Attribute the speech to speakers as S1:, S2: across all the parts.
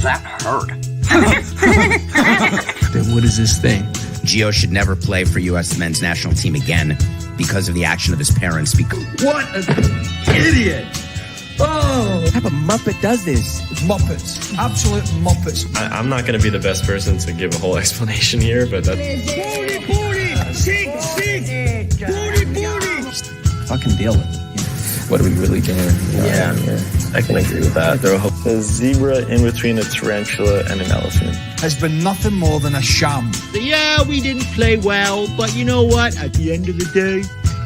S1: That hurt.
S2: Then what is this thing?
S3: Gio should never play for US men's national team again because of the action of his parents.
S2: What an idiot! Oh!
S4: What type of Muppet does this?
S2: It's Muppets. Absolute Muppets.
S5: I'm not going to be the best person to give a whole explanation here, but that's...
S4: Fucking deal with it. What are we really doing?
S5: Yeah, I can agree with that. Throw a zebra in between a tarantula and an elephant.
S2: Has been nothing more than a sham.
S6: Yeah, we didn't play well, but you know what? At the end of the day,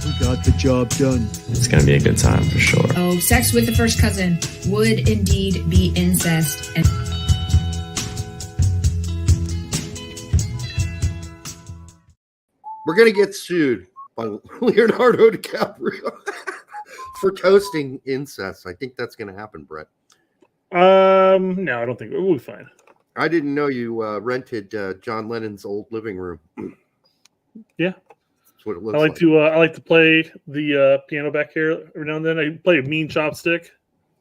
S6: we got the job done.
S5: It's going to be a good time for sure.
S7: Oh, sex with the first cousin would indeed be incest. And
S8: we're going to get sued by Leonardo DiCaprio for toasting incest. I think that's going to happen, Brett.
S9: No, I don't think we'll be fine.
S8: I didn't know you rented John Lennon's old living room.
S9: Yeah,
S8: that's what it looks
S9: like. I like to play the piano back here every now and then. I play a mean chopstick.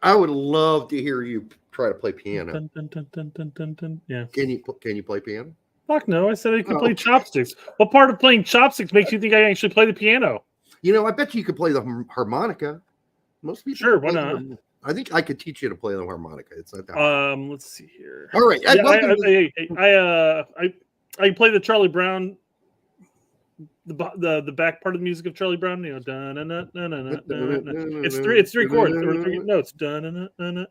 S8: I would love to hear you try to play piano.
S9: Dun, dun, dun, dun, dun, dun, dun. Yeah.
S8: Can you play piano?
S9: Fuck no! I said I could play chopsticks. What part of playing chopsticks makes you think I actually play the piano?
S8: You know, I bet you could play the harmonica. Most people.
S9: Sure, why not?
S8: I think I could teach you to play the harmonica. It's not that.
S9: Let's see here.
S8: All right.
S9: I play the Charlie Brown, the back part of the music of Charlie Brown. You know, dun dun dun dun dun dun. It's three chords or three notes. Dun dun dun dun.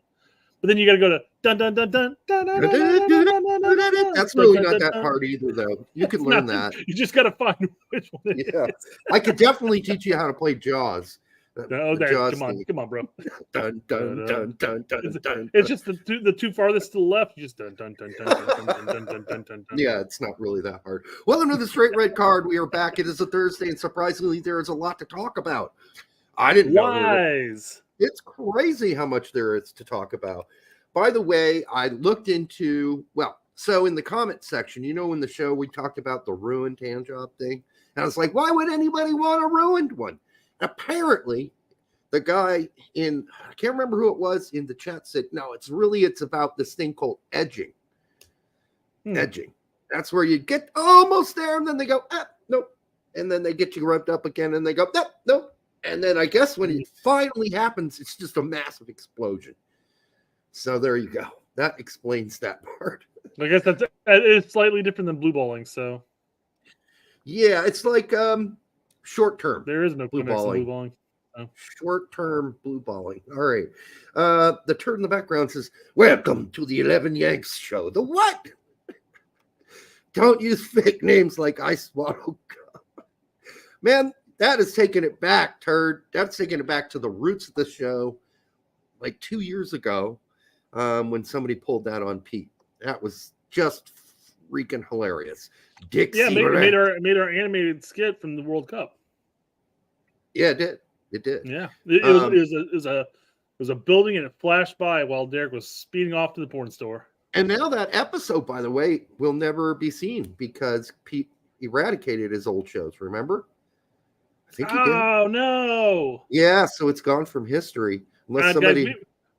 S9: But then you got to go to dun dun dun dun dun dun dun.
S8: That's really not that hard either, though. You can learn that.
S9: You just got to find which one.
S8: Yeah, I could definitely teach you how to play Jaws.
S9: Oh, there! Come on, bro!
S8: Dun dun dun dun dun dun.
S9: It's just the two farthest to the left. You just dun dun dun dun dun dun dun dun dun dun.
S8: Yeah, it's not really that hard. Welcome to the Straight Red Card. We are back. It is a Thursday, and surprisingly, there is a lot to talk about. I didn't know. It's crazy how much there is to talk about. By the way, I looked into, so in the comment section, you know, in the show, we talked about the ruined hand job thing. And I was like, why would anybody want a ruined one? Apparently, the guy I can't remember who it was in the chat said, no, it's about this thing called edging. Edging. That's where you get almost there, and then they go, nope. And then they get you rubbed up again, and they go, nope. And then I guess when it finally happens, it's just a massive explosion. So there you go. That explains that part.
S9: I guess it's slightly different than blue balling. So
S8: yeah, it's like short term.
S9: There is no blue balling. Oh.
S8: Short term blue balling. All right. The turd in the background says, "Welcome to the 11 Yanks show." The what? Don't use fake names like I swallow gum. Man, that is taking it back, turd. That's taking it back to the roots of the show, like 2 years ago, when somebody pulled that on Pete. That was just freaking hilarious. Dixie,
S9: made our animated skit from the World Cup.
S8: Yeah, it did. It did.
S9: Yeah, it was a building, and it flashed by while Derek was speeding off to the porn store.
S8: And now that episode, by the way, will never be seen because Pete eradicated his old shows. Remember? I think he did.
S9: Oh no!
S8: Yeah, so it's gone from history. Unless somebody,
S9: guys,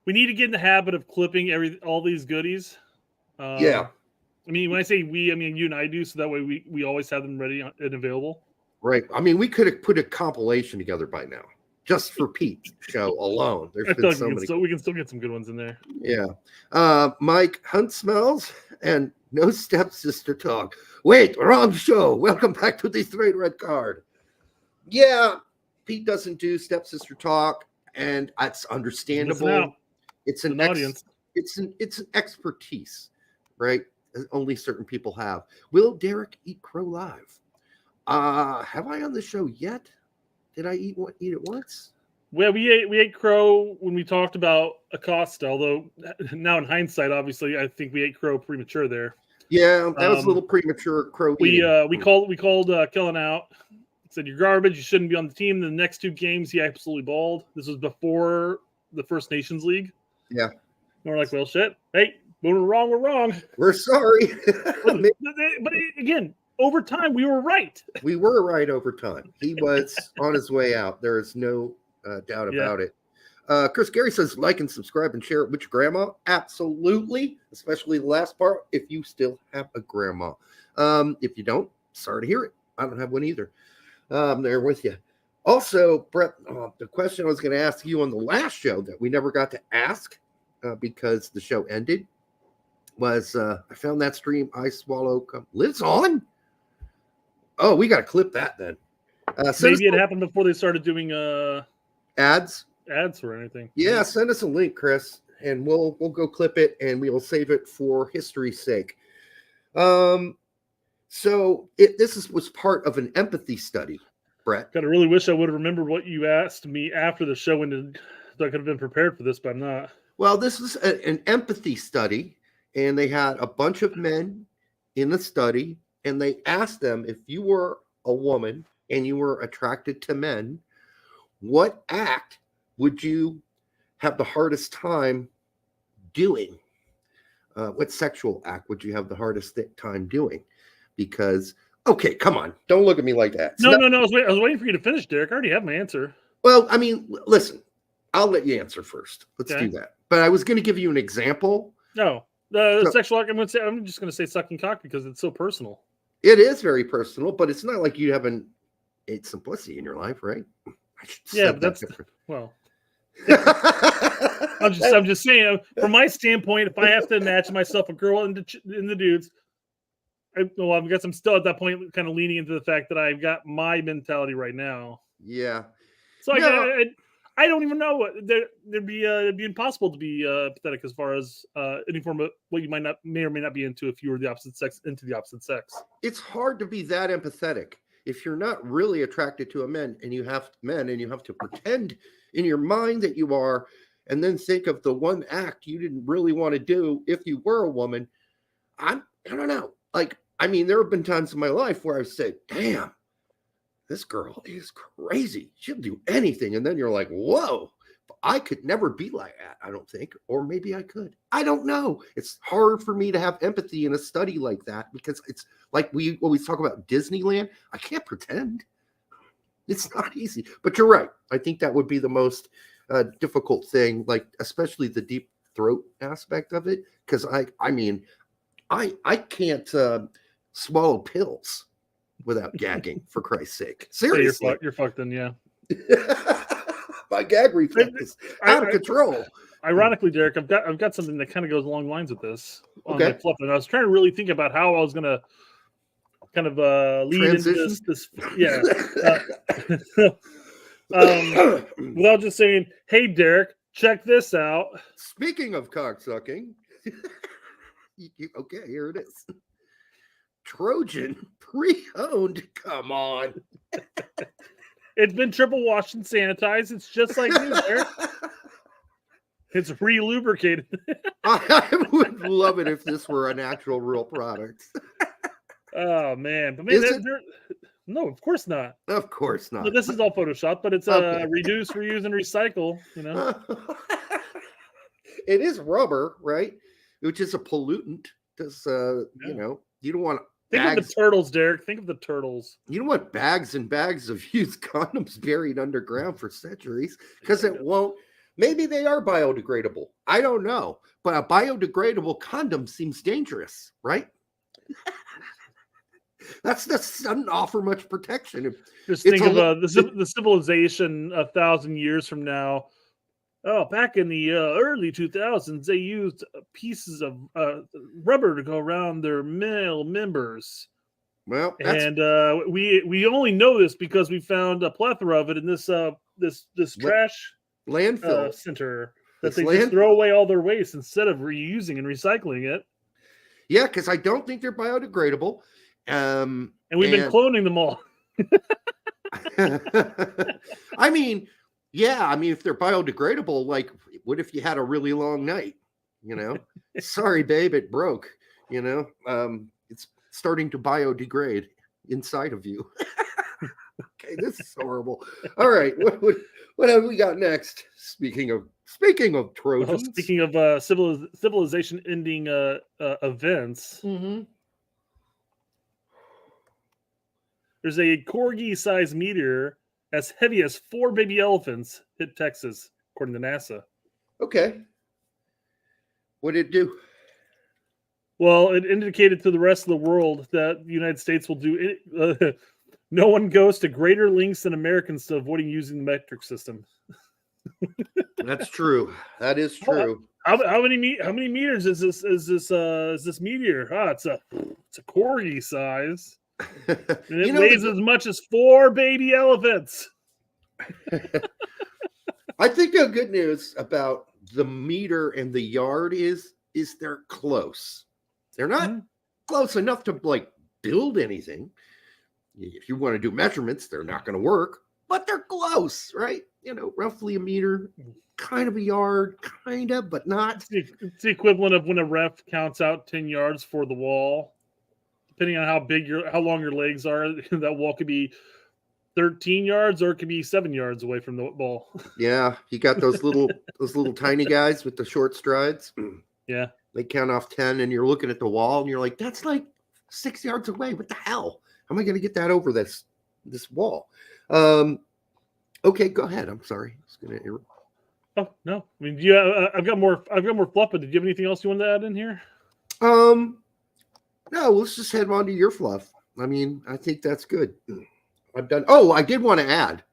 S9: we need to get in the habit of clipping all these goodies.
S8: Yeah.
S9: I mean, when I say we, I mean you and I do, so that way we always have them ready and available.
S8: Right. I mean, we could have put a compilation together by now, just for Pete's show alone. There's been so many.
S9: We can still get some good ones in there.
S8: Yeah. Mike, Hunt smells and no stepsister talk. Wait, wrong show. Welcome back to the Straight Red Card. Yeah, Pete doesn't do stepsister talk, and that's understandable. It's an audience. It's an expertise, right? Only certain people have. Will Derek eat crow live? Have I on the show yet? Did I eat it once?
S9: Well, we ate crow when we talked about Acosta. Although now in hindsight, obviously, I think we ate crow premature there.
S8: Yeah, that was a little premature crow.
S9: We called Kellen out. Said you're garbage. You shouldn't be on the team. The next two games, he absolutely balled. This was before the First Nations League.
S8: Yeah,
S9: and we're like, well, shit. Hey, when we're wrong, we're wrong.
S8: We're sorry.
S9: But again, over time, we were right.
S8: We were right over time. He was on his way out. There is no doubt about it. Chris Gary says, like and subscribe and share it with your grandma. Absolutely. Especially the last part, if you still have a grandma. If you don't, sorry to hear it. I don't have one either. I'm there with you. Also, Brett, the question I was going to ask you on the last show that we never got to ask because the show ended was I found that stream I Swallow lives on. Oh, we got to clip that then.
S9: Maybe it happened before they started doing
S8: ads
S9: or anything.
S8: Yeah, send us a link, Chris, and we'll go clip it and we will save it for history's sake. So this was part of an empathy study, Brett.
S9: I really wish I would have remembered what you asked me after the show and I could have been prepared for this, but I'm not.
S8: Well, this was an empathy study, and they had a bunch of men in the study, and they asked them, if you were a woman and you were attracted to men, what act would you have the hardest time doing? What sexual act would you have the hardest time doing? Because, okay, come on. Don't look at me like that.
S9: No. I was waiting for you to finish, Derek. I already have my answer.
S8: Well, I mean, listen, I'll let you answer first. Let's
S9: Okay.
S8: do that. But I was going to give you an example.
S9: No. The sexual act, I'm just going to say sucking cock because it's so personal.
S8: It is very personal, but it's not like you haven't ate some pussy in your life, right?
S9: Yeah, but that's well. I'm just saying, from my standpoint, if I have to match myself a girl in the dudes, I guess I'm still at that point, kind of leaning into the fact that I've got my mentality right now.
S8: Yeah.
S9: So I don't even know what it'd be impossible to be pathetic as far as any form of what you may or may not be into if you were the opposite sex.
S8: It's hard to be that empathetic if you're not really attracted to a man and you have to pretend in your mind that you are, and then think of the one act you didn't really want to do if you were a woman. I don't know. Like, I mean, there have been times in my life where I've said, damn, this girl is crazy. She'll do anything. And then you're like, whoa, I could never be like that, I don't think. Or maybe I could. I don't know. It's hard for me to have empathy in a study like that because it's like we always talk about Disneyland. I can't pretend. It's not easy. But you're right. I think that would be the most difficult thing, like especially the deep throat aspect of it. Because I mean, I can't swallow pills without gagging, for Christ's sake. Seriously.
S9: Yeah, you're fucked then, yeah.
S8: My gag reflex is out of control.
S9: Ironically, Derek, I've got something that kind of goes along lines with this on
S8: Okay.
S9: my fluff, and I was trying to really think about how I was going to kind of lead
S8: Transition?
S9: into this. Yeah. Without just saying, "Hey, Derek, check this out."
S8: Speaking of cocksucking, okay, here it is. Trojan pre-owned. Come on.
S9: It's been triple washed and sanitized. It's just like new, Derek. It's re-lubricated.
S8: I would love it if this were an actual real product.
S9: Oh man, but
S8: Is
S9: man,
S8: it?
S9: no, of course not.
S8: Of course not.
S9: No, this is all Photoshop, but it's
S8: Okay.
S9: reduce, reuse, and recycle. You know,
S8: It is rubber, right? Which is a pollutant. Because you know, you don't want
S9: think of the turtles, Derek. Think of the turtles.
S8: You don't want bags and bags of used condoms buried underground for centuries because it won't. Maybe they are biodegradable. I don't know. But a biodegradable condom seems dangerous, right? That doesn't offer much protection.
S9: Just think of the civilization 1,000 years from now. Oh, back in the early 2000s, they used pieces of rubber to go around their male members.
S8: Well,
S9: and we only know this because we found a plethora of it in this trash
S8: landfill
S9: center that they just throw away all their waste instead of reusing and recycling it.
S8: Yeah, because I don't think they're biodegradable.
S9: And we've been cloning them all.
S8: I mean, yeah, I mean, if they're biodegradable, like, what if you had a really long night? You know, sorry, babe, it broke. You know, it's starting to biodegrade inside of you. Okay, this is horrible. All right, what have we got next? Speaking of Trojans,
S9: well, speaking of civilization-ending events, there's a corgi-sized meteor as heavy as 4 baby elephants hit Texas, according to NASA.
S8: Okay. What did it do?
S9: Well, it indicated to the rest of the world that the United States will do it. No one goes to greater lengths than Americans to avoiding using the metric system.
S8: That's true. That is true.
S9: How many meters is this meteor? It's a corgi size. And it weighs as much as 4 baby elephants.
S8: I think the good news about the meter and the yard is they're close. They're not close enough to like build anything. If you want to do measurements, they're not going to work, but they're close, right? Roughly a meter, kind of a yard, kind of, but not.
S9: It's the equivalent of when a ref counts out 10 yards for the wall. Depending on how long your legs are, that wall could be 13 yards or it could be 7 yards away from the ball.
S8: Yeah, you got those little tiny guys with the short strides.
S9: Yeah.
S8: They count off 10 and you're looking at the wall and you're like, that's like 6 yards away. What the hell? How am I going to get that over this wall? Okay, go ahead. I'm sorry. I was going to.
S9: Oh no! I mean, I've got more fluff. But did you have anything else you wanted to add in here?
S8: No. Let's just head on to your fluff. I mean, I think that's good. I've done. Oh, I did want to add.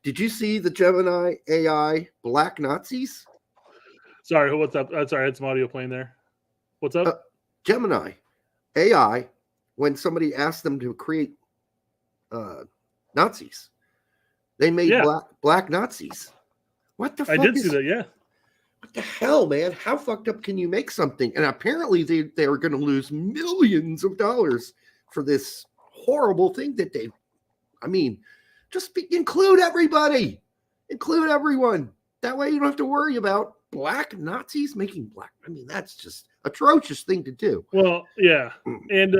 S8: Did you see the Gemini AI black Nazis?
S9: Sorry, what's up? Sorry, I had some audio playing there. What's up?
S8: Gemini AI. When somebody asked them to create Nazis, they made black Nazis. What the fuck?
S9: I did see that, yeah.
S8: What the hell, man? How fucked up can you make something? And apparently they are going to lose millions of dollars for this horrible thing that include everybody. Include everyone. That way you don't have to worry about black Nazis making black. I mean, that's just atrocious thing to do.
S9: Well, yeah. And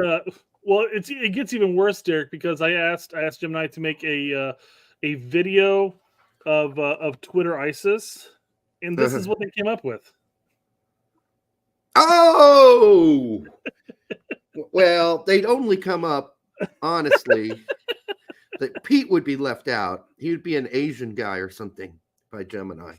S9: it gets even worse, Derek, because I asked Gemini to make a video of Twitter ISIS, and this is what they came up with.
S8: Oh, well, they'd only come up, honestly, that Pete would be left out. He would be an Asian guy or something by Gemini,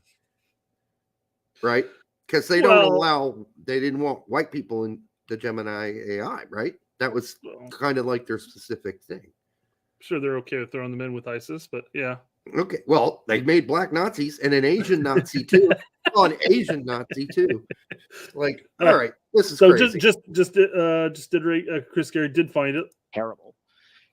S8: right? Because they didn't want white people in the Gemini AI, right? That was kind of like their specific thing.
S9: I'm sure they're okay with throwing them in with ISIS, but yeah.
S8: Okay, well, they made black Nazis and an Asian Nazi too. An Asian Nazi too. Like, all right, this is crazy.
S9: Just Chris Gary did find it
S1: terrible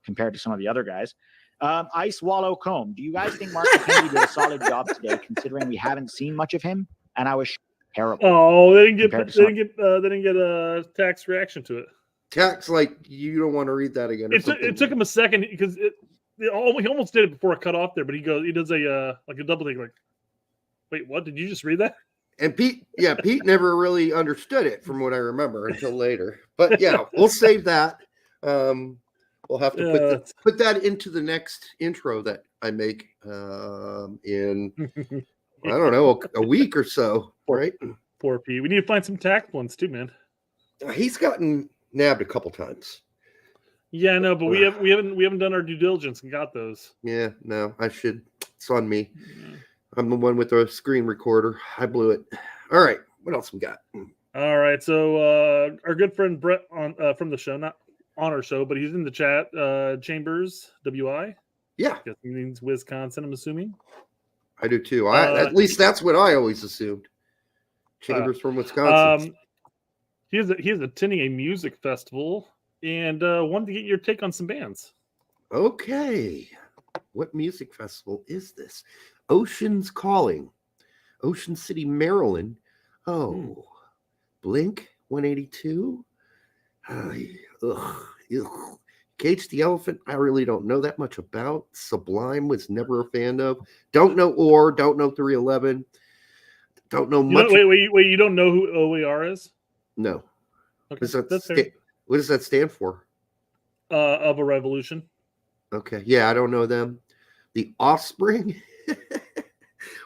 S1: compared to some of the other guys. Ice Wallow Combe. Do you guys think Mark Kennedy did a solid job today, considering we haven't seen much of him? And I was terrible.
S9: Oh, they didn't get a tax reaction to it.
S8: Tax, like you don't want to read that again.
S9: It took him a second because he almost did it before it cut off there, but he does a double take, like, wait, what? Did you just read that?
S8: And Pete never really understood it from what I remember until later. But yeah, we'll save that. We'll have to put that into the next intro that I make in I don't know, a week or so, right?
S9: Poor Pete. We need to find some tax ones too, man.
S8: He's gotten nabbed a couple times.
S9: Yeah, no, but we haven't done our due diligence and got those.
S8: Yeah, no, I should. It's on me. Yeah. I'm the one with the screen recorder. I blew it. All right, what else we got?
S9: All right, so our good friend Brett from the show, not on our show, but he's in the chat. Chambers, WI.
S8: Yeah,
S9: he means Wisconsin. I'm assuming.
S8: I do too. At least that's what I always assumed. Chambers from Wisconsin.
S9: He is attending a music festival and wanted to get your take on some bands.
S8: Okay. What music festival is this? Ocean's Calling. Ocean City, Maryland. Oh, Blink 182. Cage the Elephant, I really don't know that much about. Sublime was never a fan of. Don't know 311. Don't know much.
S9: Wait, you don't know who OAR is?
S8: No.
S9: Okay,
S8: what does that stand for?
S9: Of a Revolution.
S8: Okay. Yeah, I don't know them. The Offspring.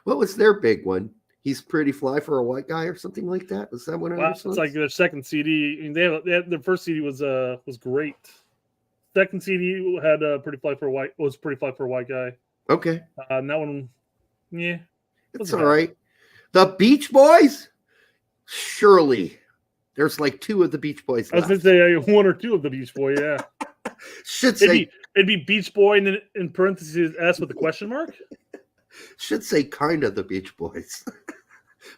S8: What was their big one? He's Pretty Fly for a White Guy or something like that. Was that one of those?
S9: It's like their second CD. I mean, they had their first CD was great. Second CD had Pretty Fly for a White Guy.
S8: Okay.
S9: And that one, yeah.
S8: It's all right. The Beach Boys? Surely. There's like 2 of the Beach Boys left.
S9: I was going to say 1 or 2 of the Beach Boy, yeah.
S8: Should say
S9: it'd be Beach Boy and then in parentheses S with a question mark.
S8: Should say kind of the Beach Boys,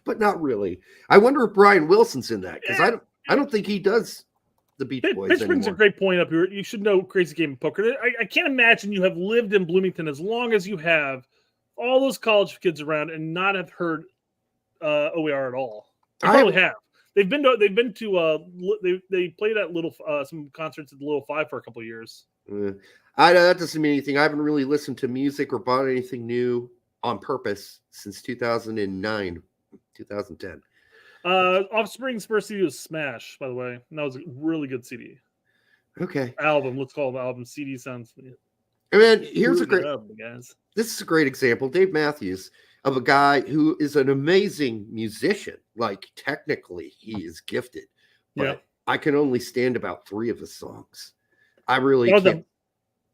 S8: but not really. I wonder if Brian Wilson's in that because I don't think he does the Beach Boys
S9: Pitch brings a great point up here. You should know Crazy Game of Poker. I can't imagine you have lived in Bloomington as long as you have, all those college kids around, and not have heard OER at all. They probably have. They played at some concerts at the Little Five for a couple of years.
S8: That doesn't mean anything. I haven't really listened to music or bought anything new on purpose since 2009, 2010.
S9: Offspring's first CD was Smash, by the way. And that was a really good CD.
S8: Okay.
S9: Album. Let's call it the album. CD sounds.
S8: And then here's a great.
S9: Guys.
S8: This is a great example. Dave Matthews, of a guy who is an amazing musician. Like technically, he is gifted. But I can only stand about 3 of his songs. I really can't.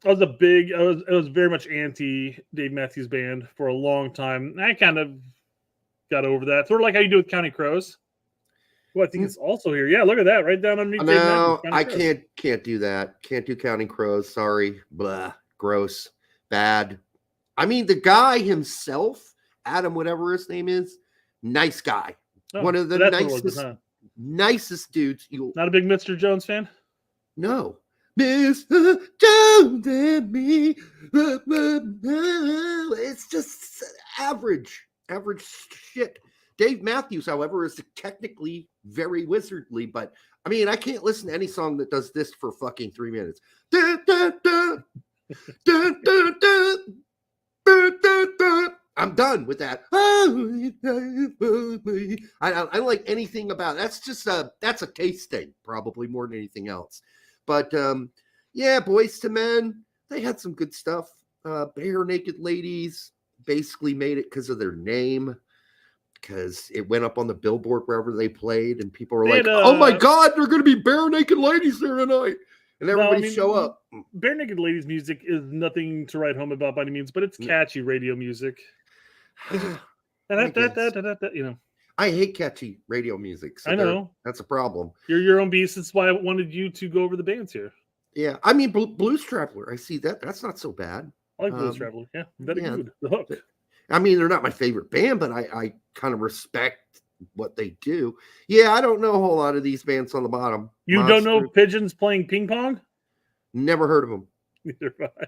S9: I was very much anti Dave Matthews Band for a long time. I kind of got over that. Sort of like how you do with Counting Crows. Who I think is also here. Yeah, look at that. Right down underneath.
S8: No, I can't do that. Can't do Counting Crows. Sorry. Blah. Gross. Bad. I mean, the guy himself, Adam, whatever his name is, nice guy. One of the nicest dudes.
S9: Not a big Mr. Jones fan?
S8: No. Mr. Jones and me. It's just average shit. Dave Matthews, however, is technically very wizardly, but I mean, I can't listen to any song that does this for fucking 3 minutes. I'm done with that. I like anything about it. That's just that's a taste thing, probably more than anything else. But yeah, Boys to Men, they had some good stuff. Bare Naked Ladies basically made it because of their name, because it went up on the billboard wherever they played, and people were like, "Oh my God, they're going to be Bare Naked Ladies there tonight," and everybody show up.
S9: Bare Naked Ladies music is nothing to write home about by any means, but it's catchy radio music. You know.
S8: I hate catchy radio music. So
S9: I know.
S8: That's a problem.
S9: You're your own beast. That's why I wanted you to go over the bands here.
S8: Yeah. I mean, Blues Traveler. I see that. That's not so bad.
S9: I like Blues Traveler. Yeah. Very good. The hook.
S8: I mean, they're not my favorite band, but I kind of respect what they do. Yeah. I don't know a whole lot of these bands on the bottom.
S9: You don't know Pigeons playing ping pong?
S8: Never heard of them.
S9: Neither have I.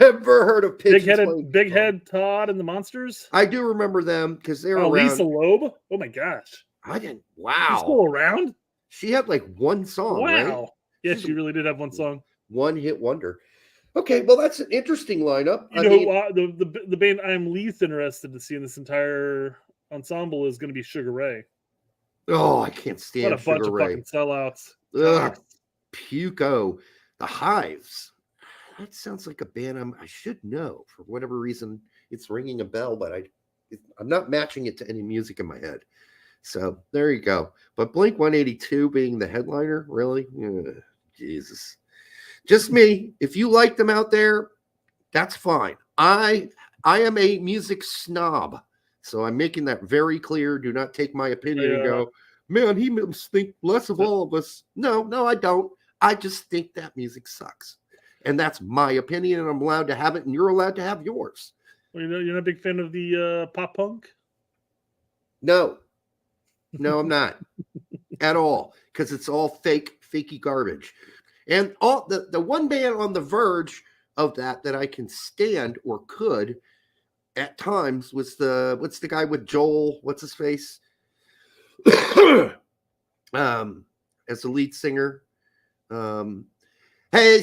S8: Never heard of Pigeons.
S9: Big Head Todd and the Monsters?
S8: I do remember them because they were around.
S9: Lisa Loeb? Oh my gosh.
S8: I didn't. Wow.
S9: She's still around?
S8: She had like one song.
S9: Wow.
S8: Right?
S9: Yeah, she really did have one song.
S8: One hit wonder. Okay, well, that's an interesting lineup.
S9: The band I'm least interested to see in this entire ensemble is going to be Sugar Ray.
S8: Oh, I can't stand
S9: What a
S8: Sugar
S9: bunch
S8: Ray.
S9: of fucking sellouts.
S8: Ugh, Puko. The Hives. That sounds like a band I should know. For whatever reason, it's ringing a bell, but I'm not matching it to any music in my head. So there you go. But Blink 182 being the headliner, really? Ugh, Jesus. Just me. If you like them out there, that's fine. I am a music snob, so I'm making that very clear. Do not take my opinion and go, man, he must think less of all of us. No, I don't. I just think that music sucks. And that's my opinion, and I'm allowed to have it, and you're allowed to have yours.
S9: Well, you're not a big fan of the pop punk?
S8: No, I'm not at all, because it's all fakey garbage. And all the one band on the verge of that I can stand or could at times was what's the guy with Joel? What's his face? As the lead singer. Hey,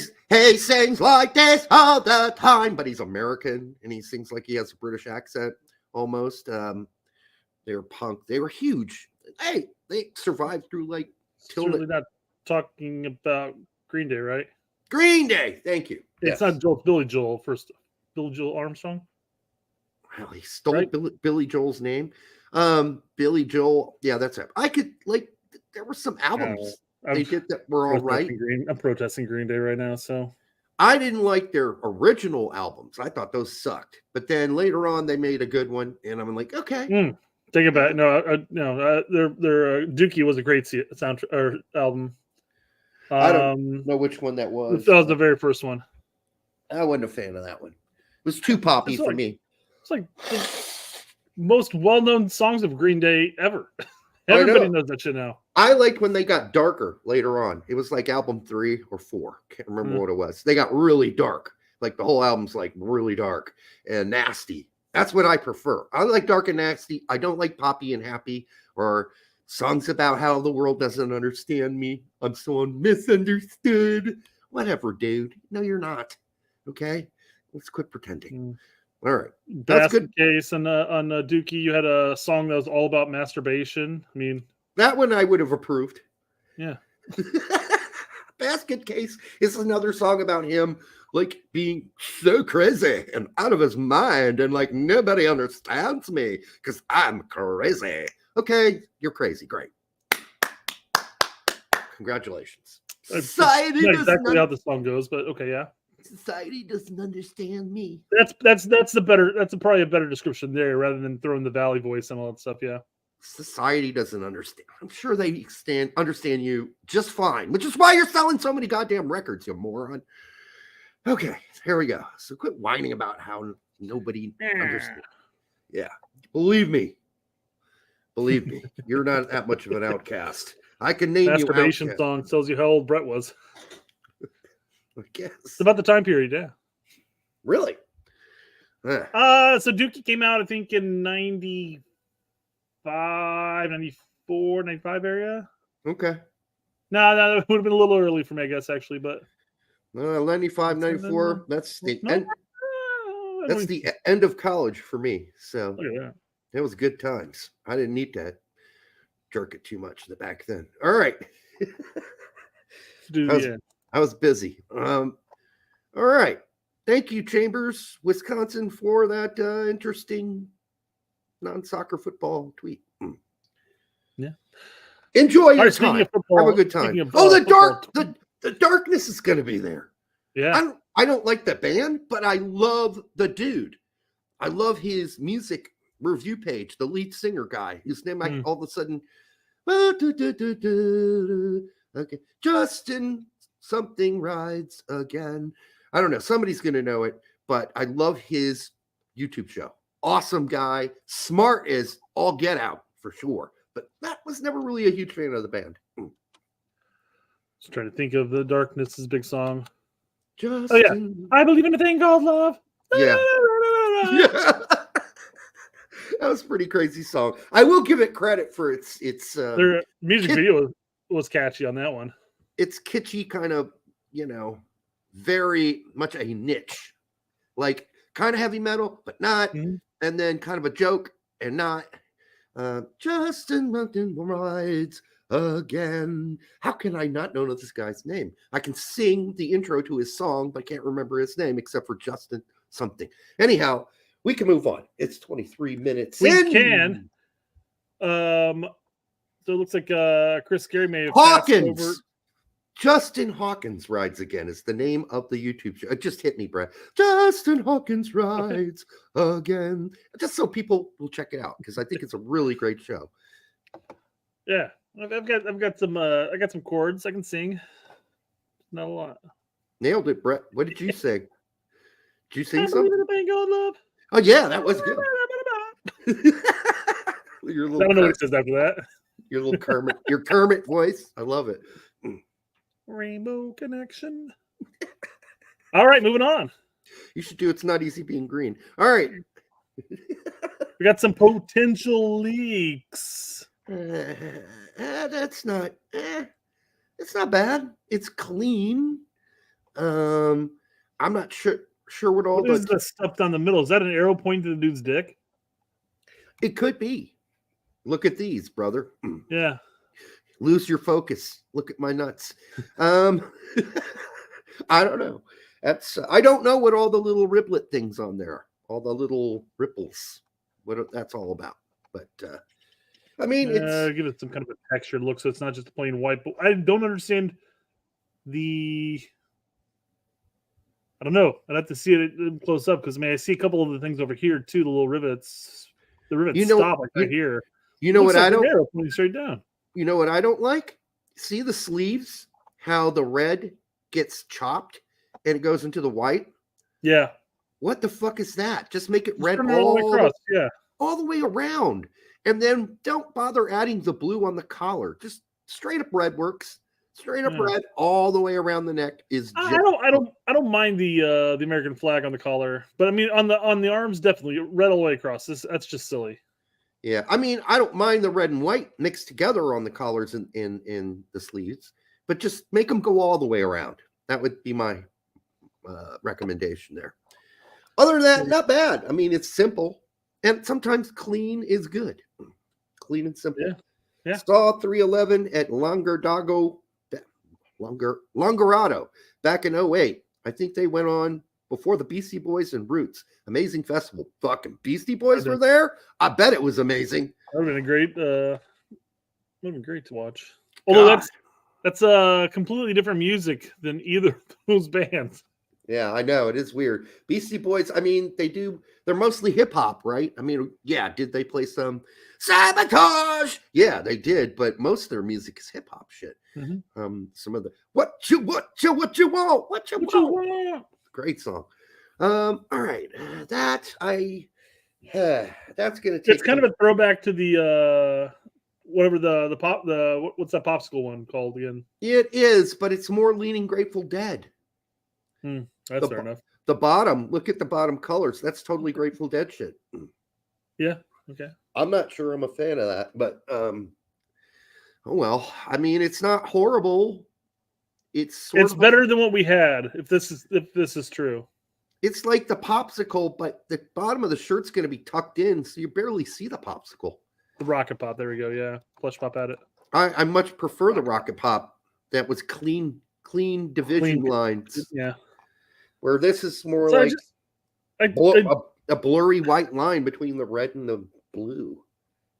S8: sings like this all the time, but he's American and he sings like he has a British accent almost. They were punk. They were huge. Hey, they survived through like
S9: Certainly not talking about Green Day, right?
S8: Green Day. Thank you.
S9: It's not Joel. Billy Joel first. Billy Joel Armstrong.
S8: Well, he stole Billy Joel's name. Billy Joel. Yeah, that's it. I could there were some albums they did that were all right.
S9: I'm protesting Green Day right now. So
S8: I didn't like their original albums. I thought those sucked. But then later on, they made a good one, and I'm like, okay.
S9: Take it back. No, their Dookie was a great sound or album.
S8: I don't know which one that was.
S9: That was the very first one.
S8: I wasn't a fan of that one. It was too poppy for me.
S9: It's like the most well-known songs of Green Day ever. Everybody knows that shit now.
S8: I liked when they got darker later on. It was like album 3 or 4. Can't remember what it was. They got really dark. Like the whole album's like really dark and nasty. That's what I prefer. I like dark and nasty. I don't like poppy and happy or songs about how the world doesn't understand me. I'm so misunderstood. Whatever, dude. No, you're not. Okay? Let's quit pretending. All right. That's good.
S9: Case on Dookie, you had a song that was all about masturbation. I mean,
S8: that one I would have approved.
S9: Yeah.
S8: Basket Case is another song about him like being so crazy and out of his mind and like nobody understands me because I'm crazy. Okay, you're crazy. Great. Congratulations.
S9: Society not exactly how the song goes, but okay, yeah.
S8: Society doesn't understand me.
S9: That's probably a better description there rather than throwing the valley voice and all that stuff. Yeah.
S8: Society doesn't understand. I'm sure they understand you just fine, which is why you're selling so many goddamn records, you moron. Okay, here we go. So quit whining about how nobody understands. Yeah, believe me, you're not that much of an outcast. I can name
S9: Masturbation
S8: you. Masturbation
S9: song tells you how old Brett was.
S8: I guess
S9: it's about the time period. Yeah.
S8: Really?
S9: So Dookie came out, I think, in 95, 94, 95 area.
S8: Okay.
S9: No, that would have been a little early for me, I guess, actually, but
S8: 95, 94, that's the end. That's the end of college for me. So it was good times. I didn't need to jerk it too much back then. All right. I was busy. All right. Thank you, Chambers, Wisconsin, for that interesting non-soccer football tweet.
S9: Yeah.
S8: Enjoy your time. Have a good time. The darkness is going to be there.
S9: Yeah.
S8: I don't like the band, but I love the dude. I love his music review page, the lead singer guy, whose name I all of a sudden, okay, Justin something rides again. I don't know. Somebody's going to know it, but I love his YouTube show. Awesome guy. Smart as all get out for sure. But that was never really a huge fan of the band.
S9: Just trying to think of the Darkness's big song.
S8: I
S9: believe in a thing called love.
S8: Yeah. That was a pretty crazy song. I will give it credit for its
S9: their music video was catchy on that one.
S8: It's kitschy, kind of, very much a niche, like kind of heavy metal, but not, and then kind of a joke and not. Justin Mountain rides again. How can I not know this guy's name? I can sing the intro to his song, but can't remember his name except for Justin something. Anyhow, we can move on. It's 23 minutes.
S9: We can. So it looks like Chris Gary may have
S8: Hawkins.
S9: Over.
S8: Justin Hawkins Rides Again is the name of the YouTube show. It just hit me, Brett. Justin Hawkins Rides Again. Just so people will check it out because I think it's a really great show.
S9: Yeah, I've got some I got some chords I can sing. Not a lot.
S8: Nailed it, Brett. What did you sing? Did you sing something?
S9: Love.
S8: Oh yeah, that was good. Your little
S9: I don't know what it says after that.
S8: Your little Kermit, your Kermit voice. I love it.
S9: Rainbow Connection. All right, moving on.
S8: You should do It's Not Easy Being Green. All right.
S9: We got some potential leaks.
S8: That's not it's not bad. It's clean. I'm not sure what all
S9: what is the stuff down the middle. Is that an arrow pointing to the dude's dick?
S8: It could be. Look at these, brother.
S9: Yeah.
S8: Lose your focus. Look at my nuts. I don't know. I don't know what all the little riblet things on there, all the little ripples, what that's all about. But I mean, it's
S9: give it some kind of a textured look, so it's not just a plain white. But I don't understand the I don't know. I'd have to see it close up because I see a couple of the things over here too. The little rivets. The rivets stop like right here.
S8: You know what I don't?
S9: Arrow pointing straight down.
S8: You know what I don't like? See the sleeves? How the red gets chopped and it goes into the white?
S9: Yeah.
S8: What the fuck is that? Just make it red
S9: all the way across.
S8: all the way around. And then don't bother adding the blue on the collar. Just straight up red works. Straight up red all the way around the neck is.
S9: I don't mind the American flag on the collar, but I mean on the arms definitely red all the way across. That's just silly.
S8: Yeah, I mean I don't mind the red and white mixed together on the collars and in the sleeves, but just make them go all the way around. That would be my recommendation there. Other than that, not bad. I mean it's simple, and sometimes clean is good. Clean and simple.
S9: Yeah.
S8: Saw 311 at Longarado back in 08. I think they went on before the Beastie Boys and Roots. Amazing festival. Fucking Beastie Boys were there. I bet it was amazing.
S9: That would have been great. Would have been great to watch. Although that's completely different music than either of those bands.
S8: Yeah, I know. It is weird. Beastie Boys, I mean, they're mostly hip hop, right? I mean, yeah, did they play some Sabotage? Yeah, they did, but most of their music is hip hop shit.
S9: Mm-hmm.
S8: Some of the what you want. Great song. All right. That's gonna take
S9: It's kind of a throwback to the whatever what's that popsicle one called again?
S8: It is, but it's more leaning Grateful Dead.
S9: That's fair enough.
S8: The bottom, look at the bottom colors. That's totally Grateful Dead shit.
S9: Yeah. Okay.
S8: I'm not sure I'm a fan of that, but oh well. I mean, it's not horrible. It's
S9: better than what we had. If this is true,
S8: it's like the popsicle, but the bottom of the shirt's going to be tucked in, so you barely see the popsicle.
S9: The rocket pop. There we go. Yeah, plush pop at it.
S8: I much prefer the rocket pop that was clean division lines.
S9: Yeah.
S8: Where this is more a blurry white line between the red and the blue.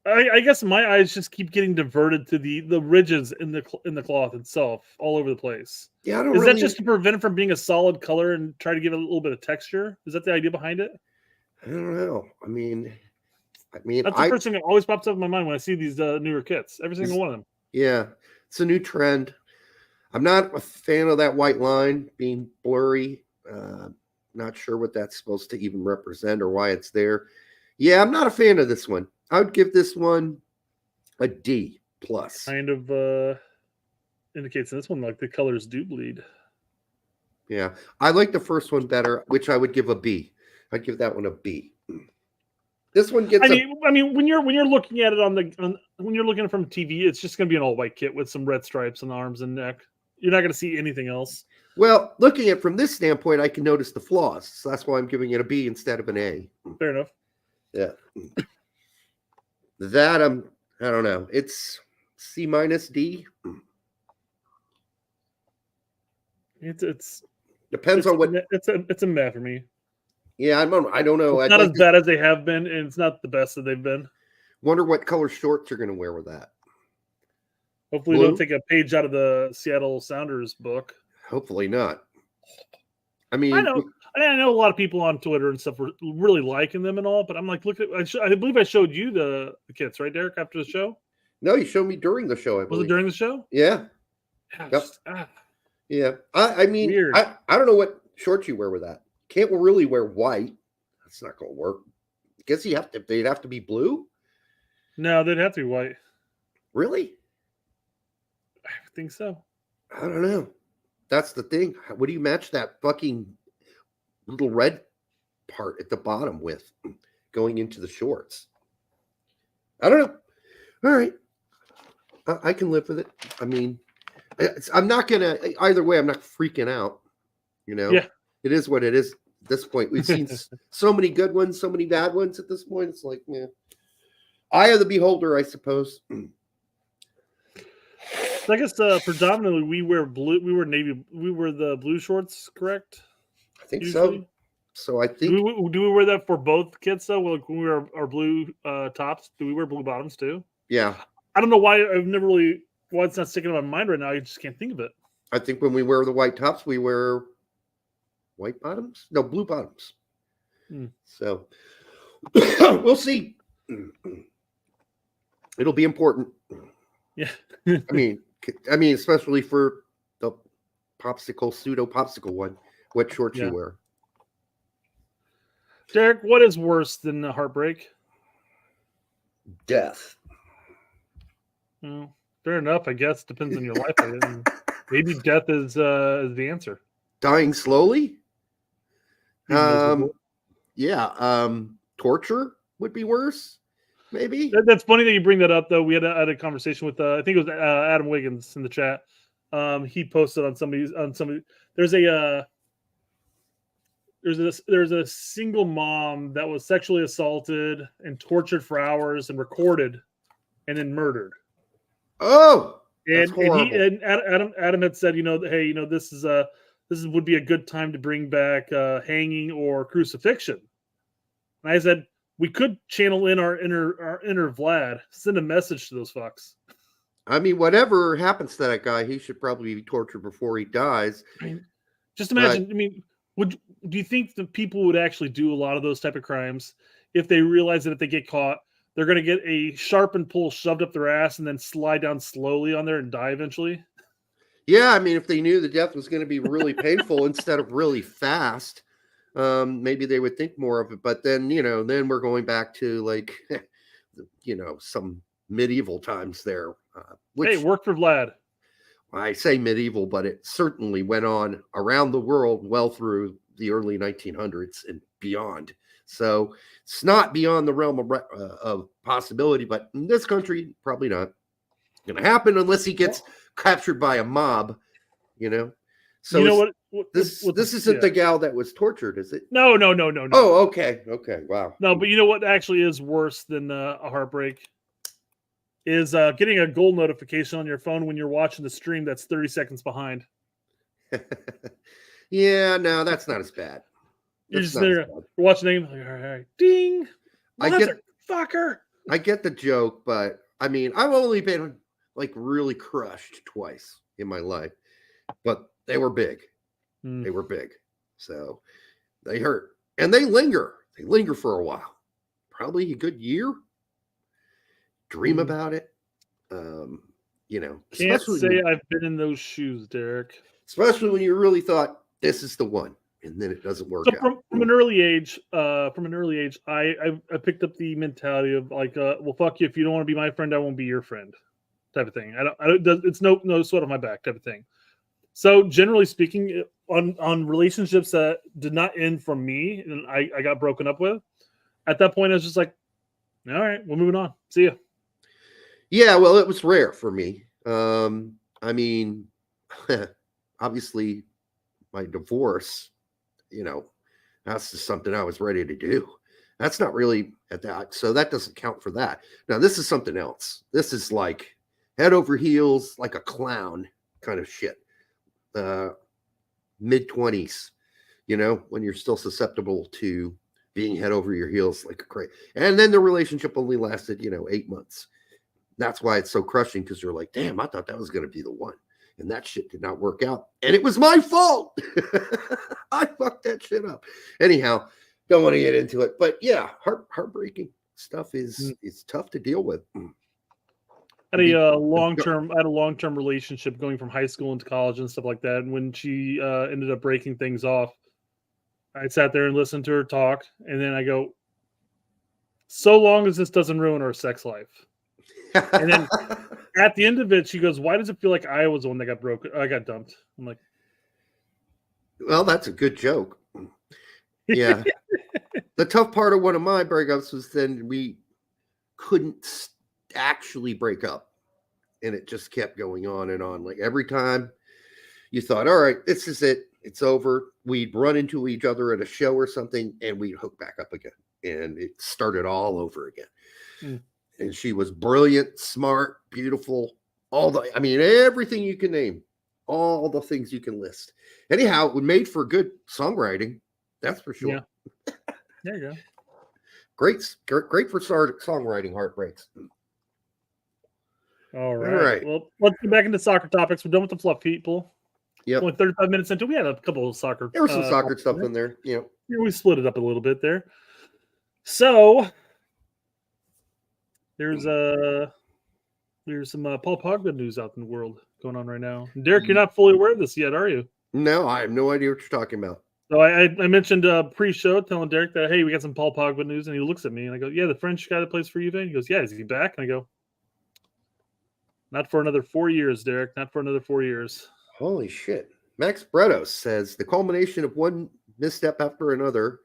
S9: I guess my eyes just keep getting diverted to the ridges in the cloth itself, all over the place.
S8: Yeah,
S9: is that just to prevent it from being a solid color and try to give it a little bit of texture? Is that the idea behind it?
S8: I don't know. I mean,
S9: that's the first thing that always pops up in my mind when I see these newer kits. Every single one of them.
S8: Yeah, it's a new trend. I'm not a fan of that white line being blurry. Not sure what that's supposed to even represent or why it's there. Yeah, I'm not a fan of this one. I would give this one a D plus.
S9: Kind of indicates in this one like the colors do bleed.
S8: Yeah, I like the first one better, which I would give a B. I'd give that one a B. This one gets.
S9: I mean, when you're looking at it when you're looking from TV, it's just going to be an all white kit with some red stripes on the arms and neck. You're not going to see anything else.
S8: Well, looking at it from this standpoint, I can notice the flaws. So that's why I'm giving it a B instead of an A.
S9: Fair enough.
S8: Yeah. That I don't know. It's C minus D.
S9: It's
S8: depends on what.
S9: It's a meh for me.
S8: Yeah, I don't know.
S9: It's not as bad as they have been, and it's not the best that they've been.
S8: Wonder what color shorts you're going to wear with that.
S9: Hopefully,
S8: Blue?
S9: Don't take a page out of the Seattle Sounders book.
S8: Hopefully not. I mean,
S9: I know a lot of people on Twitter and stuff were really liking them and all, but I'm like, look at. I believe I showed you the kits, right, Derek, after the show.
S8: No, you showed me during the show.
S9: Was it during the show?
S8: Yeah. Yeah. I mean, weird. I don't know what shorts you wear with that. Can't really wear white. That's not going to work. I guess they'd have to be blue.
S9: No, they'd have to be white.
S8: Really?
S9: I think so.
S8: I don't know. That's the thing. What do you match that fucking little red part at the bottom with going into the shorts? I don't know. All right. I can live with it. I mean, I'm not going to, either way, I'm not freaking out. You know?
S9: Yeah.
S8: It is what it is at this point. We've seen so many good ones, so many bad ones at this point. It's like, man, eye of the beholder, I suppose.
S9: I guess predominantly we wear blue. We wear navy. We wear the blue shorts, correct?
S8: I think usually. So I think.
S9: Do we wear that for both kits though? Like when we wear our blue tops, do we wear blue bottoms too?
S8: Yeah.
S9: I don't know why why it's not sticking in my mind right now. I just can't think of it.
S8: I think when we wear the white tops, we wear white bottoms? No, blue bottoms.
S9: Mm.
S8: So we'll see. It'll be important.
S9: Yeah.
S8: I mean, especially for the pseudo popsicle one, what shorts you wear.
S9: Derek, what is worse than a heartbreak?
S8: Death.
S9: Well, fair enough, I guess. Depends on your life. Maybe death is the answer.
S8: Dying slowly?
S9: Miserable.
S8: Torture would be worse. Maybe.
S9: That's funny that you bring that up, though. We had a conversation with I think it was Adam Wiggins in the chat. He posted on somebody. There's a single mom that was sexually assaulted and tortured for hours and recorded, and then murdered.
S8: Oh,
S9: and
S8: horrible.
S9: Adam had said, hey, this would be a good time to bring back hanging or crucifixion. And I said, we could channel in our inner Vlad, send a message to those fucks.
S8: I mean, whatever happens to that guy, he should probably be tortured before he dies.
S9: Just imagine. Do you think that people would actually do a lot of those type of crimes if they realize that if they get caught, they're going to get a sharpened pole shoved up their ass and then slide down slowly on there and die eventually?
S8: Yeah, I mean, if they knew the death was going to be really painful instead of really fast, maybe they would think more of it. But then, then we're going back to like, some medieval times there.
S9: Hey, work for Vlad.
S8: I say medieval, but it certainly went on around the world well through the early 1900s and beyond. So it's not beyond the realm of possibility, but in this country, probably not going to happen unless he gets captured by a mob, So this isn't the gal that was tortured, is it?
S9: No.
S8: Oh, okay. Wow.
S9: No, but you know what actually is worse than a heartbreak is getting a goal notification on your phone when you're watching the stream that's 30 seconds behind.
S8: Yeah, no, that's not as bad.
S9: You're just there watching the game, like, all right, ding, motherfucker.
S8: I get the joke, but I mean, I've only been like really crushed twice in my life, but they were big. They were big, so they hurt and they linger. They linger for a while, probably a good year. Dream about it,
S9: Can't say I've been in those shoes, Derek.
S8: Especially when you really thought this is the one, and then it doesn't work out.
S9: From an early age, I picked up the mentality of like, well, fuck you. If you don't want to be my friend, I won't be your friend, type of thing. It's no sweat on my back, type of thing. So generally speaking, on relationships that did not end from me and I got broken up with, at that point I was just like, all right, we're moving on. See ya.
S8: Yeah, well, it was rare for me. I mean, obviously, my divorce, that's just something I was ready to do. That's not really at that. So that doesn't count for that. Now, this is something else. This is like head over heels, like a clown kind of shit. Mid-20s, when you're still susceptible to being head over your heels like a crazy. And then the relationship only lasted, 8 months. That's why it's so crushing, because you're like, damn, I thought that was going to be the one. And that shit did not work out. And it was my fault. I fucked that shit up. Anyhow, don't want to get into it. But yeah, heartbreaking stuff is tough to deal with.
S9: I had a long-term relationship going from high school into college and stuff like that. And when she ended up breaking things off, I sat there and listened to her talk. And then I go, so long as this doesn't ruin our sex life. And then at the end of it, she goes, why does it feel like I was the one that I got dumped? I'm like,
S8: well, that's a good joke. Yeah. The tough part of one of my breakups was then we couldn't actually break up. And it just kept going on and on. Like every time you thought, all right, this is it. It's over. We'd run into each other at a show or something and we'd hook back up again. And it started all over again. And she was brilliant, smart, beautiful, everything you can name, all the things you can list. Anyhow, it made for good songwriting. That's for sure.
S9: Yeah. There you go.
S8: Great for songwriting heartbreaks.
S9: All right. Well, let's get back into soccer topics. We're done with the fluff, people.
S8: Yep.
S9: Only 35 minutes into, we had a couple of soccer.
S8: There was some soccer stuff in there. Yeah.
S9: We split it up a little bit there. So there's some Paul Pogba news out in the world going on right now. Derek, you're not fully aware of this yet, are you?
S8: No, I have no idea what you're talking about.
S9: So I mentioned pre-show telling Derek that, hey, we got some Paul Pogba news, and he looks at me and I go, yeah, the French guy that plays for Juve. He goes, yeah, is he back? And I go, not for another 4 years, Derek. Not for another 4 years.
S8: Holy shit. Max Bretos says the culmination of one misstep after another,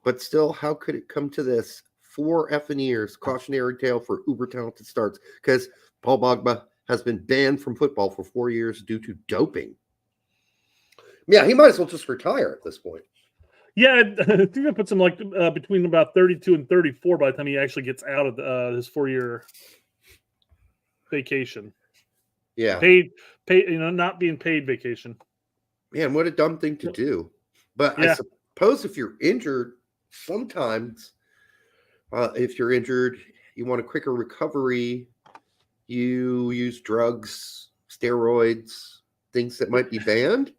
S8: but still, how could it come to this? 4 effing years, cautionary tale for uber talented starts, because Paul Pogba has been banned from football for 4 years due to doping. Yeah, he might as well just retire at this point.
S9: Yeah, I think that puts him like between about 32 and 34 by the time he actually gets out of his 4-year vacation.
S8: Yeah,
S9: paid, not being paid vacation.
S8: Man, what a dumb thing to do. But yeah. I suppose if you're injured, sometimes if you're injured, you want a quicker recovery. You use drugs, steroids, things that might be banned.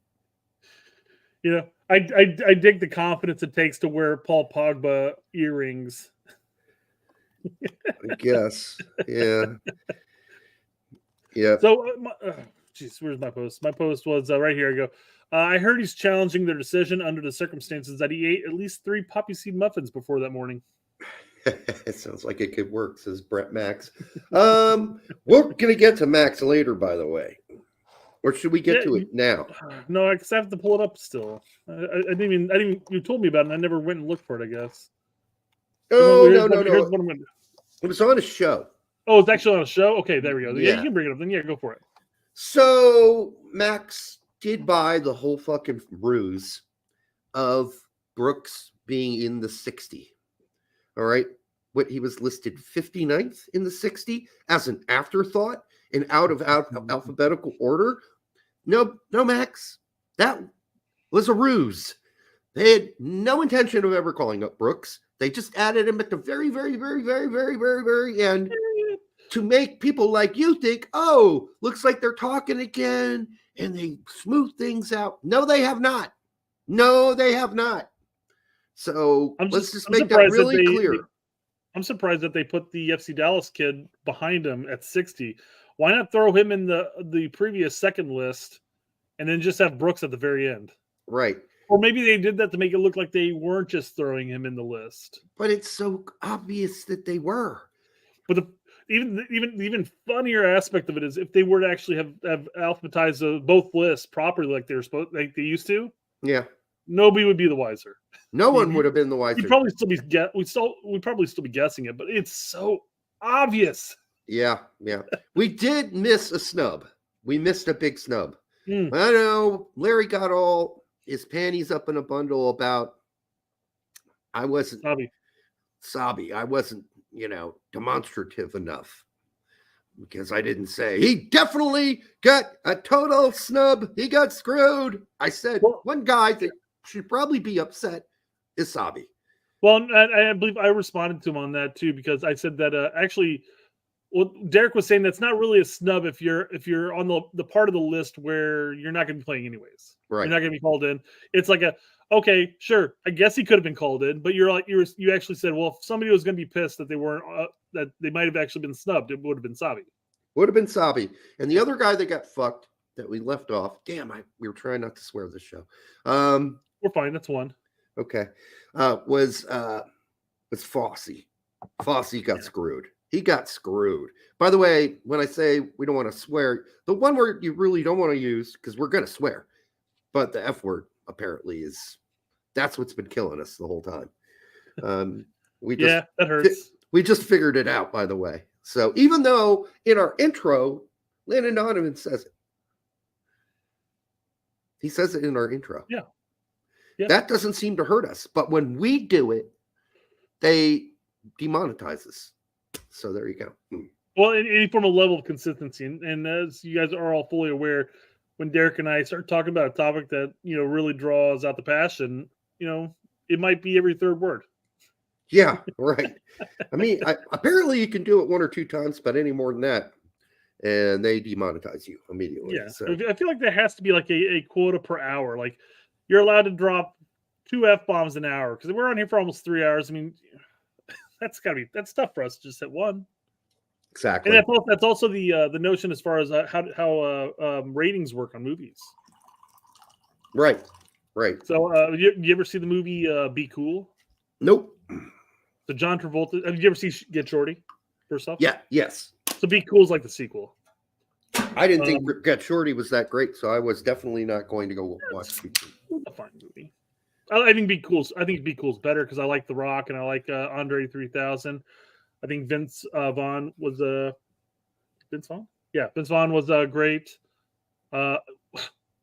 S9: I dig the confidence it takes to wear Paul Pogba earrings.
S8: I guess. Yeah. Yeah.
S9: So, where's my post? My post was right here. I go, I heard he's challenging their decision under the circumstances that he ate at least 3 poppy seed muffins before that morning.
S8: It sounds like it could work, says Brett Max. We're going to get to Max later, by the way. Or should we get to it now?
S9: No, I have to pull it up still. I didn't even. You told me about it, and I never went and looked for it, I guess.
S8: Oh, no. It was on a show.
S9: Oh, it's actually on a show? Okay, there we go. Yeah, you can bring it up. Then, yeah, go for it.
S8: So, Max did buy the whole fucking ruse of Brooks being in the 60. All right? What, he was listed 59th in the 60 as an afterthought and out of alphabetical order. No, Max. That was a ruse. They had no intention of ever calling up Brooks. They just added him at the very, very, very, very, very, very, very end to make people like you think, oh, looks like they're talking again, and they smooth things out. No, they have not. So let's just make that really clear.
S9: I'm surprised that they put the FC Dallas kid behind him at 60. Why not throw him in the previous second list and then just have Brooks at the very end?
S8: Right.
S9: Or maybe they did that to make it look like they weren't just throwing him in the list.
S8: But it's so obvious that they were.
S9: But even funnier aspect of it is if they were to actually have alphabetized both lists properly like they used to.
S8: Yeah.
S9: Nobody would be the wiser.
S8: No one would have been the wiser.
S9: We'd probably still be guessing it, but it's so obvious.
S8: Yeah. We did miss a snub. We missed a big snub. I know Larry got all his panties up in a bundle about I wasn't Sabi. I wasn't, demonstrative enough because I didn't say he definitely got a total snub. He got screwed. I said one guy that should probably be upset is Sabi.
S9: Well, I believe I responded to him on that too, because I said that actually, well, Derek was saying that's not really a snub if you're on the part of the list where you're not going to be playing anyways.
S8: Right.
S9: You're not going to be called in. It's like okay, sure. I guess he could have been called in, but you actually said, well, if somebody was going to be pissed that they weren't that they might have actually been snubbed, it would have been Sabi.
S8: Would have been Sabi. And the other guy that got fucked that we left off. Damn, we were trying not to swear this show.
S9: We're fine. That's one.
S8: Okay. Was Fossey. Fossey got screwed. He got screwed. By the way, when I say we don't want to swear, the one word you really don't want to use, because we're going to swear, but the F word apparently that's what's been killing us the whole time.
S9: That hurts.
S8: We just figured it out, by the way. So even though in our intro, Landon Donovan says it. He says it in our intro.
S9: Yeah.
S8: That doesn't seem to hurt us. But when we do it, they demonetize us. So there you go.
S9: Well, any form of level of consistency. And as you guys are all fully aware, when Derek and I start talking about a topic that, really draws out the passion, it might be every third word.
S8: Yeah, right. I mean, apparently you can do it 1 or 2 times, but any more than that, and they demonetize you immediately.
S9: Yeah,
S8: So.
S9: I feel like there has to be like a quota per hour. Like you're allowed to drop 2 F-bombs an hour because we're on here for almost 3 hours. I mean, that's tough for us to just hit one.
S8: Exactly.
S9: And that's also the notion as far as how ratings work on movies.
S8: Right.
S9: So, you ever see the movie Be Cool?
S8: Nope.
S9: So John Travolta. Have you ever seen Get Shorty? First off,
S8: Yeah. Yes.
S9: So Be Cool is like the sequel.
S8: I didn't think Get Shorty was that great, so I was definitely not going to go watch Be Cool.
S9: A fine movie. I think Be Cool's better because I like The Rock and I like Andre 3000. I think Vince Vaughn was Vince Vaughn? Yeah, Vince Vaughn was great.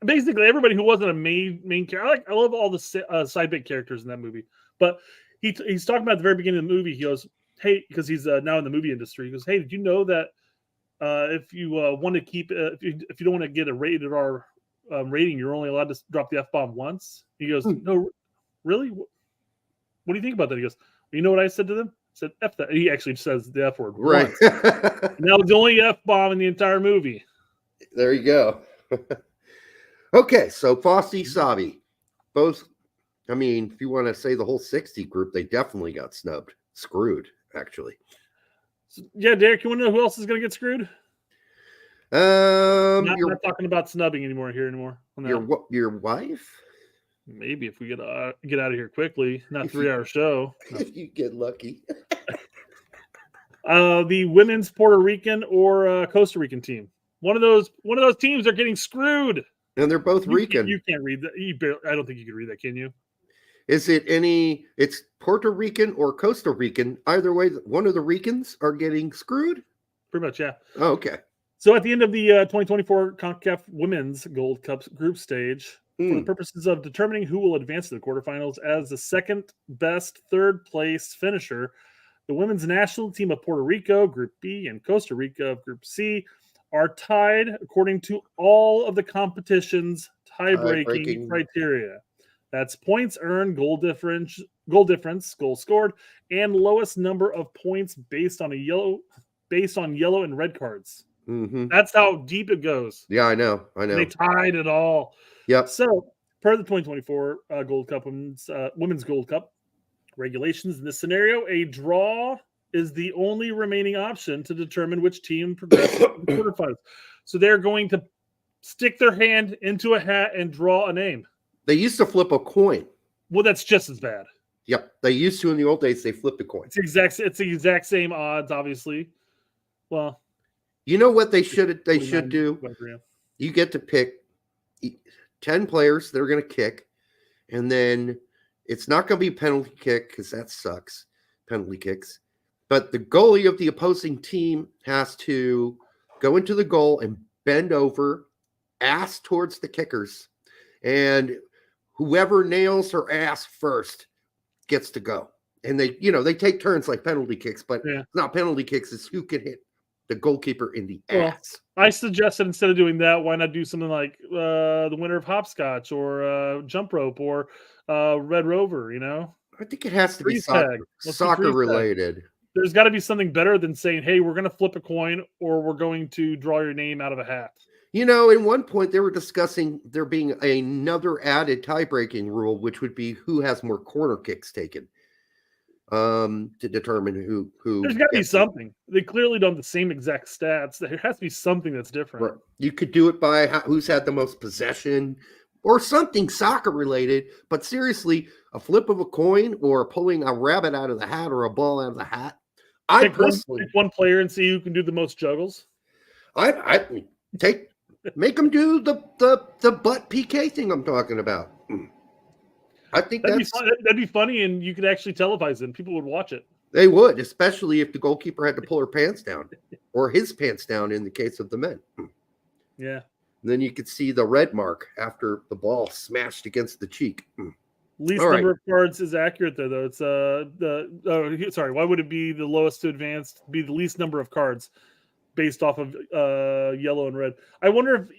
S9: Basically, everybody who wasn't a main character. I love all the side bit characters in that movie. But he's talking about at the very beginning of the movie. He goes, "Hey," because he's now in the movie industry. He goes, "Hey, did you know that if you want to keep if you don't want to get a rated R rating, you're only allowed to drop the F-bomb once?" He goes, "No, really? What do you think about that?" He goes, "You know what I said to them? I said F that." He actually says the F word.
S8: Right.
S9: And that was the only F-bomb in the entire movie.
S8: There you go. Okay, so Fosse, Savi, both. I mean, if you want to say the whole 60 group, they definitely got screwed, actually.
S9: So, yeah, Derek, you want to know who else is going to get screwed? Not talking about snubbing anymore. On
S8: your wife?
S9: Maybe if we get out of here quickly, not 3-hour show. No.
S8: If you get lucky.
S9: The women's Puerto Rican or Costa Rican team. One of those teams are getting screwed.
S8: And they're both Rican.
S9: You can't read that. I don't think you can read that, can you?
S8: Is it it's Puerto Rican or Costa Rican? Either way, one of the Ricans are getting screwed?
S9: Pretty much, yeah.
S8: Oh, okay.
S9: So at the end of the 2024 CONCACAF Women's Gold Cup group stage, for the purposes of determining who will advance to the quarterfinals as the second best third place finisher, the women's national team of Puerto Rico, Group B, and Costa Rica, Group C, are tied according to all of the competition's tie-breaking criteria. That's points earned, goal difference, goals scored, and lowest number of points based on yellow and red cards.
S8: Mm-hmm.
S9: That's how deep it goes.
S8: Yeah, I know.
S9: They tied it all.
S8: Yep.
S9: So, per the 2024 Gold Cup Women's Gold Cup regulations, in this scenario, a draw is the only remaining option to determine which team progresses to the quarterfinals. So they're going to stick their hand into a hat and draw a name.
S8: They used to flip a coin.
S9: Well, that's just as bad.
S8: Yep. They used to in the old days. They flipped a coin.
S9: It's the exact same odds, obviously. Well,
S8: you know what they should do? You get to pick 10 players that are going to kick, and then it's not going to be a penalty kick because that sucks, penalty kicks. But the goalie of the opposing team has to go into the goal and bend over, ass towards the kickers. And whoever nails her ass first gets to go. And they take turns like penalty kicks, but it's not penalty kicks. It's who can hit the goalkeeper in the ass.
S9: I suggested instead of doing that, why not do something like the winner of hopscotch or jump rope or Red Rover,
S8: I think it has to be soccer related.
S9: There's got to be something better than saying, hey, we're going to flip a coin or we're going to draw your name out of a hat.
S8: In one point they were discussing there being another added tie-breaking rule, which would be who has more corner kicks taken to determine who.
S9: There's got to be something. They clearly don't have the same exact stats. There has to be something that's different.
S8: Right. You could do it by who's had the most possession or something soccer related. But seriously, a flip of a coin or pulling a rabbit out of the hat or a ball out of the hat.
S9: Pick one player and see who can do the most juggles.
S8: I make them do the butt PK thing I'm talking about. I think that'd
S9: be funny, and you could actually televise it, and people would watch it.
S8: They would, especially if the goalkeeper had to pull her pants down or his pants down in the case of the men.
S9: Yeah.
S8: And then you could see the red mark after the ball smashed against the cheek.
S9: Least number of cards is accurate there, though. It's why would it be the lowest to advance? Be the least number of cards based off of yellow and red. I wonder if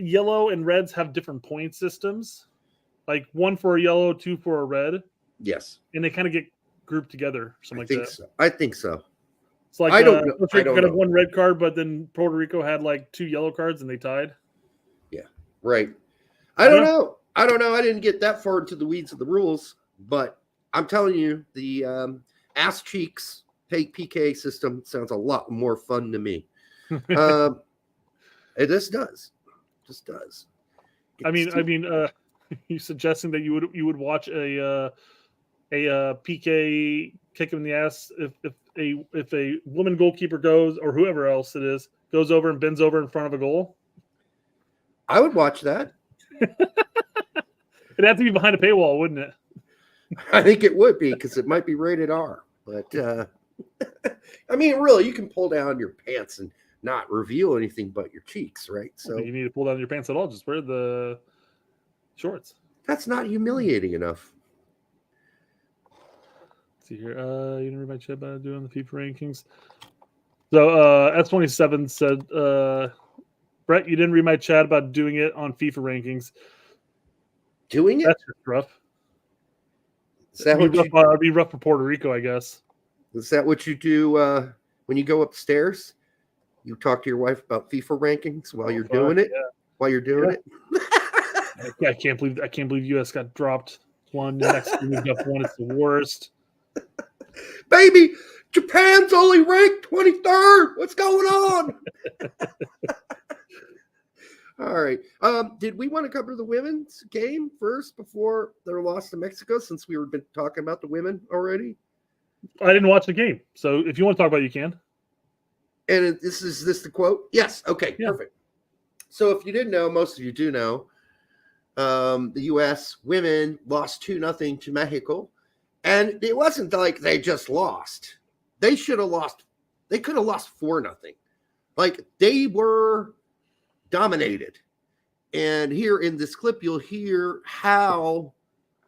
S9: yellow and reds have different point systems, like 1 for a yellow, 2 for a red.
S8: Yes,
S9: and they kind of get grouped together, something like that.
S8: So. I think so.
S9: It's like
S8: I don't know.
S9: Costa Rica got one red card, but then Puerto Rico had like 2 yellow cards and they tied.
S8: Yeah, right. I don't know. I didn't get that far into the weeds of the rules, but I'm telling you, the ass cheeks PK system sounds a lot more fun to me. It just does. Just does.
S9: I mean, you suggesting that you would watch a PK kick him in the ass if a woman goalkeeper goes, or whoever else it is, goes over and bends over in front of a goal?
S8: I would watch that.
S9: It'd have to be behind a paywall, wouldn't it?
S8: I think it would be, because it might be rated R. But I mean, really, you can pull down your pants and not reveal anything but your cheeks, right? So
S9: you need to pull down your pants at all. Just wear the shorts.
S8: That's not humiliating enough.
S9: Let's see here. You didn't read my chat about doing the FIFA rankings. So S27 said, Brett, you didn't read my chat about doing it on FIFA rankings.
S8: Doing it?
S9: That's just rough.
S8: Is that
S9: it'd be rough for Puerto Rico, I guess.
S8: Is that what you do when you go upstairs? You talk to your wife about FIFA rankings while you're doing it?
S9: Yeah.
S8: While you're doing it?
S9: I can't believe US got dropped one. The next team got one. It's the worst.
S8: Baby, Japan's only ranked 23rd. What's going on? All right. Did we want to cover the women's game first before their loss to Mexico, since we were been talking about the women already?
S9: I didn't watch the game, so if you want to talk about it, you can.
S8: And is this the quote? Yes. Okay, yeah. Perfect. So if you didn't know, most of you do know, the U.S. women lost 2-0 to Mexico. And it wasn't like they just lost. They should have lost. They could have lost 4-0. Like, they were dominated. And here in this clip, you'll hear how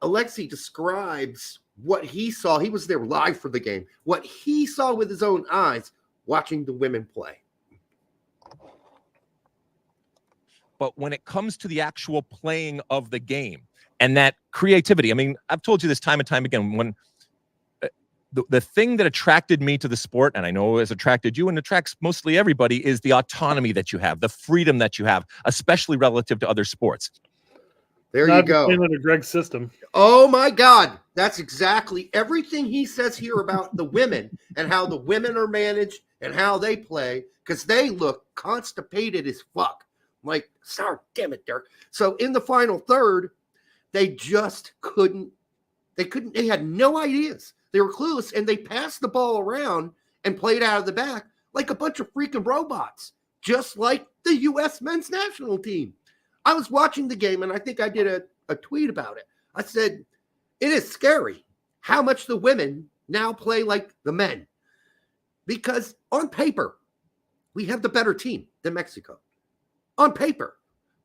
S8: Alexei describes what he saw. He was there live for the game. What he saw with his own eyes watching the women play.
S10: But when it comes to the actual playing of the game and that creativity, I mean, I've told you this time and time again, when the thing that attracted me to the sport, and I know has attracted you and attracts mostly everybody, is the autonomy that you have, the freedom that you have, especially relative to other sports.
S8: There you go.
S9: Under Greg's system.
S8: Oh my God. That's exactly everything he says here about the women and how the women are managed and how they play, because they look constipated as fuck. Like, sorry, damn it, Dirk. So in the final third, they just couldn't. They had no ideas. They were clueless, and they passed the ball around and played out of the back like a bunch of freaking robots, just like the U.S. men's national team. I was watching the game, and I think I did a tweet about it. I said, it is scary how much the women now play like the men. Because on paper, we have the better team than Mexico. On paper.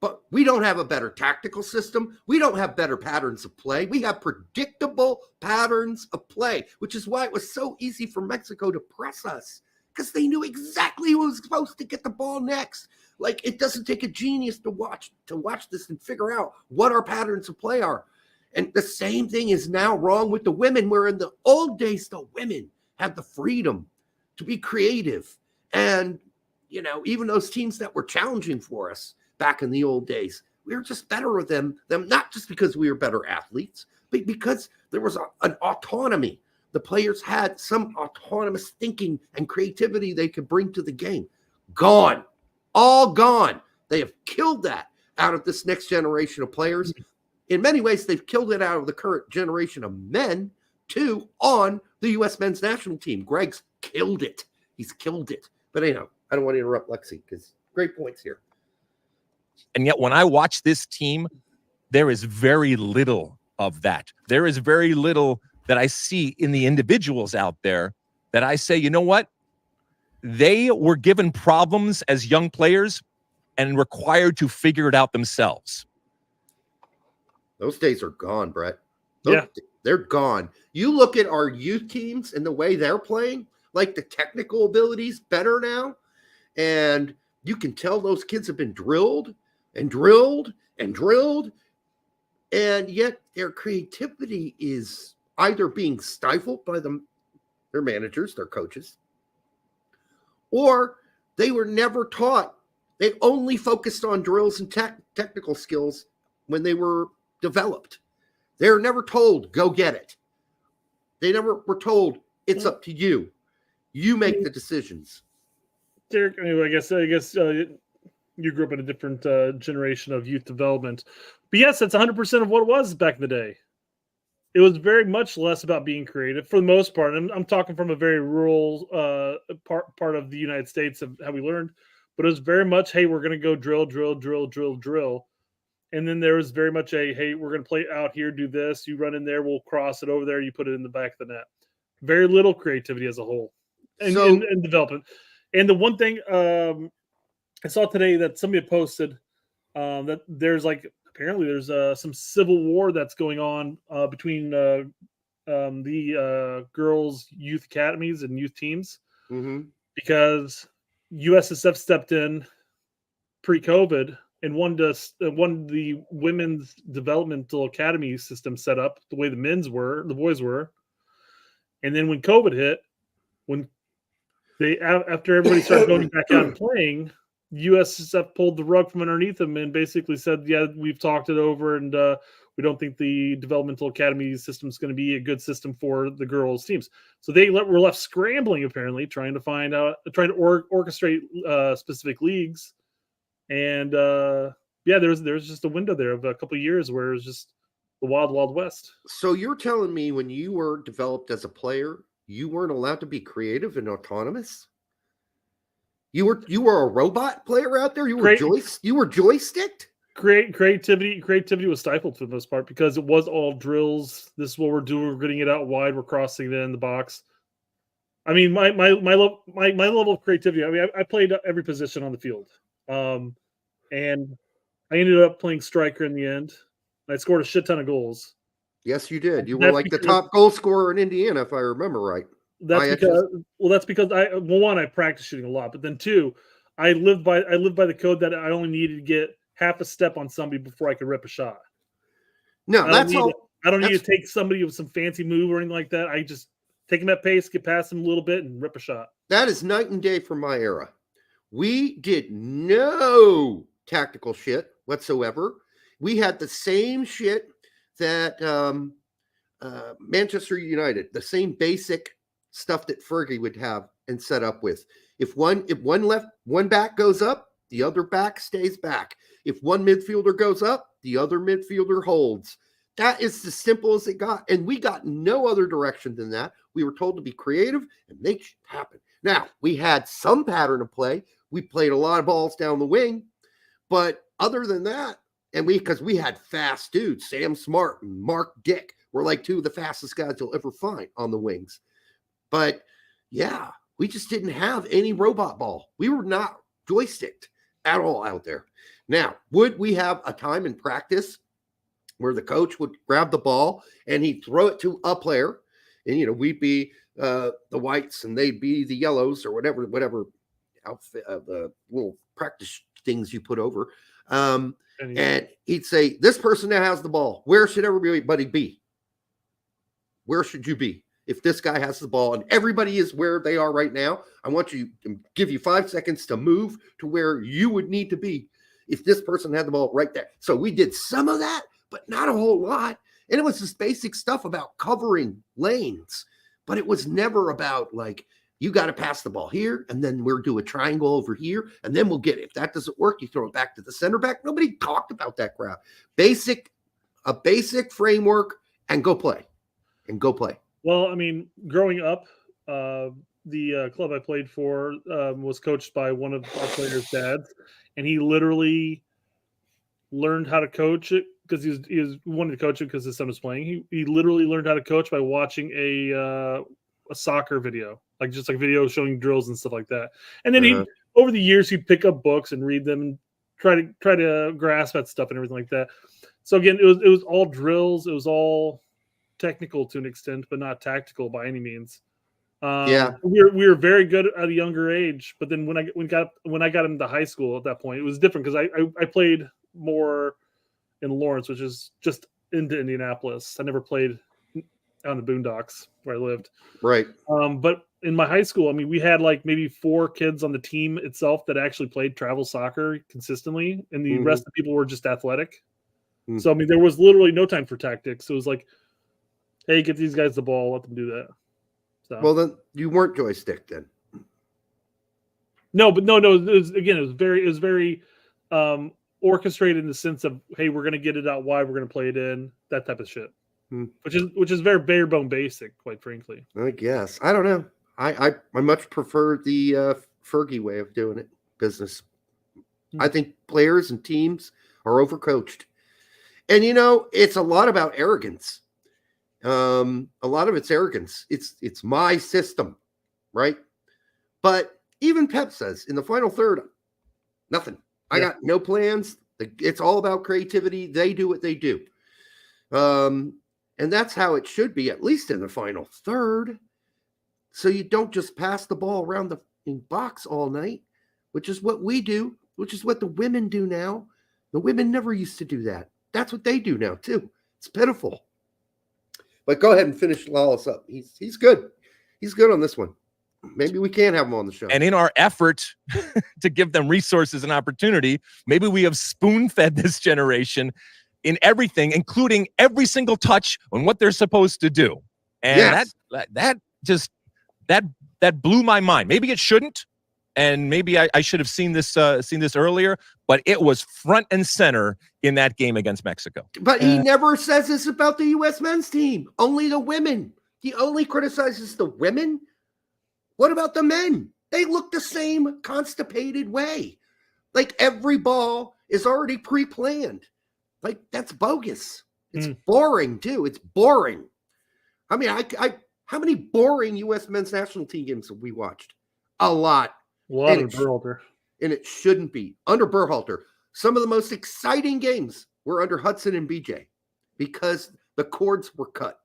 S8: But we don't have a better tactical system. We don't have better patterns of play. We have predictable patterns of play, which is why it was so easy for Mexico to press us, because they knew exactly who was supposed to get the ball next. Like, it doesn't take a genius to watch this and figure out what our patterns of play are. And the same thing is now wrong with the women, where in the old days, the women had the freedom to be creative. And, you know, even those teams that were challenging for us back in the old days, we were just better with them not just because we were better athletes, but because there was an autonomy. The players had some autonomous thinking and creativity they could bring to the game. Gone. All gone. They have killed that out of this next generation of players. In many ways, they've killed it out of the current generation of men, too, on the U.S. men's national team. Greg's killed it. He's killed it. But anyhow, I don't want to interrupt Lexi, because great points here.
S10: And yet when I watch this team, there is very little of that. There is very little that I see in the individuals out there that I say, you know what? They were given problems as young players and required to figure it out themselves.
S8: Those days are gone, Brett. They're gone. You look at our youth teams and the way they're playing, like the technical abilities better now. And you can tell those kids have been drilled and drilled and drilled. And yet their creativity is either being stifled by their managers, their coaches, or they were never taught. They only focused on drills and technical skills when they were developed. They were never told, go get it. They never were told, it's up to you. You make the decisions.
S9: Derek, anyway, I guess you grew up in a different generation of youth development. But yes, that's 100% of what it was back in the day. It was very much less about being creative for the most part. I'm talking from a very rural part of the United States of how we learned. But it was very much, hey, we're going to go drill. And then there was very much hey, we're going to play out here, do this. You run in there, we'll cross it over there. You put it in the back of the net. Very little creativity as a whole and development. And the one thing I saw today that somebody had posted that there's apparently there's some civil war that's going on between the girls' youth academies and youth teams because USSF stepped in pre-COVID and won the women's developmental academy system set up the way the boys were. And then when COVID hit, when they after everybody started going back out and playing, USSF pulled the rug from underneath them and basically said, yeah, we've talked it over and we don't think the developmental academy system is going to be a good system for the girls' teams. So they were left scrambling, apparently, trying to orchestrate specific leagues. And there was just a window there of a couple of years where it was just the wild, wild west.
S8: So you're telling me when you were developed as a player, you weren't allowed to be creative and autonomous? You were a robot player out there? You were joysticked?
S9: Creativity was stifled for the most part because it was all drills. This is what we're doing. We're getting it out wide. We're crossing it in the box. I mean, my level of creativity. I mean, I played every position on the field, and I ended up playing striker in the end. I scored a shit ton of goals.
S8: Yes, you did. You were like the top goal scorer in Indiana, if I remember right.
S9: That's because I practiced shooting a lot, but then two, I lived by the code that I only needed to get half a step on somebody before I could rip a shot.
S8: No,
S9: I don't need to take somebody with some fancy move or anything like that. I just take them at pace, get past them a little bit, and rip a shot.
S8: That is night and day from my era. We did no tactical shit whatsoever. We had the same shit that Manchester United, the same basic stuff that Fergie would have and set up with. If one back goes up, the other back stays back. If one midfielder goes up, the other midfielder holds. That is as simple as it got. And we got no other direction than that. We were told to be creative and make shit happen. Now, we had some pattern of play. We played a lot of balls down the wing. But other than that, because we had fast dudes, Sam Smart and Mark Dick were like two of the fastest guys you'll ever find on the wings. But yeah, we just didn't have any robot ball. We were not joysticked at all out there. Now, would we have a time in practice where the coach would grab the ball and he'd throw it to a player, and we'd be the whites and they'd be the yellows or whatever outfit, the little practice things you put over. And he'd say, this person that has the ball, where should everybody be? Where should you be? If this guy has the ball and everybody is where they are right now, I want you to give you 5 seconds to move to where you would need to be if this person had the ball right there. So we did some of that, but not a whole lot. And it was this basic stuff about covering lanes, but it was never about you got to pass the ball here, and then we'll do a triangle over here, and then we'll get it. If that doesn't work, you throw it back to the center back. Nobody talked about that crap. A basic framework, and go play.
S9: Well, I mean, growing up, the club I played for was coached by one of our players' dads, and he literally learned how to coach it because he wanted to coach it because his son was playing. He literally learned how to coach by watching a soccer video, just like video showing drills and stuff like that. And then over the years, he'd pick up books and read them and try to grasp at stuff and everything like that. So again, it was all drills. It was all technical to an extent, but not tactical by any means. We were very good at a younger age, but then when I got into high school at that point, it was different because I played more in Lawrence, which is just into Indianapolis. I never played on the boondocks where I lived.
S8: Right.
S9: But in my high school, I mean, we had like maybe 4 kids on the team itself that actually played travel soccer consistently, and the rest of the people were just athletic. So, I mean, there was literally no time for tactics. So it was like, hey, get these guys the ball, let them do that. So.
S8: Well, then you weren't joystick then.
S9: No, but no. It was very orchestrated in the sense of, hey, we're going to get it out wide, we're going to play it in, that type of shit. Which is very bare bone basic, quite frankly.
S8: I guess. I don't know. I much prefer the Fergie way of doing it, business. I think players and teams are overcoached. And, it's a lot about arrogance. A lot of it's arrogance. It's my system, right? But even Pep says in the final third, nothing. I got no plans. It's all about creativity. They do what they do. And that's how it should be, at least in the final third. So you don't just pass the ball around the box all night, which is what we do, which is what the women do now. The women never used to do that. That's what they do now, too. It's pitiful. But go ahead and finish Lalas up. He's good. He's good on this one. Maybe we can have him on the show.
S10: And in our effort to give them resources and opportunity, maybe we have spoon-fed this generation in everything, including every single touch on what they're supposed to do. And that blew my mind. Maybe it shouldn't, and maybe I should have seen this earlier, but it was front and center in that game against Mexico.
S8: But he never says this about the U.S. men's team. Only the women. He only criticizes the women. What about the men? They look the same constipated way. Like every ball is already pre-planned. Like, that's bogus. It's boring, too. It's boring. I mean, how many boring U.S. men's national team games have we watched? A lot.
S9: A lot of Berhalter.
S8: And it shouldn't be. Under Berhalter, some of the most exciting games were under Hudson and BJ because the cords were cut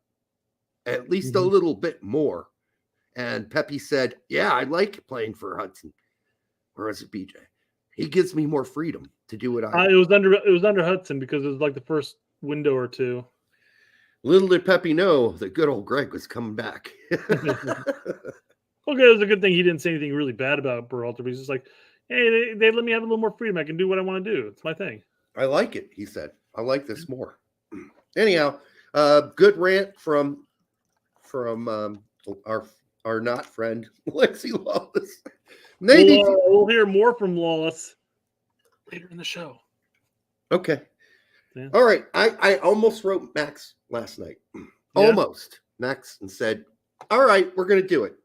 S8: at least a little bit more. And Pepe said, yeah, I like playing for Hudson. Whereas BJ, he gives me more freedom to do what I
S9: It was under Hudson because it was like the first window or two.
S8: Little did Pepe know that good old Greg was coming back.
S9: Okay, it was a good thing he didn't say anything really bad about Berhalter. But he's just like, hey, they let me have a little more freedom. I can do what I want to do. It's my thing.
S8: I like it, he said. I like this more. Anyhow, good rant from our not friend, Lexi Lalas. Maybe
S9: we'll hear more from Lalas later in the show.
S8: Okay.
S9: Yeah.
S8: All right. I almost wrote Max last night. Almost. Max and said, all right, we're going to do it.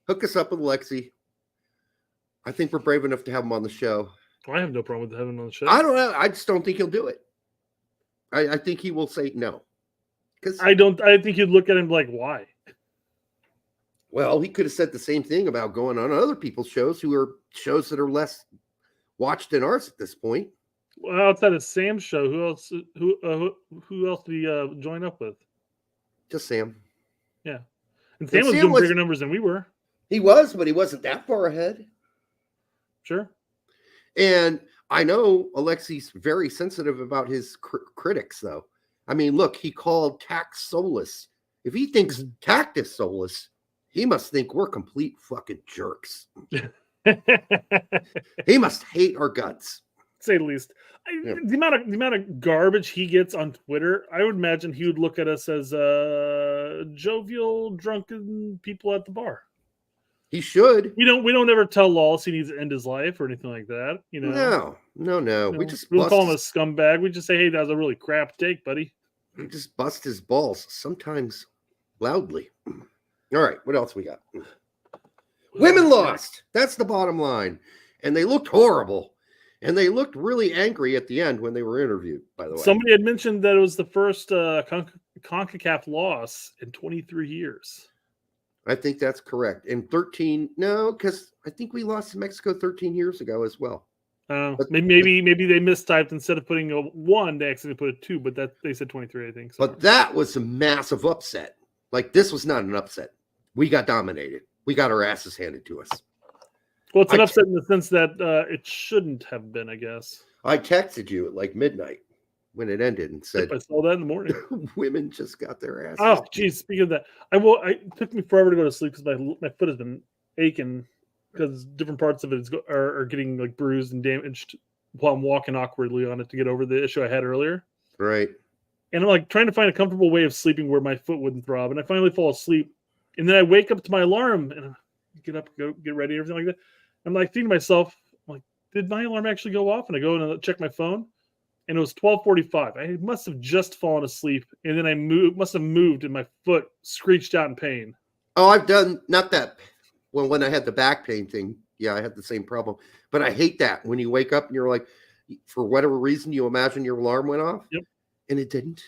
S8: Hook us up with Lexi. I think we're brave enough to have him on the show.
S9: I have no problem with having him on the show.
S8: I don't know. I just don't think he'll do it. I think he will say no.
S9: I think he'd look at him like, why?
S8: Well, he could have said the same thing about going on other people's shows who are shows that are less watched than ours at this point.
S9: Well, outside of Sam's show, who else did he join up with?
S8: Just Sam.
S9: Yeah. And Sam was doing bigger numbers than we were.
S8: He was, but he wasn't that far ahead.
S9: Sure.
S8: And I know Alexi's very sensitive about his critics, though. I mean, look, he called tact soulless. If he thinks tact is soulless, he must think we're complete fucking jerks. He must hate our guts.
S9: Say the least. The amount of garbage he gets on Twitter, I would imagine he would look at us as jovial, drunken people at the bar.
S8: He should.
S9: We don't ever tell Lalas he needs to end his life or anything like that. You know.
S8: No.
S9: We don't call him a scumbag. We just say, hey, that was a really crap take, buddy.
S8: We just bust his balls, sometimes loudly. All right, what else we got? Women lost. That's the bottom line. And they looked horrible. And they looked really angry at the end when they were interviewed, by the way.
S9: Somebody had mentioned that it was the first CONCACAF loss in 23 years.
S8: I think that's correct. And 13, no, because I think we lost to Mexico 13 years ago as well.
S9: Maybe they mistyped. Instead of putting a 1, they accidentally put a 2, but that they said 23, I think. So.
S8: But that was a massive upset. Like, this was not an upset. We got dominated. We got our asses handed to us.
S9: Well, it's an upset in the sense that it shouldn't have been, I guess.
S8: I texted you at like midnight. when it ended and said,
S9: I saw that in the morning.
S8: women just got their asses.
S9: Oh, geez. Speaking of that, it took me forever to go to sleep because my foot has been aching because different parts of it are getting like bruised and damaged while I'm walking awkwardly on it to get over the issue I had earlier.
S8: Right.
S9: And I'm like trying to find a comfortable way of sleeping where my foot wouldn't throb. And I finally fall asleep. And then I wake up to my alarm and I get up, go get ready, and everything like that. I'm like thinking to myself, like, did my alarm actually go off? And I go and check my phone. And it was 12:45. I must have just fallen asleep. And then I must have moved and my foot screeched out in pain.
S8: Oh, I've done not that. Well, when I had the back pain thing, yeah, I had the same problem. But I hate that when you wake up and you're like, for whatever reason, you imagine your alarm went off.
S9: Yep.
S8: And it didn't.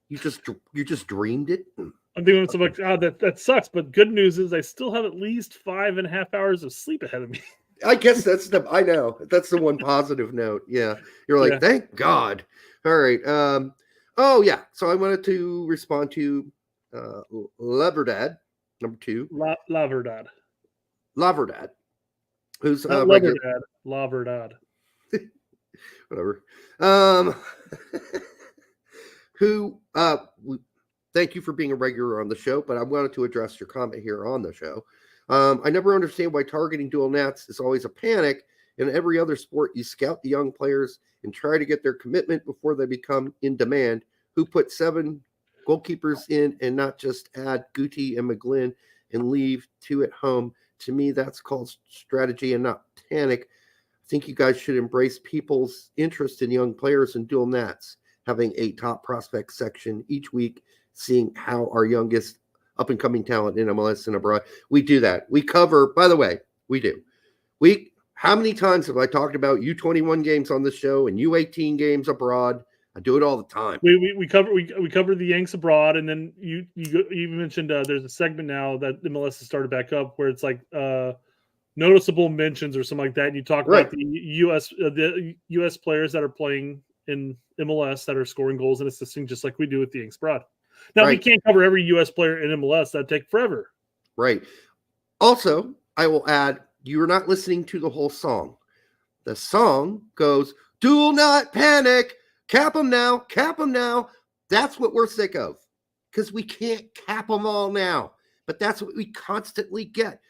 S8: You just dreamed it.
S9: I'm thinking so like, that sucks. But good news is I still have at least 5.5 hours of sleep ahead of me.
S8: I guess I know. That's the one positive note. Yeah. You're like, thank God. All right. Oh yeah. So I wanted to respond to Leverdad, number 2.
S9: Laverdad.
S8: Who's
S9: Leverdad. Laverdad.
S8: Whatever. Who thank you for being a regular on the show, but I wanted to address your comment here on the show. I never understand why targeting dual nats is always a panic. In every other sport, you scout the young players and try to get their commitment before they become in demand. Who put 7 goalkeepers in and not just add Guti and McGlynn and leave 2 at home? To me, that's called strategy and not panic. I think you guys should embrace people's interest in young players and dual nats, having a top prospect section each week, seeing how our youngest up-and-coming talent in MLS and abroad. We do that. We cover, by the way, we do. How many times have I talked about U21 games on the show and U18 games abroad? I do it all the time.
S9: We cover the Yanks abroad, and then you mentioned there's a segment now that MLS has started back up where it's like noticeable mentions or something like that, and you talk about the US players that are playing in MLS that are scoring goals and assisting, just like we do with the Yanks abroad. Now we can't cover every US player in MLS. That'd take forever.
S8: Right. Also, I will add, you are not listening to the whole song. The song goes, "Do not panic. Cap them now. Cap them now." That's what we're sick of because we can't cap them all now. But that's what we constantly get.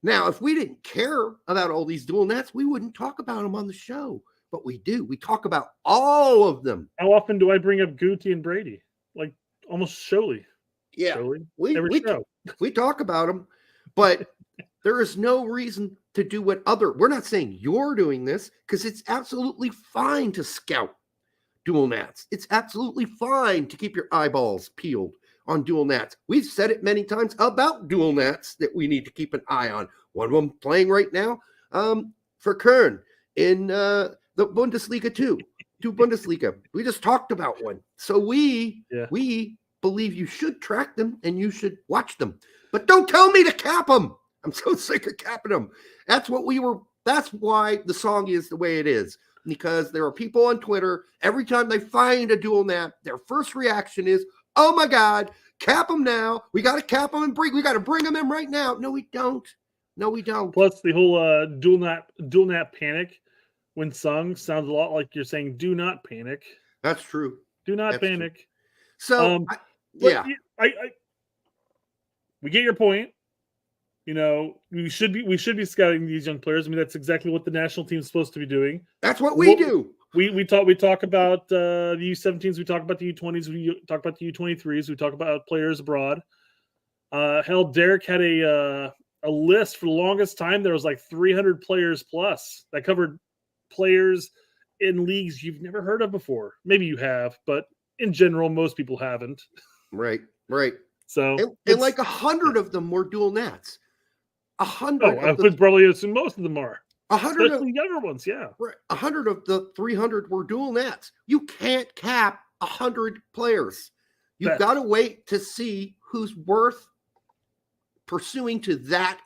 S8: Now, if we didn't care about all these dual nats, we wouldn't talk about them on the show. But we do. We talk about all of them.
S9: How often do I bring up Guti and Brady? Like almost solely.
S8: Yeah.
S9: Solely.
S8: We talk about them, but there is no reason to do we're not saying you're doing this because it's absolutely fine to scout dual nats. It's absolutely fine to keep your eyeballs peeled on dual nats. We've said it many times about dual nats that we need to keep an eye on. One of them playing right now for Kern in the Bundesliga 2 Bundesliga. We just talked about one. So we believe you should track them and you should watch them. But don't tell me to cap them. I'm so sick of capping them. That's why the song is the way it is. Because there are people on Twitter, every time they find a dual nat, their first reaction is, "Oh my God, cap them now. We got to cap them and we got to bring them in right now." No, we don't.
S9: Plus the whole dual nat panic when sung sounds a lot like you're saying, "Do not panic."
S8: That's true.
S9: Do not panic.
S8: True. So,
S9: we get your point. You know, we should be scouting these young players. I mean, that's exactly what the national team is supposed to be doing.
S8: That's what we do.
S9: We talk about the U17s. We talk about the U20s. We talk about the U23s. We talk about players abroad. Hell, Derek had a list for the longest time. There was like 300 players plus that covered players in leagues you've never heard of before. Maybe you have, but in general, most people haven't.
S8: Right.
S9: So
S8: and like 100 of them were dual nats. 100.
S9: I would probably assume most of them are.
S8: 100
S9: of the younger ones, yeah.
S8: Right. 100 of the 300 were dual nats. You can't cap 100 players. You've got to wait to see who's worth pursuing to that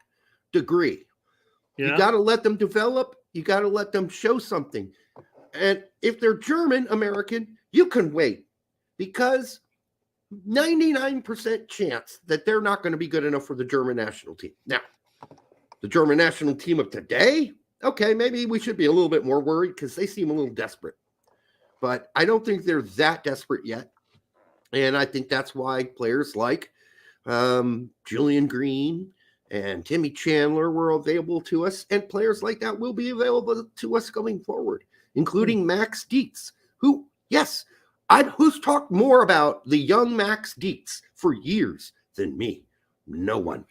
S8: degree. Yeah. You got to let them develop. You got to let them show something. And if they're German American, you can wait because 99% chance that they're not going to be good enough for the German national team. Now, the German national team of today, okay, maybe we should be a little bit more worried because they seem a little desperate. but I don't think they're that desperate yet. And I think that's why players like Julian Green and Timmy Chandler were available to us, and players like that will be available to us going forward, including Max Dietz, who, who's talked more about the young Max Dietz for years than me? No one.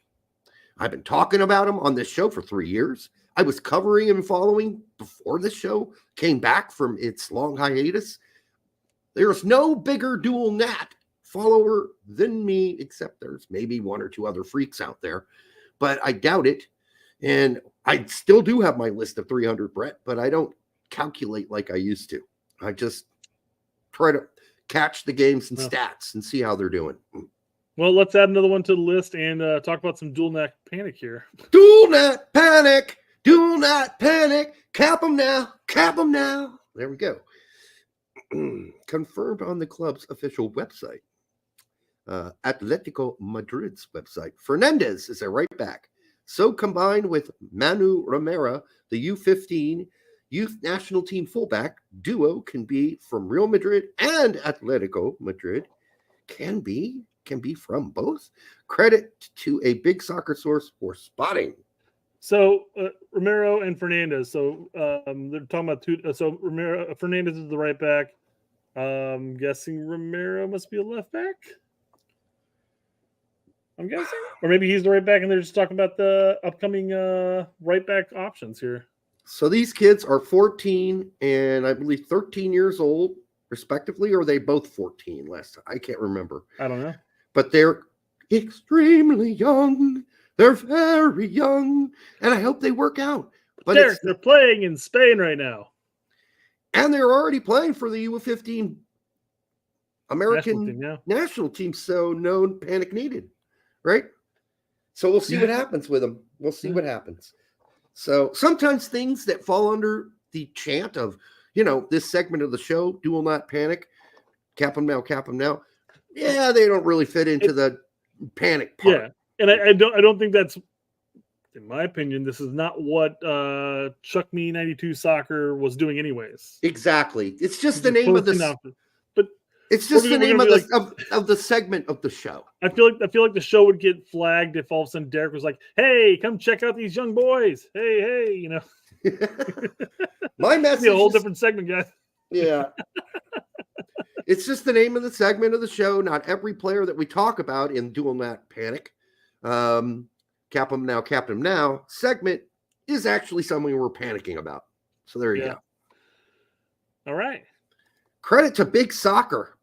S8: I've been talking about him on this show for 3 years. I was covering and following before this show came back from its long hiatus. There's no bigger dual nat follower than me, except there's maybe one or two other freaks out there, but I doubt it. And I still do have my list of 300, Brett, but I don't calculate like I used to. I just try to catch the games and stats and see how they're doing.
S9: Well, let's add another one to the list and talk about some dual nat panic here.
S8: Dual nat panic. Do not panic. Cap them now. Cap them now. There we go. Confirmed on the club's official website. Atletico Madrid's website. Fernandez is a right back. So combined with Manu Romero, the U15 youth national team fullback duo can be from Real Madrid and Atletico Madrid. Can be from both. Credit to a big soccer source for spotting.
S9: So Romero and Fernandez. So they're talking about two. So Fernandez is the right back. Guessing Romero must be a left back. I'm guessing, or maybe he's the right back, and they're just talking about the upcoming right back options here.
S8: So these kids are 14 and I believe 13 years old, respectively, or are they both 14? Last time I can't remember.
S9: I don't know,
S8: but they're extremely young. They're very young, and I hope they work out. But
S9: Derek, they're playing in Spain right now.
S8: And they're already playing for the U15 American national team, so no panic needed, right? So we'll see what happens with them. We'll see what happens. So sometimes things that fall under the chant of, this segment of the show, do will not panic, cap them now, cap them now. Yeah, they don't really fit into the panic part.
S9: Yeah. And I don't think that's, in my opinion, this is not what Chuck Me 92 Soccer was doing anyways.
S8: Exactly. It's just the name of the, but it's just the name of the segment of the show.
S9: I feel like the show would get flagged if all of a sudden Derek was like, "Hey, come check out these young boys." Hey,
S8: My message
S9: is a whole different segment, guys.
S8: Yeah. It's just the name of the segment of the show. Not every player that we talk about in Dual Nat Panic, cap them now, cap them now segment is actually something we're panicking about. So there you go.
S9: All right.
S8: Credit to Big Soccer.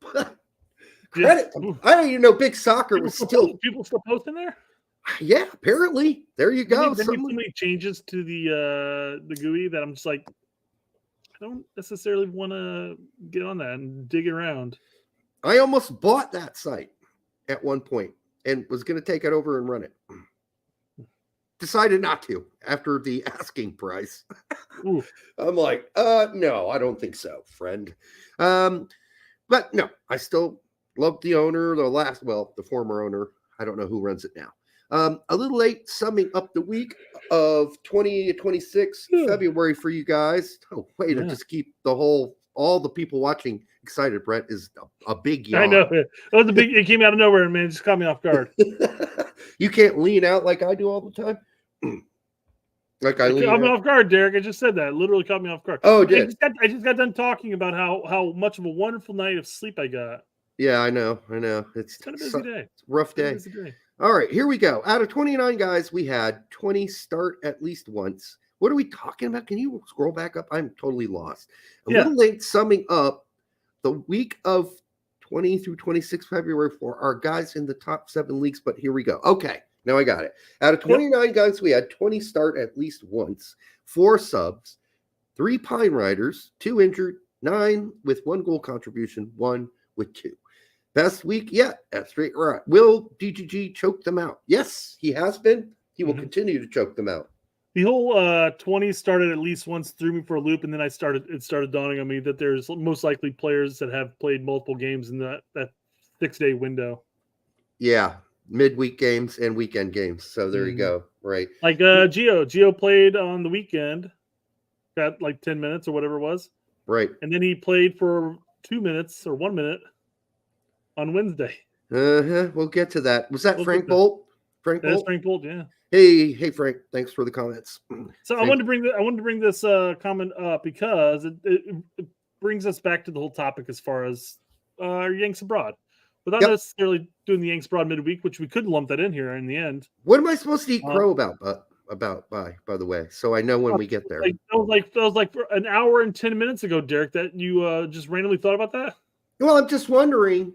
S8: Credit. I don't even know Big Soccer was still.
S9: People still posting there?
S8: Yeah, apparently. There you go.
S9: There so many changes to the GUI that I'm just like, I don't necessarily want to get on that and dig around.
S8: I almost bought that site at one point and was going to take it over and run it. Decided not to after the asking price. I'm like, no, I don't think so, friend. But no, I still love the owner, the former owner. I don't know who runs it now. A little late summing up the week of 26 February for you guys. Oh, way to just keep all the people watching excited, Brett, is a big yawn.
S9: I know. It came out of nowhere, man. It just caught me off guard.
S8: You can't lean out like I do all the time.
S9: It caught me off guard, Derek. I just said that. It literally caught me off guard.
S8: Oh, it did.
S9: I just got done talking about how much of a wonderful night of sleep I got.
S8: Yeah, I know. It's
S9: been a busy day.
S8: It's a rough day. All right, here we go. Out of 29 guys, we had 20 start at least once. What are we talking about? Can you scroll back up? I'm totally lost. A little late summing up the week of 20 through 26 February for our guys in the top 7 leagues, but here we go. Okay, now I got it. Out of 29 guys, we had 20 start at least once, 4 subs, 3 Pine Riders, 2 injured, 9 with 1 goal contribution, 1 with 2. Best week yet at straight right. Will DGG choke them out? Yes, he has been. He will continue to choke them out.
S9: The whole 20 started at least once threw me for a loop, and then it started dawning on me that there's most likely players that have played multiple games in that 6-day window.
S8: Yeah, midweek games and weekend games. So there you go. Right.
S9: Like Gio. Gio played on the weekend, got like 10 minutes or whatever it was.
S8: Right.
S9: And then he played for 2 minutes or 1 minute on Wednesday.
S8: We'll get to that. Was that
S9: We'll
S8: Frank
S9: get there.
S8: Bolt? Frank
S9: That's
S8: Bolt?
S9: Frank Bolt, yeah.
S8: Hey, Frank. Thanks for the comments.
S9: So I wanted to bring this comment up because it brings us back to the whole topic as far as Yanks abroad, without necessarily doing the Yanks abroad midweek, which we could lump that in here in the end.
S8: What am I supposed to eat crow about? By the way, so I know when we get there.
S9: That was like for an hour and 10 minutes ago, Derek, that you just randomly thought about that.
S8: Well, I'm just wondering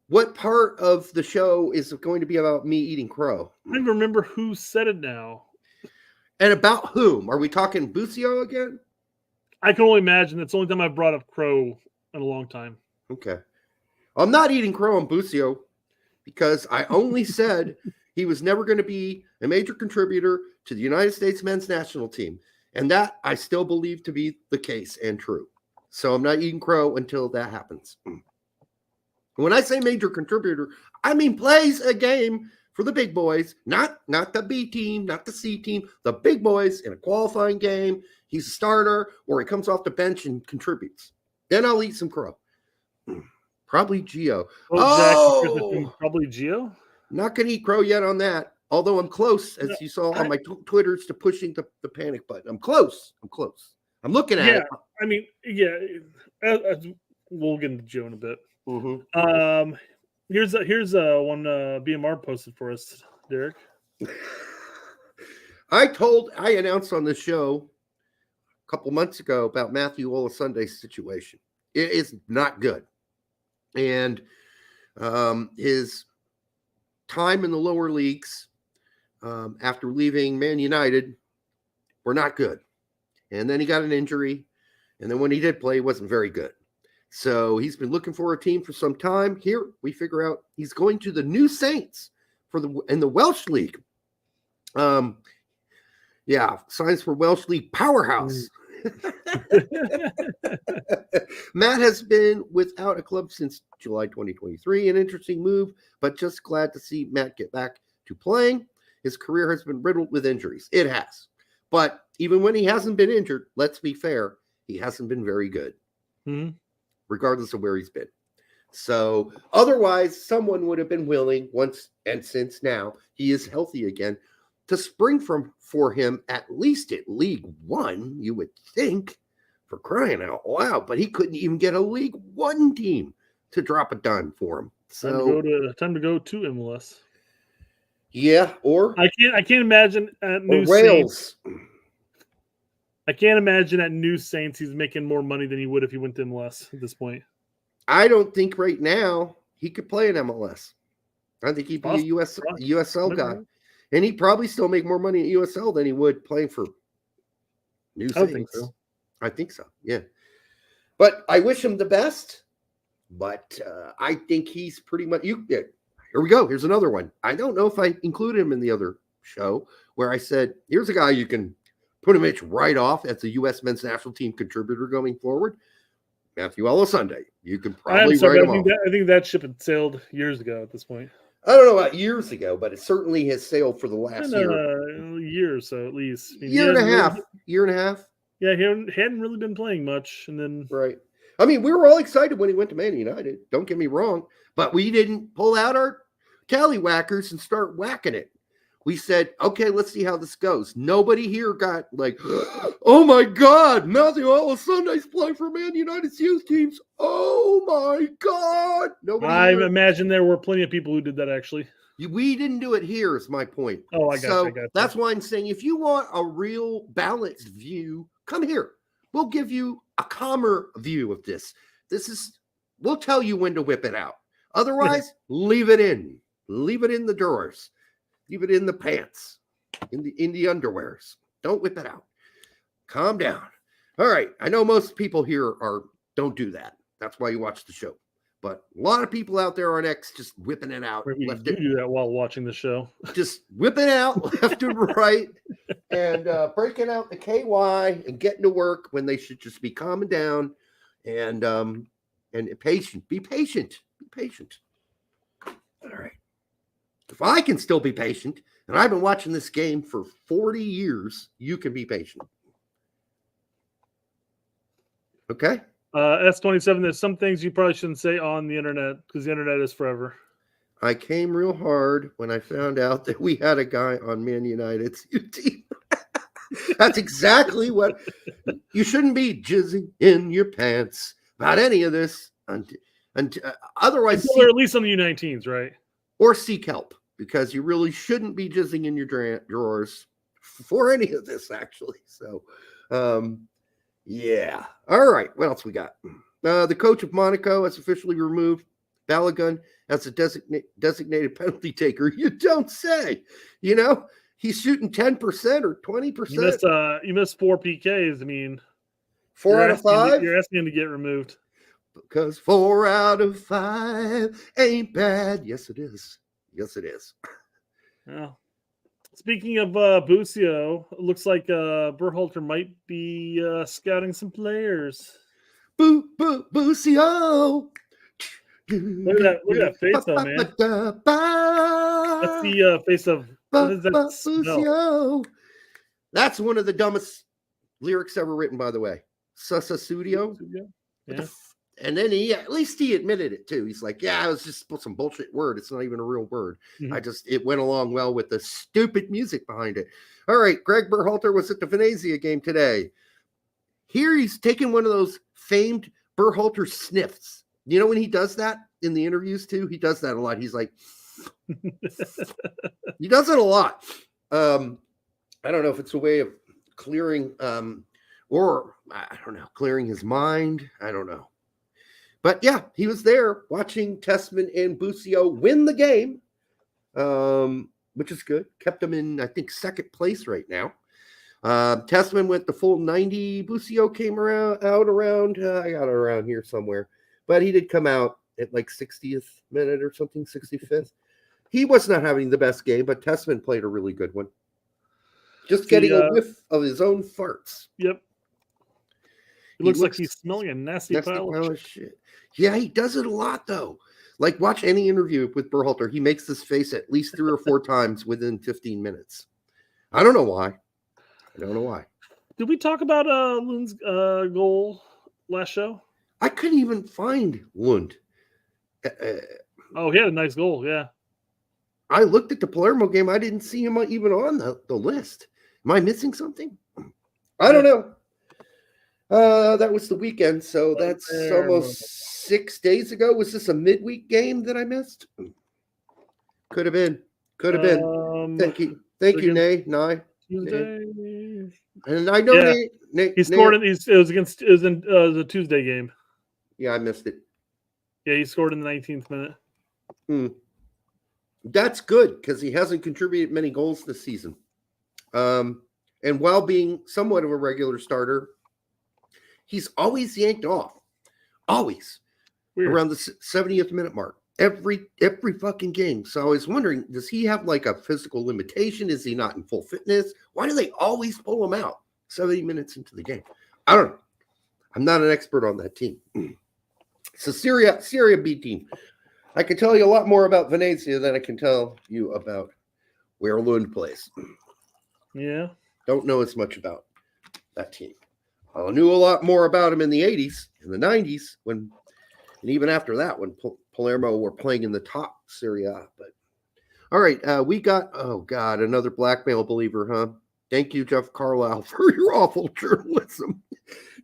S8: what part of the show is going to be about me eating crow.
S9: I don't even remember who said it now.
S8: And about whom? Are we talking Busio again?
S9: I can only imagine. That's the only time I've brought up crow in a long time.
S8: Okay. I'm not eating crow on Busio because I only said he was never going to be a major contributor to the United States men's national team. And that I still believe to be the case and true. So I'm not eating crow until that happens. When I say major contributor, I mean plays a game for the big boys, not the B team, not the C team, the big boys in a qualifying game. He's a starter or he comes off the bench and contributes. Then I'll eat some crow. Probably Gio.
S9: Probably Gio?
S8: Not going to eat crow yet on that. Although I'm close, as you saw on my Twitters, to pushing the panic button. I'm close. I'm looking at it.
S9: I mean, we'll get into Gio in a bit.
S8: Mm-hmm.
S9: Here's one BMR posted for us, Derek.
S8: I announced on the show a couple months ago about Matthew Olasunday's situation. It is not good. And his time in the lower leagues after leaving Man United were not good. And then he got an injury. And then when he did play, he wasn't very good. So he's been looking for a team for some time. Here we figure out he's going to the New Saints in the Welsh League. Signs for Welsh League powerhouse. Matt has been without a club since July 2023. An interesting move, but just glad to see Matt get back to playing. His career has been riddled with injuries. It has. But even when he hasn't been injured, let's be fair, he hasn't been very good.
S9: Mm-hmm.
S8: Regardless of where he's been. So otherwise, someone would have been willing once and since now he is healthy again to spring for him at least at League One, you would think, for crying out loud. But he couldn't even get a League One team to drop a dime for him. So
S9: time to go to MLS.
S8: Yeah, or
S9: I can't imagine at New
S8: Wales.
S9: Saints. I can't imagine at New Saints he's making more money than he would if he went to MLS at this point.
S8: I don't think right now he could play in MLS. I think he'd be a USL guy. And he'd probably still make more money at USL than he would playing for New Saints. I think so, yeah. But I wish him the best. But I think he's pretty much here we go. Here's another one. I don't know if I included him in the other show where I said, here's a guy you can put him right off as a U.S. men's national team contributor going forward. Matthew Olasunday. You can probably write him off.
S9: I think that ship had sailed years ago at this point.
S8: I don't know about years ago, but it certainly has sailed for the last
S9: year or so at least.
S8: Year and a half.
S9: Yeah, he hadn't really been playing much. And then
S8: right. I mean, we were all excited when he went to Man United. Don't get me wrong. But we didn't pull out our tallywhackers and start whacking it. We said, okay, let's see how this goes. Nobody here got like, oh my God, Matthew Olasunday's playing for Man United's youth teams. Oh my God.
S9: I imagine there were plenty of people who did that actually.
S8: We didn't do it here is my point.
S9: Oh, I got you.
S8: That's why I'm saying if you want a real balanced view, come here. We'll give you a calmer view of this. We'll tell you when to whip it out. Otherwise, leave it in. Leave it in the drawers. Leave it in the pants, in the underwears. Don't whip it out. Calm down. All right. I know most people here don't do that. That's why you watch the show. But a lot of people out there on X just whipping it out.
S9: You do that while watching the show.
S8: Just whipping it out left and right and breaking out the KY and getting to work when they should just be calming down and patient. Be patient. Be patient. All right. If I can still be patient, and I've been watching this game for 40 years, you can be patient. Okay?
S9: S27, there's some things you probably shouldn't say on the internet because the internet is forever.
S8: I came real hard when I found out that we had a guy on Man United's team. That's exactly what you shouldn't be jizzing in your pants about any of this. Otherwise,
S9: they're at least on the U19s, right?
S8: Or seek help, because you really shouldn't be jizzing in your drawers for any of this, actually. So, yeah. All right. What else we got? The coach of Monaco has officially removed Balogun as a designated penalty taker. You don't say. You know, he's shooting 10% or 20%.
S9: You missed 4 PKs. I mean,
S8: 4 out of 5?
S9: You're asking him to get removed.
S8: Because 4 out of 5 ain't bad. Yes, it is. Yes, it is.
S9: Well, speaking of Busio, it looks like Berhalter might be scouting some players.
S8: Busio.
S9: Look at that face, though, man. That's the face of what is that smell?
S8: That's one of the dumbest lyrics ever written, by the way. Studio.
S9: Yeah.
S8: And then at least he admitted it too. He's like, yeah, it was just some bullshit word. It's not even a real word.
S9: Mm-hmm.
S8: It went along well with the stupid music behind it. All right. Greg Berhalter was at the Venezia game today. Here he's taking one of those famed Berhalter sniffs. You know, when he does that in the interviews too, he does that a lot. He's like, he does it a lot. I don't know if it's a way of clearing, or I don't know, clearing his mind. I don't know. But yeah, he was there watching Tessman and Busio win the game, which is good. Kept them in, I think, second place right now. Tessman went the full 90. Busio came out around, I got it around here somewhere. But he did come out at like 60th minute or something, 65th. He was not having the best game, but Tessman played a really good one. Just getting a whiff of his own farts.
S9: Yep. It looks like he's smelling a nasty pile of
S8: shit. Yeah, he does it a lot, though. Like, watch any interview with Berhalter. He makes this face at least 3 or 4 times within 15 minutes. I don't know why.
S9: Did we talk about Lund's goal last show?
S8: I couldn't even find Lund.
S9: Oh, he had a nice goal, yeah.
S8: I looked at the Palermo game. I didn't see him even on the list. Am I missing something? I don't know. That was the weekend, so that's almost 6 days ago. Was this a midweek game that I missed? Could have been. Thank you, Nye.
S9: Tuesday.
S8: And I know
S9: he scored. It was in the Tuesday game.
S8: Yeah, I missed it.
S9: Yeah, he scored in the 19th minute.
S8: That's good because he hasn't contributed many goals this season. And while being somewhat of a regular starter, he's always yanked off. Always. Weird. Around the 70th minute mark. Every fucking game. So I was wondering, does he have like a physical limitation? Is he not in full fitness? Why do they always pull him out 70 minutes into the game? I don't know. I'm not an expert on that team. It's a Serie B team. I can tell you a lot more about Venezia than I can tell you about where Lund plays.
S9: Yeah.
S8: Don't know as much about that team. I knew a lot more about him in the 80s, in the 90s, and even after that, when Palermo were playing in the top Serie A. But all right, we got, oh God, another blackmail believer, huh? Thank you, Jeff Carlisle, for your awful journalism.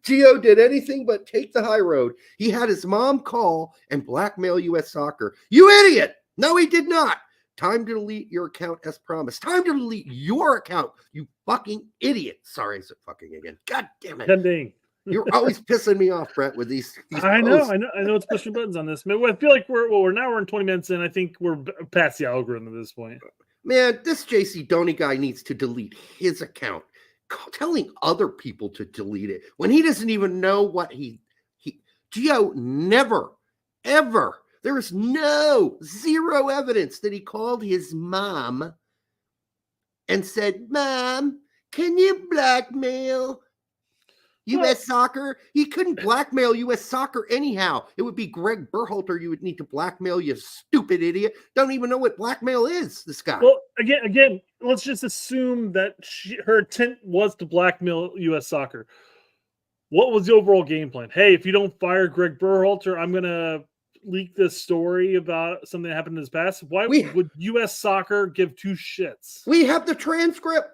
S8: Gio did anything but take the high road. He had his mom call and blackmail U.S. Soccer. You idiot! No, he did not. Time to delete your account as promised. Time to delete your account, you fucking idiot. Sorry, I said fucking again. God damn it.
S9: Pending.
S8: You're always pissing me off, Brett, with these
S9: I know it's pushing buttons on this. I feel like we're in 20 minutes in. I think we're past the algorithm at this point.
S8: Man, this JC Doney guy needs to delete his account. Telling other people to delete it when he doesn't even know what he Gio never, ever. There is zero evidence that he called his mom and said, "Mom, can you blackmail U.S. Soccer?" He couldn't blackmail U.S. Soccer anyhow. It would be Greg Berhalter you would need to blackmail, you stupid idiot. Don't even know what blackmail is, this guy.
S9: Well, again, let's just assume that her intent was to blackmail U.S. Soccer. What was the overall game plan? Hey, if you don't fire Greg Berhalter, I'm going to leak this story about something that happened in his past. Why would U.S. Soccer give two shits?
S8: We have the transcript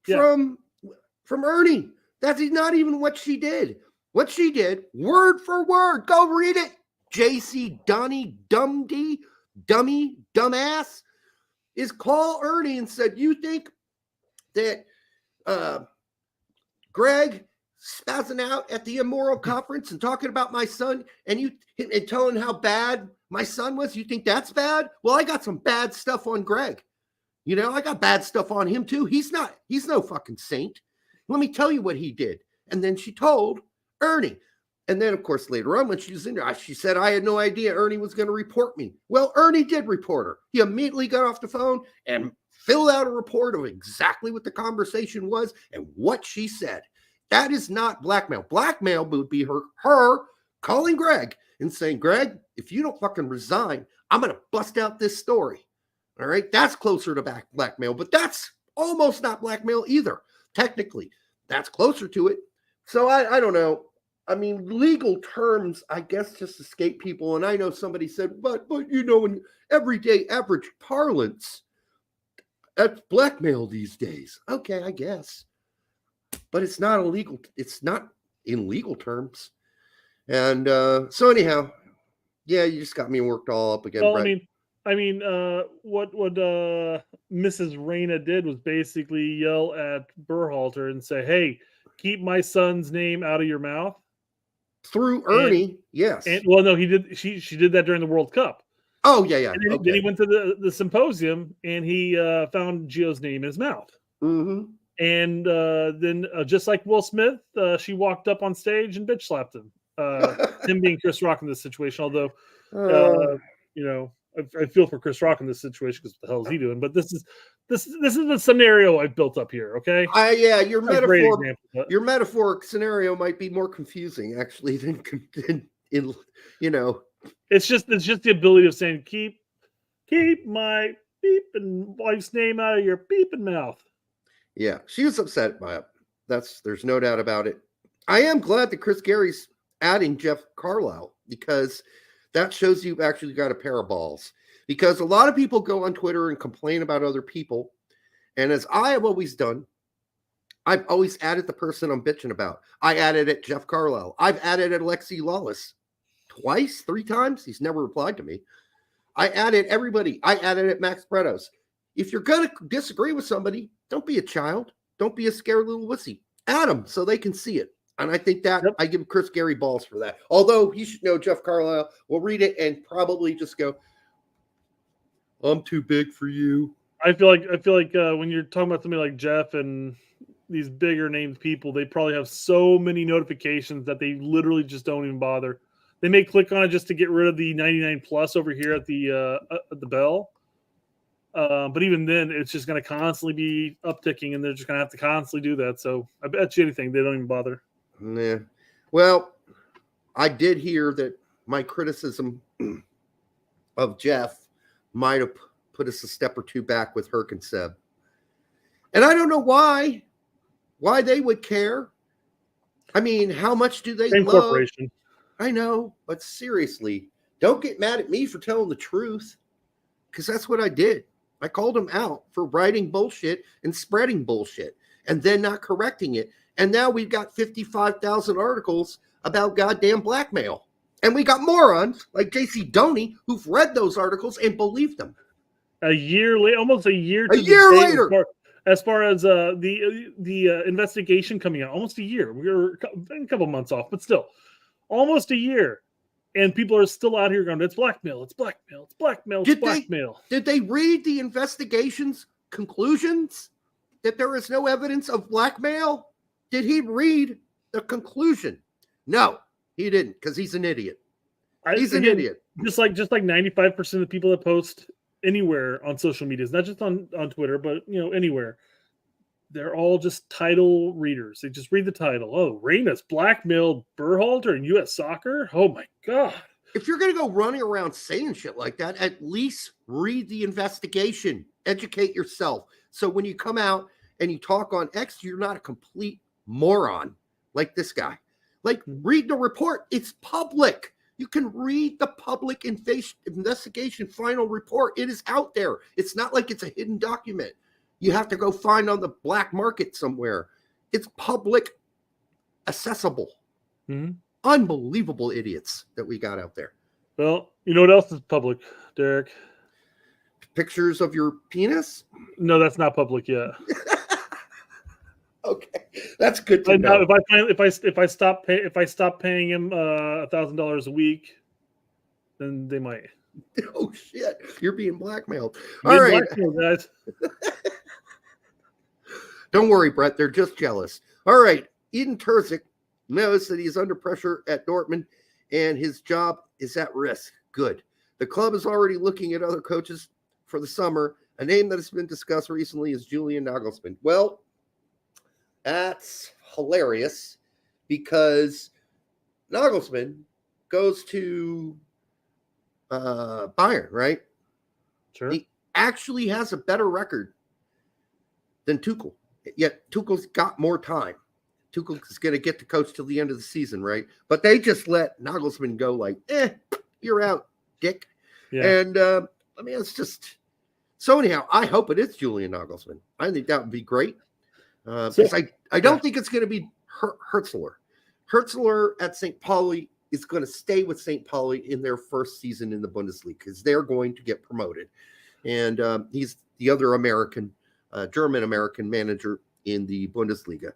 S8: from Ernie. That's not even what she did. What she did, word for word, go read it. JC Donnie, dummy, dumbass, is call Ernie and said, you think that Greg spazzing out at the immoral conference and talking about my son and telling how bad my son was, you think that's bad? Well, I got some bad stuff on Greg. You know, I got bad stuff on him too. He's no fucking saint. Let me tell you what he did. And then she told Ernie. And then, of course, later on when she was in there, she said, I had no idea Ernie was going to report me. Well, Ernie did report her. He immediately got off the phone and filled out a report of exactly what the conversation was and what she said. That is not blackmail. Blackmail would be her calling Greg and saying, Greg, if you don't fucking resign, I'm going to bust out this story. All right. That's closer to blackmail, but that's almost not blackmail either. Technically, that's closer to it. So I don't know. I mean, legal terms, I guess, just escape people. And I know somebody said, but you know, in everyday average parlance, that's blackmail these days. Okay, I guess. But it's not illegal. It's not in legal terms. And so anyhow, yeah, you just got me worked all up again.
S9: Well,
S8: Brett.
S9: what Mrs. Reyna did was basically yell at Berhalter and say, hey, keep my son's name out of your mouth.
S8: Through Ernie, yes.
S9: And well, no, he did. She did that during the World Cup.
S8: Oh, yeah.
S9: And then he went to the symposium and he found Gio's name in his mouth.
S8: Mm-hmm.
S9: And then, just like Will Smith, she walked up on stage and bitch slapped him. Him being Chris Rock in this situation, although, you know, I feel for Chris Rock in this situation because what the hell is he doing? But this is the scenario I've built up here. Okay.
S8: Your metaphoric scenario might be more confusing actually than in, you know.
S9: It's just the ability of saying keep my beeping wife's name out of your beeping mouth.
S8: Yeah, she was upset by it. There's no doubt about it. I am glad that Chris Gary's adding Jeff Carlisle because that shows you've actually got a pair of balls. Because a lot of people go on Twitter and complain about other people. And as I have always done, I've always added the person I'm bitching about. I added at Jeff Carlisle. I've added at Alexi Lalas twice, 3 times. He's never replied to me. I added everybody. I added at Max Bretos. If you're going to disagree with somebody, don't be a child. Don't be a scared little wussy. Add them so they can see it. And I think that I give Chris Gary balls for that. Although he should know Jeff Carlisle will read it and probably just go, I'm too big for you.
S9: I feel like when you're talking about somebody like Jeff and these bigger named people, they probably have so many notifications that they literally just don't even bother. They may click on it just to get rid of the 99 plus over here at the bell. But even then, it's just going to constantly be upticking, and they're just going to have to constantly do that. So I bet you anything, they don't even bother.
S8: Yeah. Well, I did hear that my criticism of Jeff might have put us a step or two back with Herc and Seb. And I don't know why they would care. I mean, how much do they
S9: Same
S8: love?
S9: Corporation.
S8: I know, but seriously, don't get mad at me for telling the truth, because that's what I did. I called him out for writing bullshit and spreading bullshit and then not correcting it. And now we've got 55,000 articles about goddamn blackmail. And we got morons like JC Doney who've read those articles and believed them.
S9: A year later, almost a year.
S8: A year later.
S9: As far as the investigation coming out, almost a year. We were a couple months off, but still, almost a year. And people are still out here going, it's blackmail, it's blackmail, it's blackmail, it's blackmail.
S8: Did they read the investigation's conclusions that there is no evidence of blackmail? Did he read the conclusion? No, he didn't, because he's an idiot. He's an idiot.
S9: Just like 95% of the people that post anywhere on social media, not just on Twitter, but anywhere, they're all just title readers. They just read the title. Oh, Reyna's blackmailed Berhalter in U.S. Soccer? Oh, my God.
S8: If you're going to go running around saying shit like that, at least read the investigation. Educate yourself. So when you come out and you talk on X, you're not a complete moron like this guy. Like, read the report. It's public. You can read the public investigation final report. It is out there. It's not like it's a hidden document you have to go find on the black market somewhere. It's public, accessible. Unbelievable idiots that we got out there.
S9: Well, you know what else is public, Derek?
S8: Pictures of your penis?
S9: No, that's not public yet.
S8: Okay, that's good to know.
S9: If I stop paying him $1,000 a week, then they might.
S8: Oh shit! You're being blackmailed.
S9: All right, guys.
S8: Don't worry, Brett. They're just jealous. All right, Eden Terzic knows that he's under pressure at Dortmund, and his job is at risk. Good. The club is already looking at other coaches for the summer. A name that has been discussed recently is Julian Nagelsmann. Well, that's hilarious because Nagelsmann goes to Bayern, right?
S9: Sure.
S8: He actually has a better record than Tuchel. Yet Tuchel's got more time. Tuchel is going to get to coach till the end of the season, right? But they just let Nagelsmann go like, you're out, dick. Yeah. And I mean, it's just so anyhow, I hope it is Julian Nagelsmann. I think that would be great. Because I don't think it's going to be Hertzler. Hertzler at St. Pauli is going to stay with St. Pauli in their first season in the Bundesliga because they're going to get promoted. And he's the other German-American manager in the Bundesliga.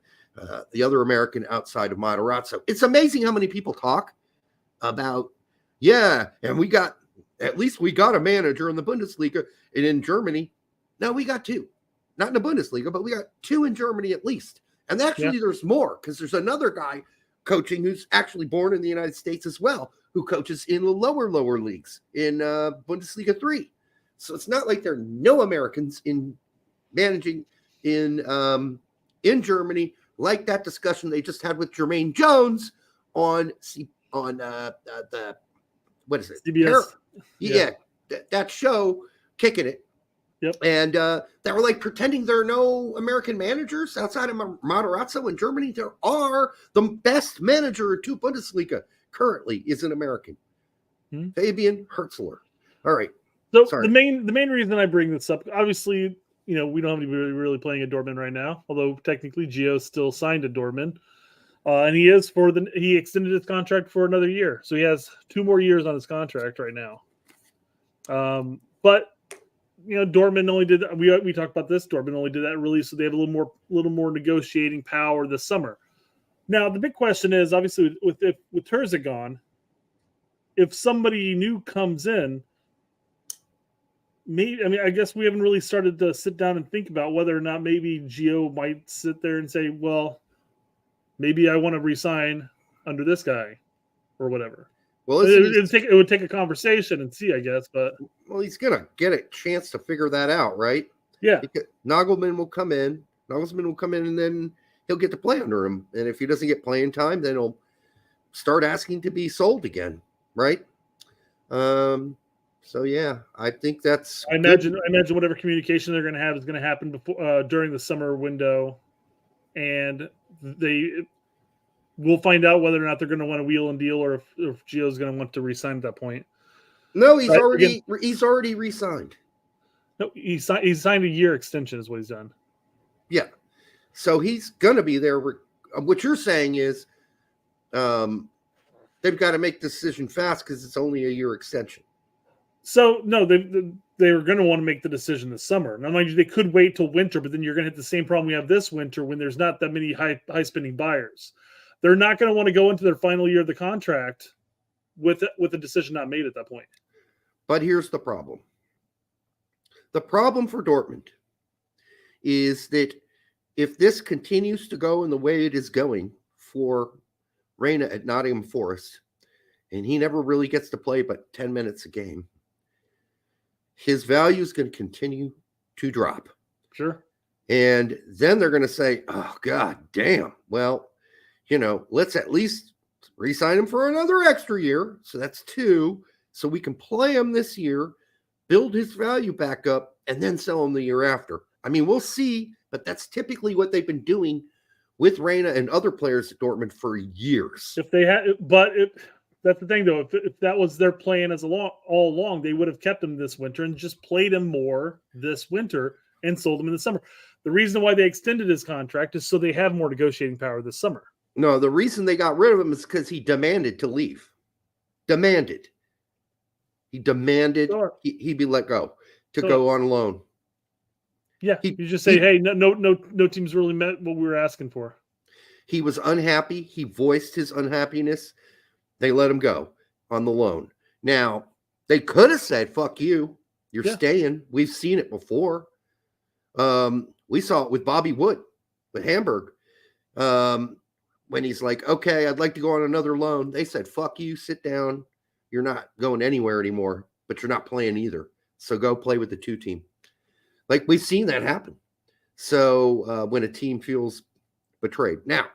S8: The other American outside of Matarazzo. It's amazing how many people talk about, and we got a manager in the Bundesliga. And in Germany, no, we got two. Not in the Bundesliga, but we got two in Germany at least. And actually there's more because there's another guy coaching who's actually born in the United States as well, who coaches in the lower leagues in Bundesliga 3. So it's not like there are no Americans in managing in Germany, like that discussion they just had with Germaine Jones on the what is it? CBS. That show, Kicking It.
S9: Yep.
S8: And they were like pretending there are no American managers outside of Matarazzo in Germany. There are. The best manager in two Bundesliga currently is an American, Fabian Hertzler. All right.
S9: So the main reason I bring this up, obviously, we don't have anybody really playing at Dortmund right now, although technically Gio still signed at Dortmund. And he extended his contract for another year. So he has 2 more years on his contract right now. But Dortmund only did we talked about this. Dortmund only did that really so they have a little more negotiating power this summer. Now the big question is obviously with Terzic gone, if somebody new comes in, I guess we haven't really started to sit down and think about whether or not maybe Gio might sit there and say, well, maybe I want to resign under this guy or whatever. Well, it would take a conversation and see, I guess, but
S8: he's gonna get a chance to figure that out, right?
S9: Yeah.
S8: Nagelsmann will come in, and then he'll get to play under him. And if he doesn't get playing time, then he'll start asking to be sold again, right? So yeah, I think that's.
S9: I imagine whatever communication they're going to have is going to happen before during the summer window, and we'll find out whether or not they're going to want to wheel and deal, or if Gio's going to want to resign at that point.
S8: No, he's already re-signed.
S9: No, he signed a year extension is what he's done.
S8: Yeah, so he's going to be there. What you're saying is, they've got to make the decision fast because it's only a year extension.
S9: So no, they're going to want to make the decision this summer. Now, mind you, they could wait till winter, but then you're going to hit the same problem we have this winter when there's not that many high spending buyers. They're not going to want to go into their final year of the contract with a decision not made at that point.
S8: But here's the problem. The problem for Dortmund is that if this continues to go in the way it is going for Reyna at Nottingham Forest, and he never really gets to play but 10 minutes a game, his value is going to continue to drop.
S9: Sure.
S8: And then they're going to say, oh, God damn. Well, let's at least re-sign him for another extra year. So that's 2. So we can play him this year, build his value back up, and then sell him the year after. I mean, we'll see, but that's typically what they've been doing with Reyna and other players at Dortmund for years.
S9: If they had, that's the thing though. If that was their plan all along, they would have kept him this winter and just played him more this winter and sold him in the summer. The reason why they extended his contract is so they have more negotiating power this summer.
S8: No, the reason they got rid of him is because he demanded to leave. Demanded. He demanded he be let go to go on loan.
S9: Yeah, you just say, hey, no team's really met what we were asking for.
S8: He was unhappy. He voiced his unhappiness. They let him go on the loan. Now, they could have said, fuck you. You're staying. We've seen it before. We saw it with Bobby Wood, with Hamburg. When he's like, okay, I'd like to go on another loan. They said, fuck you, sit down. You're not going anywhere anymore, but you're not playing either. So go play with the 2 team. Like, we've seen that happen. So when a team feels betrayed. Now,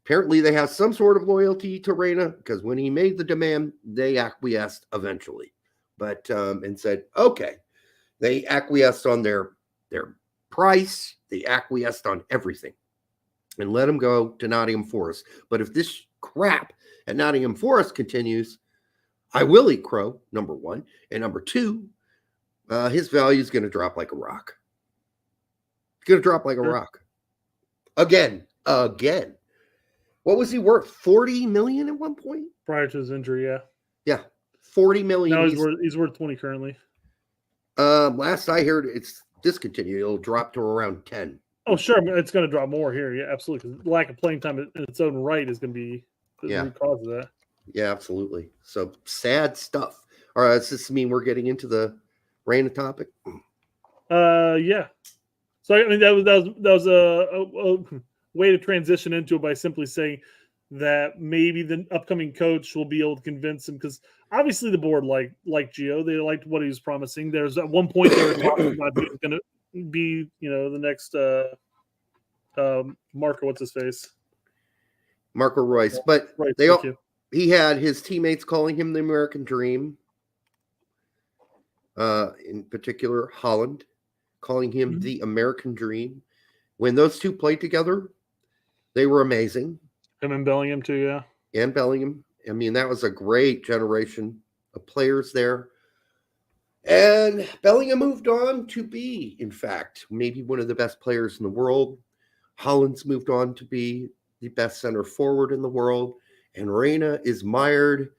S8: apparently they have some sort of loyalty to Reyna, because when he made the demand, they acquiesced eventually. But and said, okay. They acquiesced on their price. They acquiesced on everything and let him go to Nottingham Forest. But if this crap at Nottingham Forest continues, I will eat crow, number 1. And number 2, his value is going to drop like a rock. It's going to drop like a rock. Again. What was he worth? 40 million at one point?
S9: Prior to his injury, yeah.
S8: Yeah. 40 million.
S9: Now he's worth 20 currently.
S8: Last I heard, it's discontinued. It'll drop to around 10.
S9: Oh, sure. It's going to drop more here. Yeah, absolutely. Because lack of playing time in its own right is going to be the root cause of that.
S8: Yeah, absolutely. So sad stuff. All right, does this mean we're getting into the Reyna topic?
S9: Yeah. So I mean that was a way to transition into it by simply saying that maybe the upcoming coach will be able to convince him, because obviously the board liked Gio. They liked what he was promising. There's at one point they were talking about he was going to be, the next Marco. What's his face?
S8: Marco Royce. But he had his teammates calling him the American Dream. In particular, Holland calling him the American Dream. When those two played together, they were amazing.
S9: Him and Bellingham too, yeah.
S8: And Bellingham. I mean, that was a great generation of players there. And Bellingham moved on to be, in fact, maybe one of the best players in the world. Holland's moved on to be the best center forward in the world. And Reyna is mired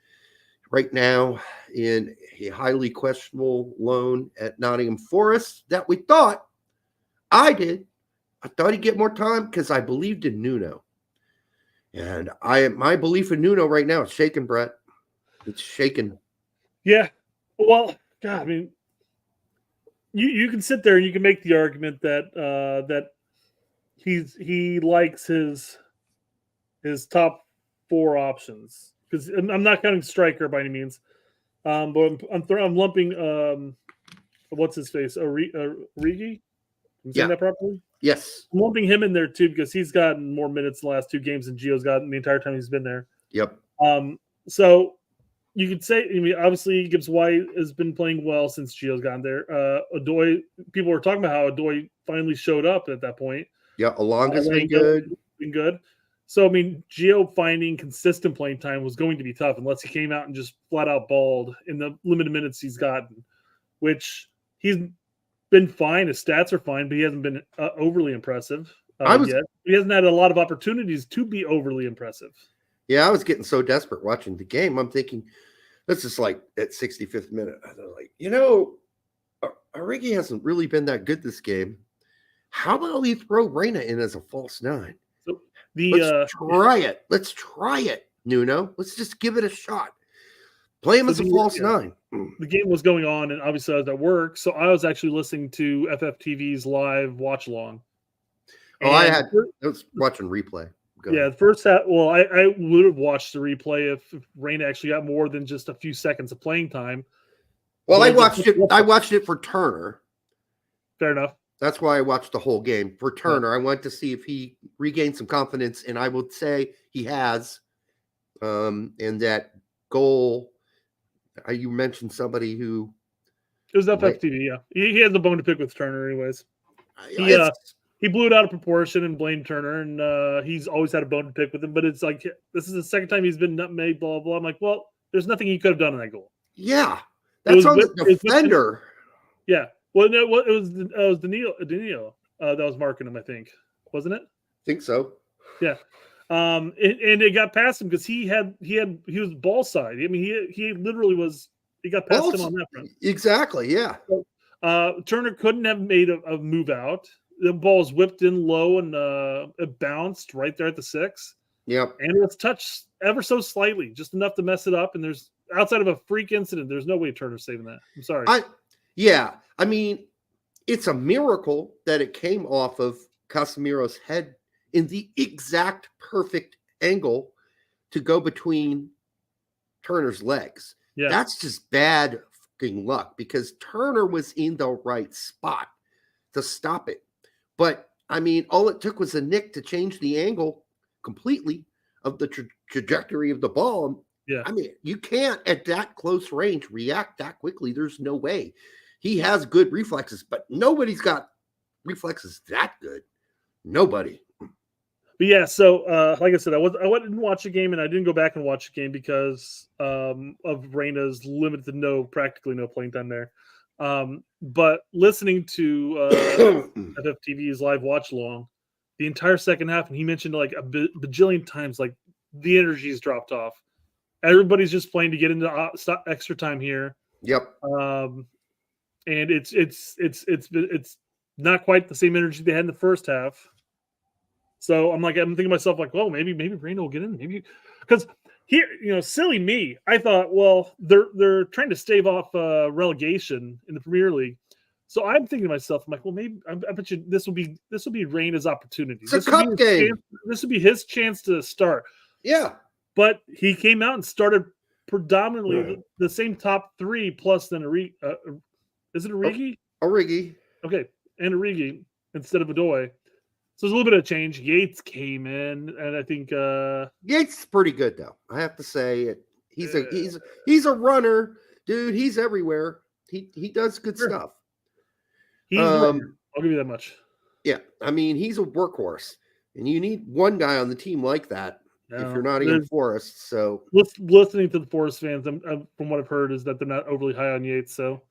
S8: right now in a highly questionable loan at Nottingham Forest that we thought, I thought he'd get more time because I believed in Nuno. And my belief in Nuno right now is shaken, Brett. It's shaken.
S9: Yeah. Well, God, I mean, you can sit there and you can make the argument that that he likes his top 4 options, because I'm not counting striker by any means, but I'm lumping what's his face, Origi. I'm saying that properly?
S8: Yes.
S9: I'm lumping him in there too, because he's gotten more minutes the last 2 games than Gio's gotten the entire time he's been there.
S8: Yep.
S9: So you could say, I mean, obviously Gibbs White has been playing well since Gio's gotten there. Odoi, people were talking about how Odoi finally showed up at that point.
S8: Yeah, Alonga's been good.
S9: Been good. So, I mean, Gio finding consistent playing time was going to be tough unless he came out and just flat out balled in the limited minutes he's gotten, which he's been fine. His stats are fine, but he hasn't been overly impressive yet. He hasn't had a lot of opportunities to be overly impressive.
S8: Yeah, I was getting so desperate watching the game. I'm thinking, this is like at 65th minute. I was like, Origi hasn't really been that good this game. How about we throw Reyna in as a false 9?
S9: So
S8: let's try it. Let's try it, Nuno. Let's just give it a shot. Play him as a false 9.
S9: The game was going on, and obviously I was at work, so I was actually listening to FFTV's live watch along.
S8: I was watching replay.
S9: The first half. Well, I would have watched the replay if Reyna actually got more than just a few seconds of playing time.
S8: Well, I watched it for Turner.
S9: Fair enough.
S8: That's why I watched the whole game for Turner. I wanted to see if he regained some confidence, and I would say he has. And that goal, you mentioned somebody who
S9: it was FFTV. Yeah, he had the bone to pick with Turner, anyways. he blew it out of proportion and blamed Turner, and he's always had a bone to pick with him. But it's like this is the second time he's been nutmegged. Blah blah. I'm like, well, there's nothing he could have done in that goal.
S8: Yeah, that's on the defender.
S9: Yeah. Well, no, it was Danilo that was marking him. I think, wasn't it?
S8: Think so.
S9: Yeah. And it got past him because he was ball side. I mean, he literally was. He got past him on that front.
S8: Exactly. Yeah.
S9: So, Turner couldn't have made a move out. The ball's whipped in low and it bounced right there at the 6.
S8: Yep.
S9: And it was touched ever so slightly, just enough to mess it up. And there's outside of a freak incident, there's no way Turner's saving that. I'm sorry.
S8: I mean, it's a miracle that it came off of Casemiro's head in the exact perfect angle to go between Turner's legs.
S9: Yeah.
S8: That's just bad fucking luck because Turner was in the right spot to stop it. But, I mean, all it took was a nick to change the angle completely of the trajectory of the ball.
S9: Yeah.
S8: I mean, you can't at that close range react that quickly. There's no way. He has good reflexes, but nobody's got reflexes that good. Nobody.
S9: But yeah, so like I said, I didn't watch the game, and I didn't go back and watch the game because of Reyna's limited practically no playing time there. But listening to FFTV's live watch along the entire second half, and he mentioned like a bajillion times, like the energy's dropped off. Everybody's just playing to get into extra time here.
S8: Yep.
S9: And it's not quite the same energy they had in the first half. So I'm thinking to myself, like, well, maybe Reyna will get in. Maybe because here, silly me. I thought, well, they're trying to stave off relegation in the Premier League. So I'm thinking to myself, I'm like, well, maybe I bet you this will be Reyna's opportunity.
S8: It's a cup game.
S9: This would be his chance to start.
S8: Yeah.
S9: But he came out and started predominantly the same top 3 plus than Origi. Is it Origi?
S8: Origi.
S9: Okay, and Origi instead of Adoy. So there's a little bit of change. Yates came in, and I think
S8: Yates is pretty good though. I have to say he's a runner, dude. He's everywhere. He does good stuff.
S9: I'll give you that much.
S8: Yeah, I mean he's a workhorse, and you need one guy on the team like that if you're Nottingham Forest. So
S9: listening to the Forest fans, from what I've heard, is that they're not overly high on Yates. So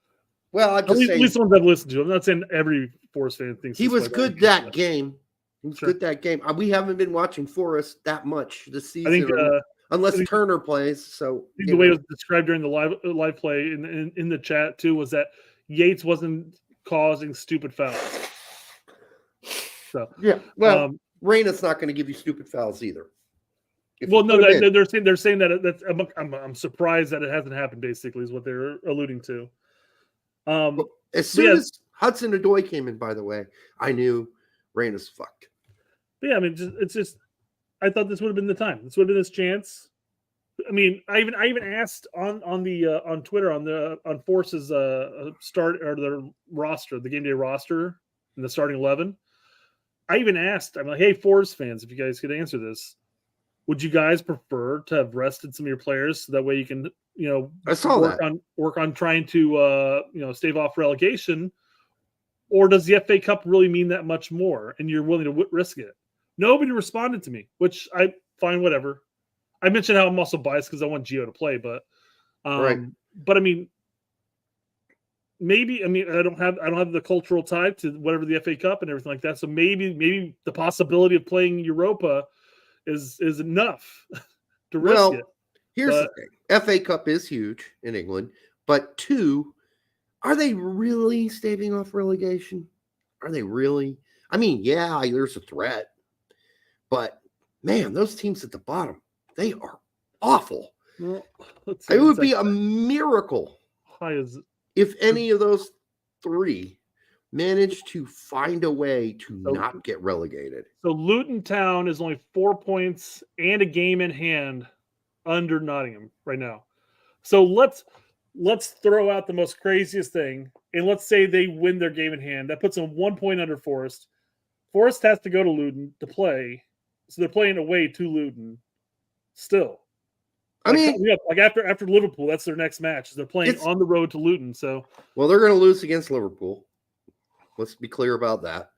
S8: well,
S9: at least the ones I've listened to. I'm not saying every Forest fan thinks
S8: he was good that game. He was good that game. We haven't been watching Forest that much this season,
S9: I think,
S8: unless Turner plays. So
S9: the way it was described during the live play in the chat too was that Yates wasn't causing stupid fouls. So
S8: yeah, well, Reyna's not going to give you stupid fouls either.
S9: Well, no, they're saying that that's. I'm surprised that it hasn't happened. Basically, is what they're alluding to.
S8: As soon as Hudson-Odoi came in, by the way, I knew Reyna's fucked.
S9: But yeah, I mean, it's just. I thought this would have been the time. This would have been his chance. I mean, I even asked on Twitter on Force's start or the roster, the game day roster, in the starting 11. I even asked, I'm like, hey, Force fans, if you guys could answer this, would you guys prefer to have rested some of your players so that way you can,
S8: I saw
S9: work on trying to stave off relegation, or does the FA Cup really mean that much more and you're willing to risk it? Nobody responded to me, which I find whatever. I mentioned how I'm also biased because I want Gio to play, but
S8: right.
S9: But I mean, maybe I don't have the cultural tie to whatever the FA Cup and everything like that. So maybe the possibility of playing Europa is enough to risk it.
S8: Here's the thing: FA Cup is huge in England, but 2, are they really staving off relegation? Are they really? I mean, yeah, there's a threat, but man, those teams at the bottom, they are awful.
S9: Well,
S8: it would be a miracle if any of those 3 managed to find a way to not get relegated.
S9: So Luton Town is only 4 points and a game in hand under Nottingham right now. So let's throw out the most craziest thing, and let's say they win their game in hand. That puts them 1 point under Forest. Forest has to go to Luton to play, so they're playing away to Luton. Still, after Liverpool, that's their next match. They're playing on the road to Luton. So,
S8: well, they're going to lose against Liverpool. Let's be clear about that.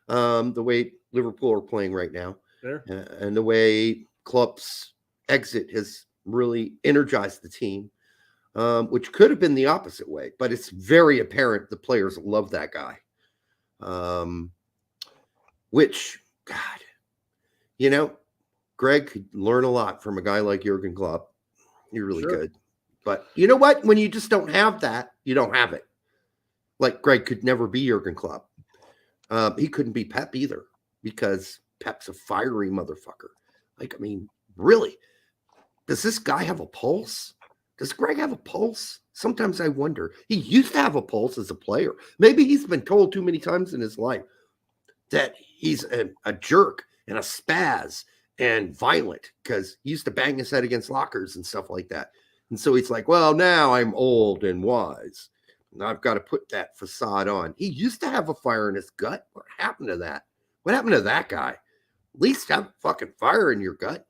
S8: the way Liverpool are playing right now,
S9: There.
S8: and the way Klopp's exit has really energized the team, which could have been the opposite way, but it's very apparent the players love that guy. Which, God, you know, Greg could learn a lot from a guy like Jurgen Klopp. You're really good. But you know what? When you just don't have that, you don't have it. Like Greg could never be Jurgen Klopp. He couldn't be Pep either because Pep's a fiery motherfucker. Like, I mean, really? Does this guy have a pulse? Does Greg have a pulse? Sometimes I wonder. He used to have a pulse as a player. Maybe he's been told too many times in his life that he's a jerk and a spaz and violent because he used to bang his head against lockers and stuff like that. And so he's like, well, now I'm old and wise. And I've got to put that facade on. He used to have a fire in his gut. What happened to that? What happened to that guy? At least have fucking fire in your gut.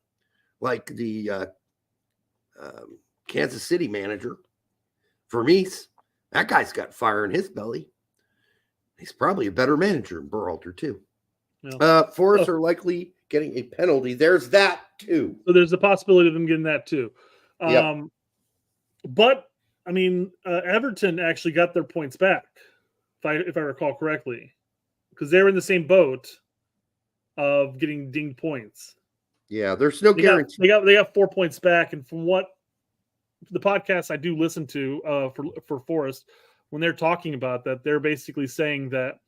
S8: Like the Kansas City manager, Vermees. That guy's got fire in his belly. He's probably a better manager than Berhalter, too. Yeah. Forest are likely getting a penalty. There's that, too.
S9: So there's a possibility of them getting that, too. But, I mean, Everton actually got their points back, if I recall correctly, because they were in the same boat of getting dinged points.
S8: Yeah, there's no guarantee.
S9: They got 4 points back, and from what the podcast I do listen to for Forest, when they're talking about that, they're basically saying that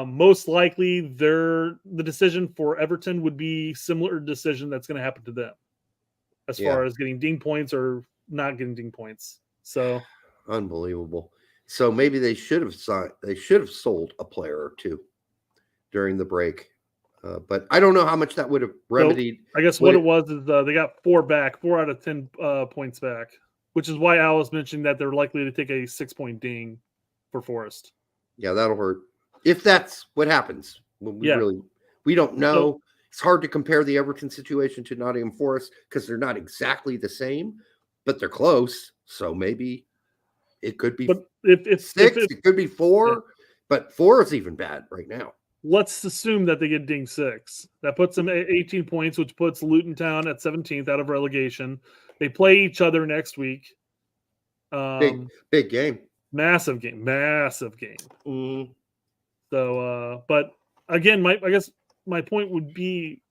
S9: most likely the decision for Everton would be similar decision that's going to happen to them as far as getting ding points or not getting ding points. So
S8: unbelievable. So maybe they should have sold a player or two during the break. But I don't know how much that would have remedied.
S9: So I guess what it was is they got 4 out of 10 points back, which is why Al was mentioning that they're likely to take a 6-point ding for Forest.
S8: Yeah, that'll hurt. If that's what happens. We don't know. So, it's hard to compare the Everton situation to Nottingham Forest because they're not exactly the same, but they're close. So maybe it could be 6, it could be 4, but 4 is even bad right now.
S9: Let's assume that they get ding 6. That puts them at 18 points, which puts Luton Town at 17th out of relegation. They play each other next week.
S8: Big game.
S9: Massive game. Mm-hmm. So, but again, I guess my point would be,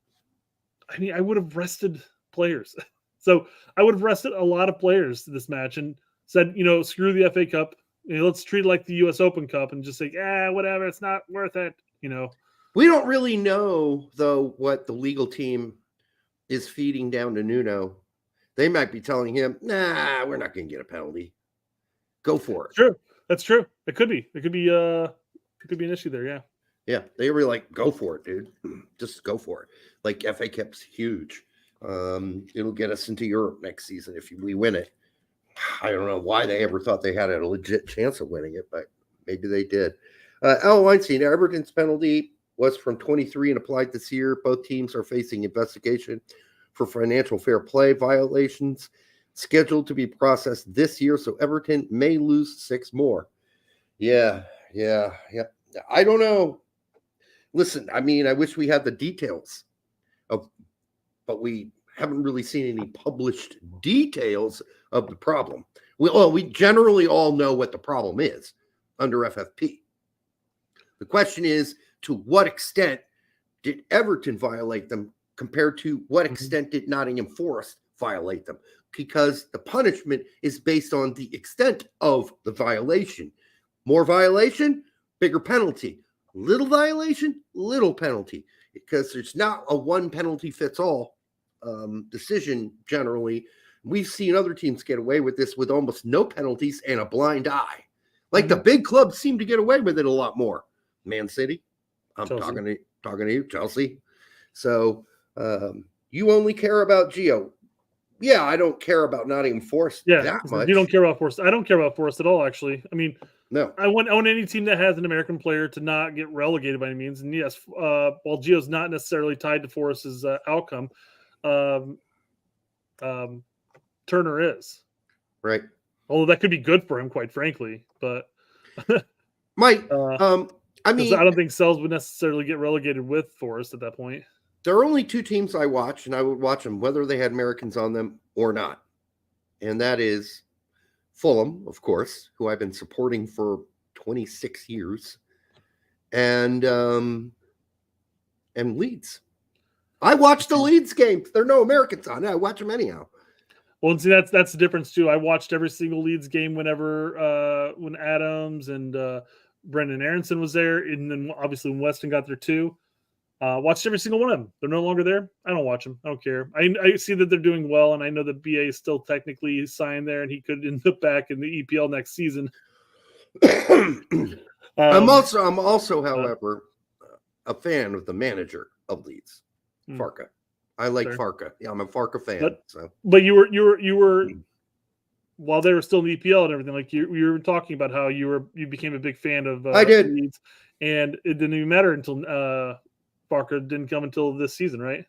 S9: I mean, I would have rested players. So I would have rested a lot of players to this match and said, screw the FA Cup. Let's treat it like the US Open Cup and just say, whatever, it's not worth it.
S8: We don't really know, though, what the legal team is feeding down to Nuno. They might be telling him, nah, we're not going to get a penalty. Go for it.
S9: Sure. That's true. It could be. It could be an issue there, yeah.
S8: Yeah, they were like, go for it, dude. Just go for it. Like, FA Cup's huge. It'll get us into Europe next season if we win it. I don't know why they ever thought they had a legit chance of winning it, but maybe they did. Al Weinstein, Everton's penalty was from 23 and applied this year. Both teams are facing investigation for financial fair play violations scheduled to be processed this year, so Everton may lose 6 more. Yeah. I don't know. Listen, I mean, I wish we had the details but we haven't really seen any published details of the problem. We generally all know what the problem is under FFP. The question is, to what extent did Everton violate them compared to what extent did Nottingham Forest violate them? Because the punishment is based on the extent of the violation. More violation, bigger penalty. Little violation, little penalty. Because there's not a one penalty fits all decision generally. We've seen other teams get away with this with almost no penalties and a blind eye. Like the big clubs seem to get away with it a lot more. Man City, I'm talking to you, Chelsea. So you only care about Gio. Yeah, I don't care about Nottingham Forest that much.
S9: You don't care about Forest. I don't care about Forest at all, actually. I mean,
S8: no.
S9: I want any team that has an American player to not get relegated by any means. And yes, while Gio's not necessarily tied to Forest's outcome, Turner is.
S8: Right.
S9: Although that could be good for him, quite frankly. But
S8: Mike, I mean,
S9: I don't think Sells would necessarily get relegated with Forest at that point.
S8: There are only two teams I watch, and I would watch them whether they had Americans on them or not. And that is Fulham, of course, who I've been supporting for 26 years, and Leeds. I watch the Leeds games. There are no Americans on it. I watch them anyhow.
S9: Well, and see, that's the difference too. I watched every single Leeds game whenever when Adams and Brendan Aronson was there, and then obviously when Weston got there too. Watched every single one of them. They're no longer there. I don't watch them. I don't care. I see that they're doing well, and I know that BA is still technically signed there, and he could end up back in the EPL next season.
S8: I'm also, however, a fan of the manager of Leeds, Farke. I like Farke. Yeah, I'm a Farke fan.
S9: But you were while they were still in the EPL and everything, like you were talking about how you became a big fan of
S8: I did.
S9: Leeds, and it didn't even matter until Farke didn't come until this season, right?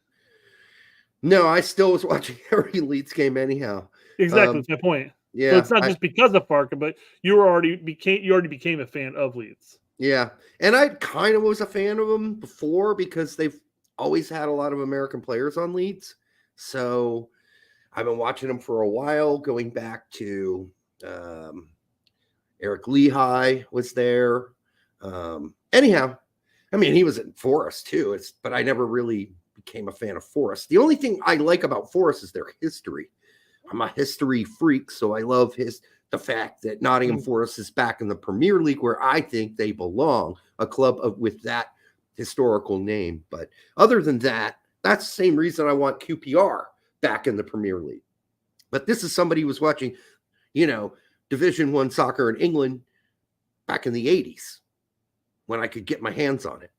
S8: No, I still was watching every Leeds game anyhow.
S9: Exactly, that's my point.
S8: Yeah,
S9: so it's not just because of Farke, but you already became a fan of Leeds.
S8: Yeah, and I kind of was a fan of them before because they've always had a lot of American players on Leeds. So I've been watching them for a while, going back to Eric Lehigh was there. Anyhow, I mean, he was in Forest too. But I never really became a fan of Forest. The only thing I like about Forest is their history. I'm a history freak, so I love the fact that Nottingham Forest is back in the Premier League where I think they belong, a club with that historical name. But other than that, that's the same reason I want QPR back in the Premier League. But this is somebody who was watching, Division I soccer in England back in the 80s when I could get my hands on it,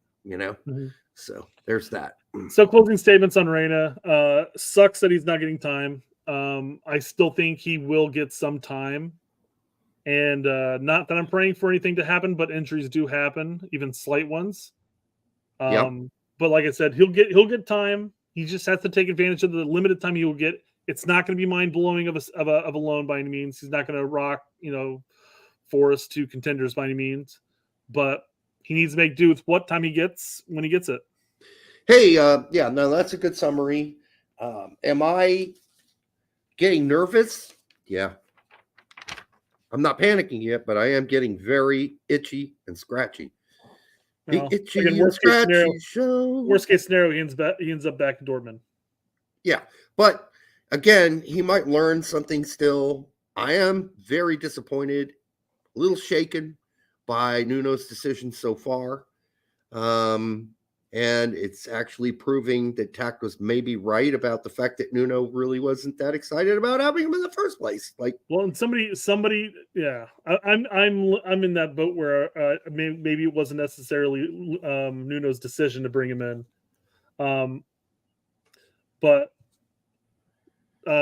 S8: So there's that.
S9: So closing statements on Reyna. Sucks that he's not getting time. I still think he will get some time. And not that I'm praying for anything to happen, but injuries do happen, even slight ones. But like I said, he'll get time. He just has to take advantage of the limited time he will get. It's not going to be mind blowing of a loan by any means. He's not going to rock Forest to contenders by any means, but he needs to make do with what time he gets when he gets it.
S8: Hey, no, that's a good summary. Am I getting nervous? Yeah. I'm not panicking yet, but I am getting very itchy and scratchy. Itchy and scratchy show.
S9: Worst case scenario, he ends up back in Dortmund.
S8: Yeah, but again, he might learn something still. I am very disappointed, a little shaken by Nuno's decision so far. And it's actually proving that Tact was maybe right about the fact that Nuno really wasn't that excited about having him in the first place.
S9: And somebody, yeah, I'm in that boat where maybe it wasn't necessarily Nuno's decision to bring him in, but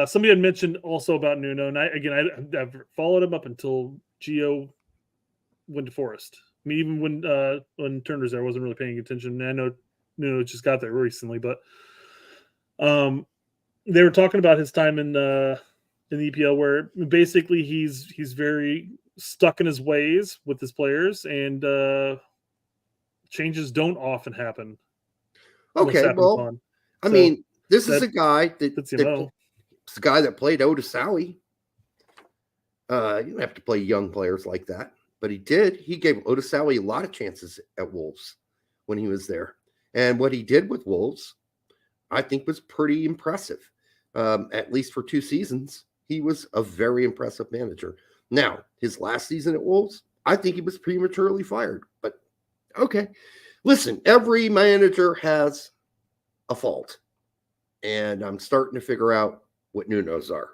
S9: somebody had mentioned also about Nuno, and I've followed him up until Gio went to Forest. I mean, even when Turner's there, I wasn't really paying attention. And I know Nuno just got there recently, but they were talking about his time in the EPL, where basically he's very stuck in his ways with his players, and changes don't often happen.
S8: Okay, well, I mean, this is a guy it's the guy that played Odasawi. You don't have to play young players like that. But he did. He gave Odasawi a lot of chances at Wolves when he was there. And what he did with Wolves, I think, was pretty impressive. At least for 2 seasons, he was a very impressive manager. Now, his last season at Wolves, I think he was prematurely fired. But, okay. Listen, every manager has a fault. And I'm starting to figure out what Nuno's are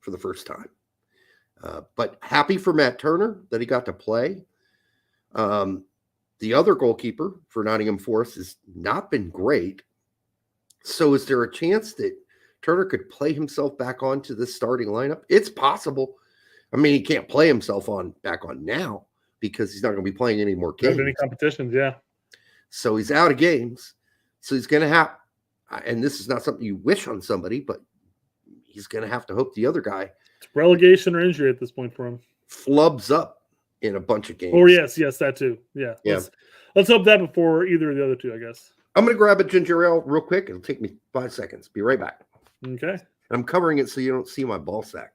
S8: for the first time. But happy for Matt Turner that he got to play. The other goalkeeper for Nottingham Forest has not been great. So is there a chance that Turner could play himself back onto the starting lineup? It's possible. I mean, he can't play himself back on now because he's not going to be playing any more games.
S9: Any competitions, yeah.
S8: So he's out of games. So he's going to have, and this is not something you wish on somebody, but he's going to have to hope the other guy
S9: it's relegation or injury at this point for him.
S8: Flubs up in a bunch of games.
S9: Oh yes, that too. Yeah.
S8: Yeah.
S9: Let's hope that before either of the other two, I guess.
S8: I'm going to grab a ginger ale real quick. It'll take me 5 seconds. Be right back.
S9: Okay.
S8: I'm covering it so you don't see my ball sack.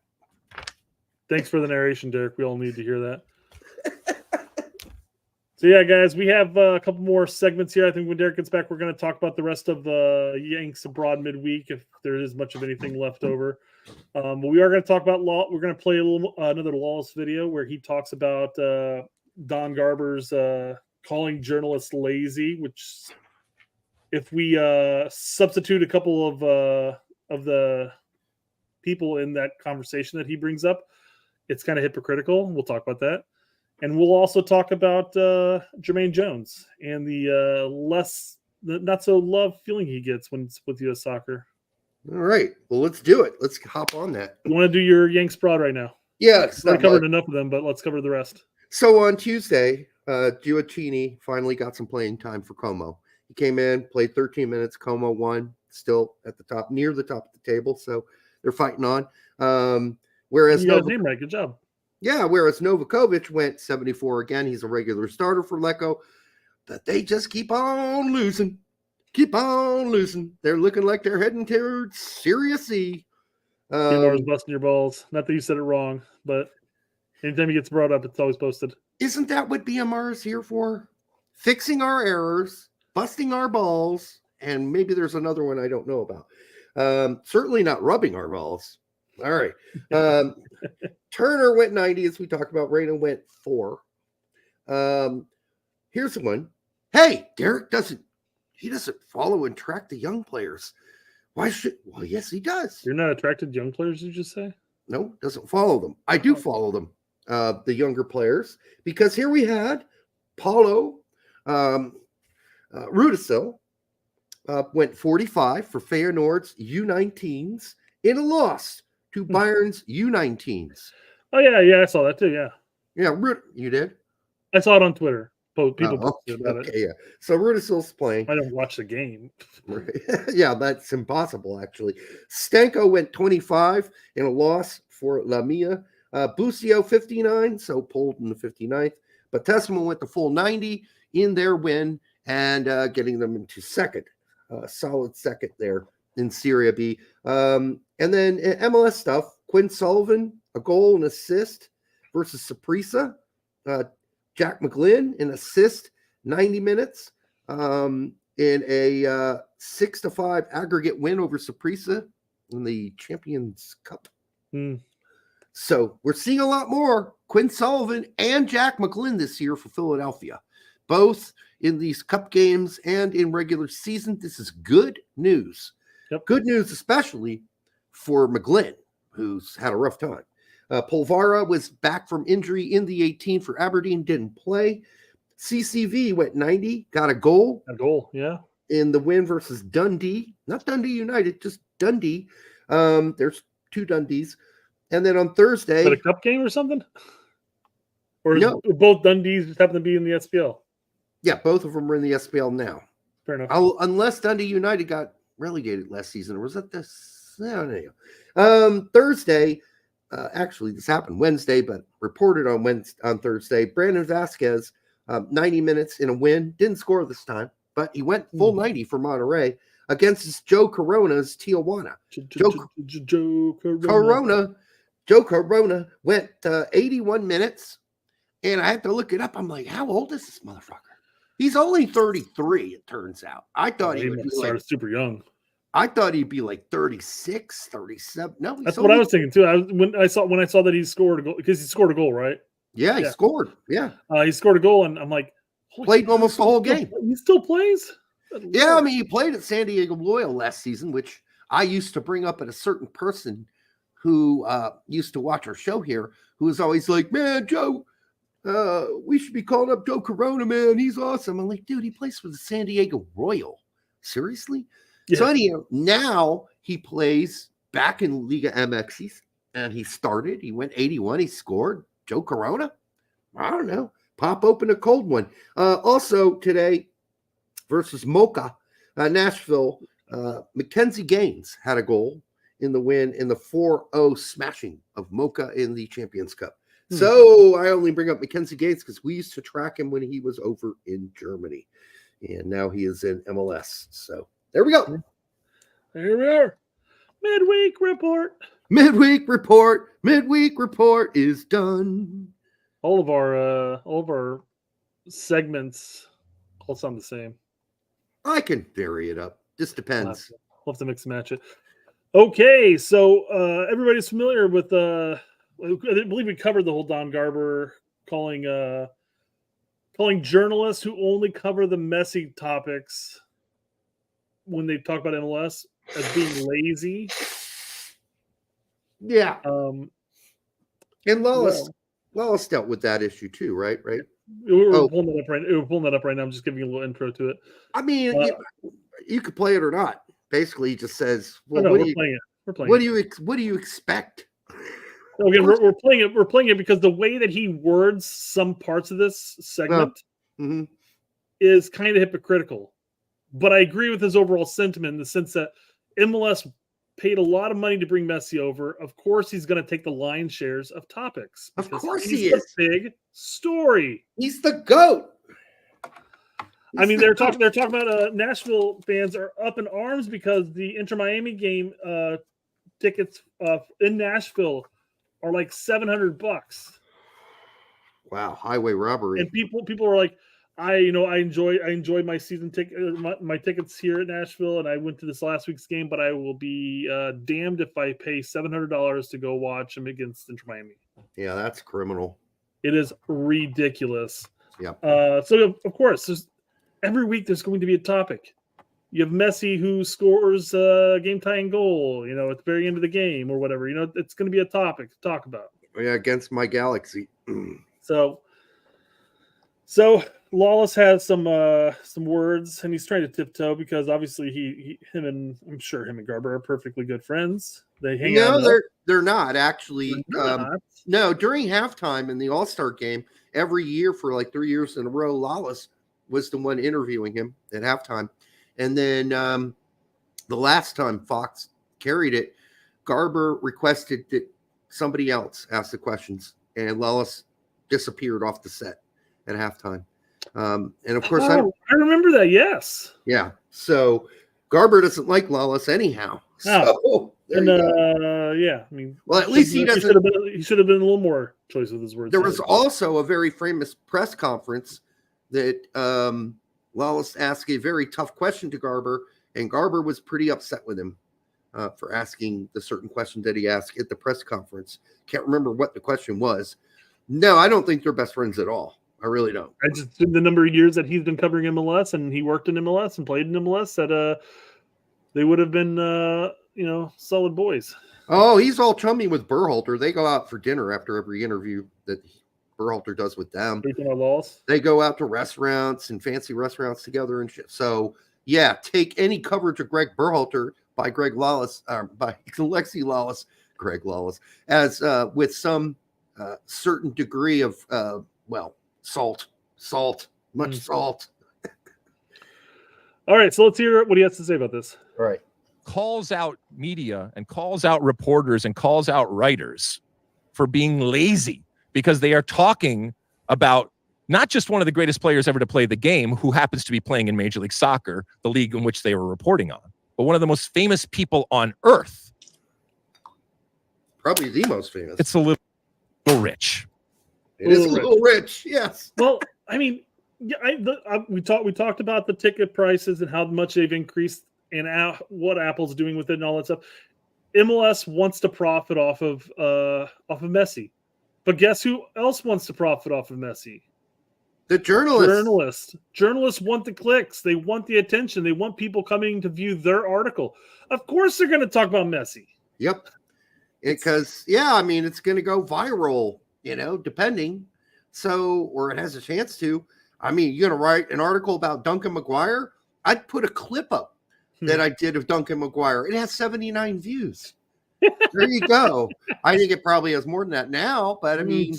S9: Thanks for the narration, Derek. We all need to hear that. So yeah, guys, we have a couple more segments here. I think when Derek gets back, we're going to talk about the rest of the Yanks abroad midweek, if there is much of anything left over. But we are going to talk about law. We're going to play a little another Lalas video where he talks about Don Garber's calling journalists lazy, which if we substitute a couple of the people in that conversation that he brings up, it's kind of hypocritical. We'll talk about that. And we'll also talk about Germaine Jones and the not so love feeling he gets when it's with U.S. Soccer.
S8: All right. Well, let's do it. Let's hop on that.
S9: You want to do your Yanks broad right now?
S8: Yeah. It's
S9: not covered enough of them, but let's cover the rest.
S8: So on Tuesday, Gio finally got some playing time for Como. He came in, played 13 minutes. Como won, still at the top, near the top of the table. So they're fighting on. Whereas
S9: you got his name right. Good job.
S8: Yeah, whereas Novakovic went 74 again. He's a regular starter for Lecco, but they just keep on losing. Keep on losing. They're looking like they're heading towards Series C.
S9: Busting your balls. Not that you said it wrong, but anytime he gets brought up, it's always posted.
S8: Isn't that what BMR is here for? Fixing our errors, busting our balls, and maybe there's another one I don't know about. Certainly not rubbing our balls. All right. Turner went 90, as we talked about. Reyna went 4. Here's the one. Hey, Derek doesn't follow and track the young players. Why should? Well, yes, he does.
S9: You're not attracted to young players, you just say?
S8: No, doesn't follow them. I do follow them, the younger players, because here we had Paulo Rudisill went 45 for Feyenoord's U19s in a loss to Bayern's U19s.
S9: Oh, yeah, I saw that too, yeah.
S8: Yeah, you did?
S9: I saw it on Twitter. People posted about it.
S8: Yeah. So Rudisill's playing.
S9: I don't watch the game.
S8: Right. Yeah, that's impossible, actually. Stanko went 25 in a loss for Lamia. Busio 59, so pulled in the 59th. But Testament went the full 90 in their win and getting them into second. Solid second there in Serie B. And then MLS stuff, Quinn Sullivan, a goal and assist versus Saprissa. Jack McGlynn, an assist, 90 minutes in a 6-5 aggregate win over Saprissa in the Champions Cup. So we're seeing a lot more Quinn Sullivan and Jack McGlynn this year for Philadelphia, both in these cup games and in regular season. This is good news.
S9: Yep.
S8: Good news, especially for McGlynn, who's had a rough time. Polvara was back from injury in the 18 for Aberdeen, didn't play. CCV went 90, got a goal.
S9: A goal, yeah.
S8: In the win versus Dundee. Not Dundee United, just Dundee. There's 2 Dundees. And then on Thursday.
S9: Is that a cup game or something? Or
S8: no.
S9: Both Dundees just happen to be in the SPL?
S8: Yeah, both of them are in the SPL now.
S9: Fair enough.
S8: Unless Dundee United got relegated last season. Or was that this? I don't know. Thursday. Actually, this happened Wednesday, but reported on Thursday. Brandon Vasquez, 90 minutes in a win. Didn't score this time, but he went full 90 for Monterrey against Joe Corona's Tijuana. Joe Corona went 81 minutes, and I had to look it up. I'm like, how old is this motherfucker? He's only 33, it turns out. I thought he would be like
S9: super young.
S8: I thought he'd be like 36, 37. No,
S9: that's what I was thinking too. When I saw that he scored a goal, because he scored a goal, right?
S8: Yeah, he scored. Yeah,
S9: he scored a goal, and I'm like,
S8: played almost the whole game.
S9: He still plays.
S8: Yeah, I mean, he played at San Diego Loyal last season, which I used to bring up at a certain person who used to watch our show here, who was always like, "Man, Joe, we should be calling up Joe Corona, man. He's awesome." I'm like, dude, he plays for the San Diego Royal. Seriously? Yeah. So anyhow, now he plays back in Liga MX, and he started. He went 81. He scored. Joe Corona? I don't know. Pop open a cold one. Also today versus Mocha, Nashville, Mackenzie Gaines had a goal in the win in the 4-0 smashing of Mocha in the Champions Cup. So I only bring up Mackenzie Gates because we used to track him when he was over in Germany. And now he is in MLS. So there we go.
S9: Here we are. Midweek report.
S8: Midweek report. Midweek report is done.
S9: All of our segments all sound the same.
S8: I can vary it up. Just depends.
S9: We'll have to mix and match it. Okay, so everybody's familiar with I believe we covered the whole Don Garber calling journalists who only cover the Messi topics when they talk about MLS as being lazy.
S8: Yeah. And Lalas dealt with that issue too, right?
S9: We're pulling that up right now. I'm just giving you a little intro to it.
S8: I mean, you could play it or not. Basically, he just says, "Well,
S9: we're playing it. We're playing
S8: what do you expect?"
S9: Again, we're playing it. We're playing it because the way that he words some parts of this segment is kind of hypocritical. But I agree with his overall sentiment in the sense that MLS paid a lot of money to bring Messi over. Of course, he's going to take the lion's shares of topics.
S8: Of course,
S9: he's
S8: he is.
S9: Big story.
S8: He's the GOAT.
S9: I mean, they're talking about Nashville fans are up in arms because the Inter Miami game tickets in Nashville are like $700.
S8: Wow, highway robbery.
S9: And people are like, I enjoy my season ticket, my tickets here at Nashville, and I went to this last week's game, but I will be damned if I pay $700 to go watch them against Inter Miami.
S8: Yeah, that's criminal.
S9: It is ridiculous.
S8: Yeah.
S9: So of course, every week there's going to be a topic. You have Messi who scores a game-tying goal, at the very end of the game or whatever. It's going to be a topic to talk about.
S8: Yeah, against my Galaxy.
S9: So Lalas has some words, and he's trying to tiptoe because obviously him and Garber are perfectly good friends. They hang out.
S8: No, they're not actually.
S9: They're not.
S8: No, during halftime in the All-Star game, every year for like 3 years in a row, Lalas was the one interviewing him at halftime. And then the last time Fox carried it, Garber requested that somebody else ask the questions, and Lalas disappeared off the set at halftime. And of course,
S9: I remember that. Yes.
S8: Yeah. So Garber doesn't like Lalas anyhow. So
S9: yeah. I mean,
S8: well, at least he doesn't.
S9: He should have been a little more choice with his words.
S8: There was also a very famous press conference that Lalas asked a very tough question to Garber, and Garber was pretty upset with him for asking the certain question that he asked at the press conference. Can't remember what the question was. No, I don't think they're best friends at all. I really don't.
S9: I just the number of years that he's been covering MLS and he worked in MLS and played in MLS that they would have been solid boys.
S8: Oh, he's all chummy with Berhalter. They go out for dinner after every interview that Berhalter does with them. They go out to restaurants and fancy restaurants together and shit. So yeah, take any coverage of Greg Berhalter by Greg Lalas, by Alexi Lalas, Greg Lalas, as with some certain degree of salt, much salt.
S9: All right, so let's hear what he has to say about this.
S8: All right.
S10: Calls out media and calls out reporters and calls out writers for being lazy because they are talking about not just one of the greatest players ever to play the game, who happens to be playing in Major League Soccer, the league in which they were reporting on, but one of the most famous people on earth.
S8: Probably the most famous.
S10: It's a little rich.
S8: It is a little rich, yes.
S9: Well, I mean, we talked about the ticket prices and how much they've increased and what Apple's doing with it and all that stuff. MLS wants to profit off of Messi, but guess who else wants to profit off of Messi?
S8: The journalists.
S9: Journalists want the clicks. They want the attention. They want people coming to view their article. Of course, they're going to talk about Messi.
S8: Yep. Because it's going to go viral. Depending. So, or it has a chance to. I mean, you're going to write an article about Duncan McGuire. I'd put a clip up that I did of Duncan McGuire. It has 79 views. There you go. I think it probably has more than that now, but I mean,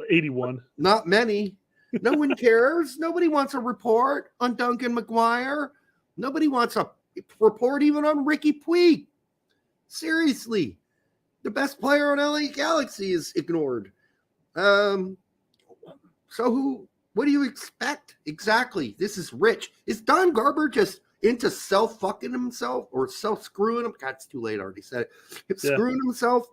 S9: 81.
S8: Not many. No one cares. Nobody wants a report on Duncan McGuire. Nobody wants a report even on Ricky Puig. Seriously. The best player on LA Galaxy is ignored. What do you expect? Exactly. This is rich. Is Don Garber just into self-fucking himself or self-screwing him? God, it's too late. I already said it. Screwing himself.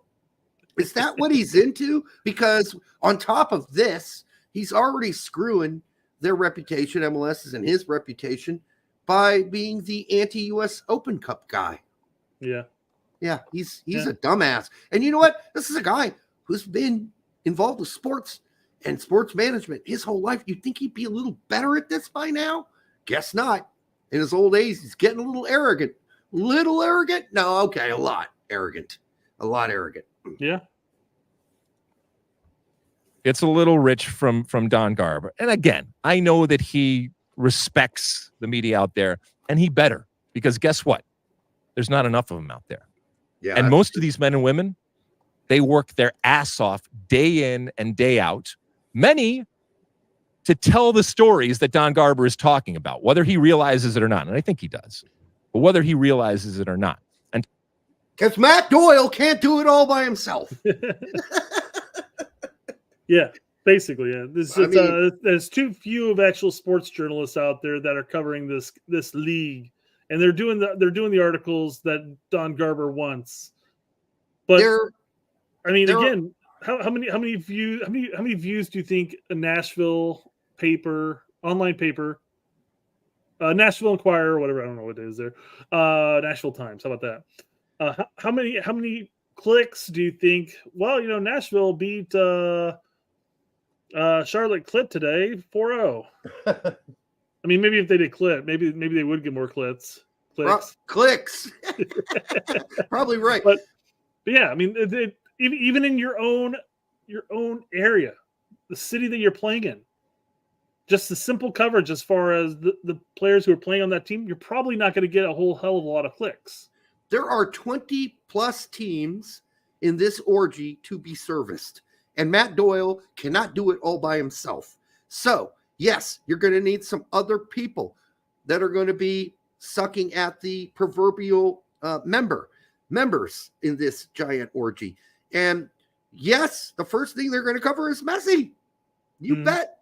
S8: Is that what he's into? Because on top of this, he's already screwing their reputation, MLS's and his reputation, by being the anti-US Open Cup guy.
S9: Yeah.
S8: Yeah, he's a dumbass. And you know what? This is a guy who's been involved with sports and sports management his whole life. You'd think he'd be a little better at this by now? Guess not. In his old age, he's getting a little arrogant. Little arrogant? No, okay, a lot arrogant. A lot arrogant.
S9: Yeah.
S10: It's a little rich from Don Garber. And again, I know that he respects the media out there, and he better, because guess what? There's not enough of them out there.
S8: Yeah.
S10: And most of these men and women, they work their ass off day in and day out. Many to tell the stories that Don Garber is talking about, whether he realizes it or not. And I think he does. But whether he realizes it or not. And
S8: because Matt Doyle can't do it all by himself.
S9: Yeah, basically. Yeah. There's too few of actual sports journalists out there that are covering this league. And they're doing the articles that Don Garber wants. But again, how many views do you think a Nashville paper, online paper, Nashville Inquirer or whatever, I don't know what it is there, Nashville Times, how about that? How many clicks do you think? Well, Nashville beat Charlotte Clit today 4-0. I mean, maybe if they did Clit, maybe they would get more clicks.
S8: Clicks. Probably right.
S9: But yeah, I mean, even in your own area, the city that you're playing in, just the simple coverage as far as the players who are playing on that team, you're probably not going to get a whole hell of a lot of clicks.
S8: There are 20 plus teams in this orgy to be serviced, and Matt Doyle cannot do it all by himself. So yes, you're going to need some other people that are going to be sucking at the proverbial members in this giant orgy. And yes, the first thing they're going to cover is Messi. You bet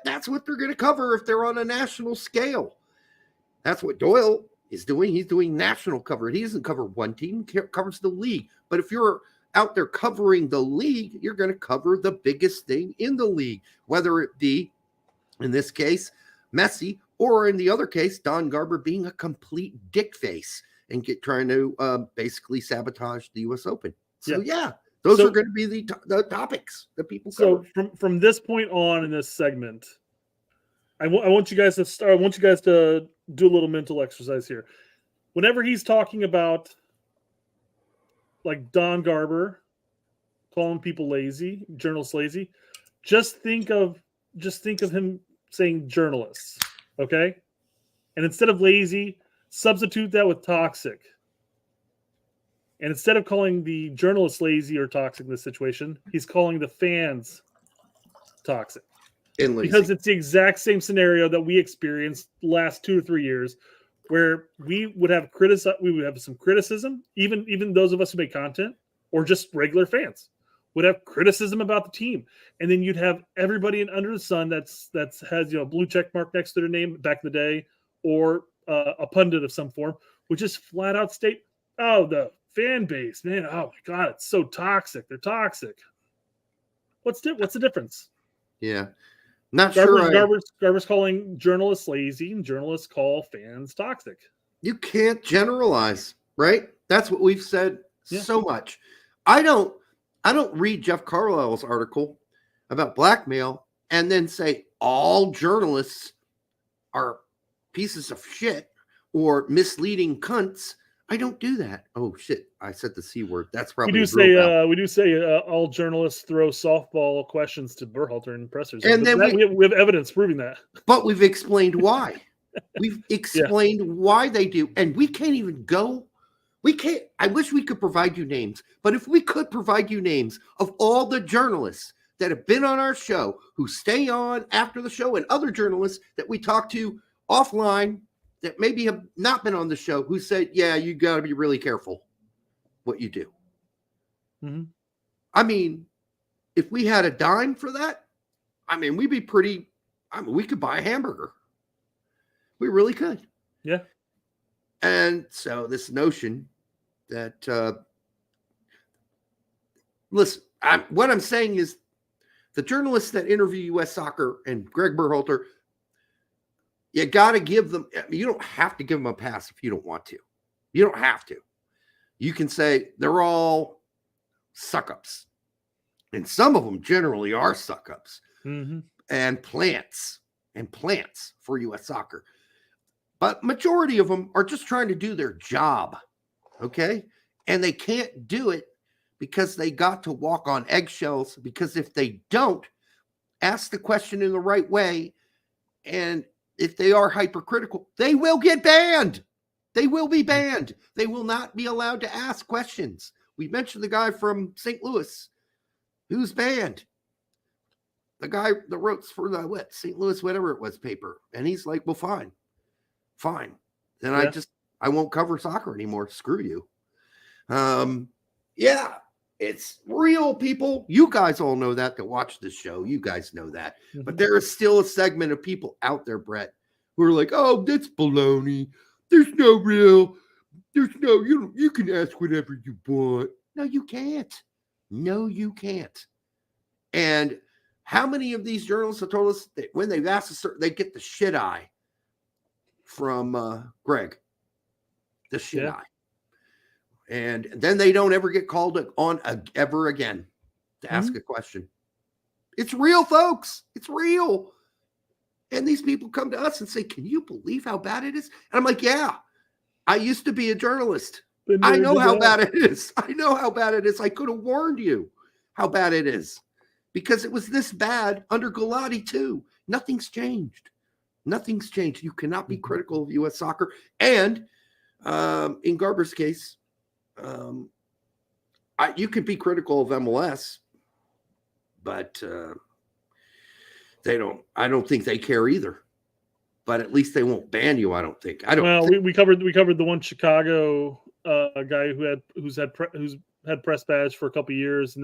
S8: that's what they're going to cover if they're on a national scale. That's what Doyle is doing. He's doing national coverage. He doesn't cover one team, he covers the league. But if you're out there covering the league, you're going to cover the biggest thing in the league, whether it be, in this case, Messi, or in the other case, Don Garber being a complete dick face and trying to basically sabotage the U.S. Open. So those are going to be the topics that people cover.
S9: So from this point on in this segment, I want you guys to start. I want you guys to do a little mental exercise here. Whenever he's talking about like Don Garber calling people lazy, journalists lazy, just think of him saying journalists. Okay. And instead of lazy, substitute that with toxic. And instead of calling the journalists lazy or toxic in this situation, he's calling the fans toxic. Because it's the exact same scenario that we experienced the last 2 or 3 years, where we would have some criticism, even those of us who make content, or just regular fans would have criticism about the team, and then you'd have everybody under the sun that has a blue check mark next to their name back in the day, or a pundit of some form, would just flat out state, "Oh, the fan base, man! Oh my God, it's so toxic. They're toxic." What's the difference?
S8: Yeah, not sure.
S9: Garber's calling journalists lazy, and journalists call fans toxic.
S8: You can't generalize, right? That's what we've said so much. I don't read Jeff Carlisle's article about blackmail and then say all journalists are pieces of shit or misleading cunts. I don't do that. Oh shit! I said the C word. That's probably
S9: we do say all journalists throw softball questions to Berhalter and pressers, and then we have evidence proving that.
S8: But we've explained why. We've explained why they do, and we can't even go. We can't. I wish we could provide you names, but if we could provide you names of all the journalists that have been on our show, who stay on after the show, and other journalists that we talk to offline that maybe have not been on the show, who said, "Yeah, you got to be really careful what you do."
S9: Mm-hmm.
S8: I mean, if we had a dime for that, I mean, we'd be pretty. I mean, we could buy a hamburger. We really could.
S9: Yeah.
S8: And so this notion that, listen, what I'm saying is the journalists that interview U.S. Soccer and Greg Berhalter, you got to give them, you don't have to give them a pass if you don't want to. You don't have to. You can say they're all suck-ups. And some of them generally are suck-ups.
S9: Mm-hmm.
S8: And plants for U.S. Soccer. But majority of them are just trying to do their job, okay? And they can't do it because they got to walk on eggshells, because if they don't ask the question in the right way, and if they are hypercritical, they will get banned. They will be banned. They will not be allowed to ask questions. We mentioned the guy from St. Louis who's banned. The guy that wrote for the St. Louis, whatever it was, paper. And he's like, well, fine. Then I won't cover soccer anymore. Screw you. Yeah, it's real, people. You guys all know that watch this show. You guys know that. Mm-hmm. But there is still a segment of people out there, Brett, who are like, oh, that's baloney. There's no, you can ask whatever you want. No, you can't. And how many of these journalists have told us that when they've asked they get the shit eye from Greg? The shit eye. And then they don't ever get called on ever again to ask a question. It's real, folks. It's real. And these people come to us and say, can you believe how bad it is? And I'm like, yeah, I used to be a journalist. I know how bad it is. I could have warned you how bad it is, because it was this bad under Galati too. Nothing's changed. You cannot be critical of U.S. soccer. And in Garber's case, you can be critical of MLS, but I don't think they care either. But at least they won't ban you, I don't think.
S9: We covered the one Chicago guy who's had press badge for a couple of years, and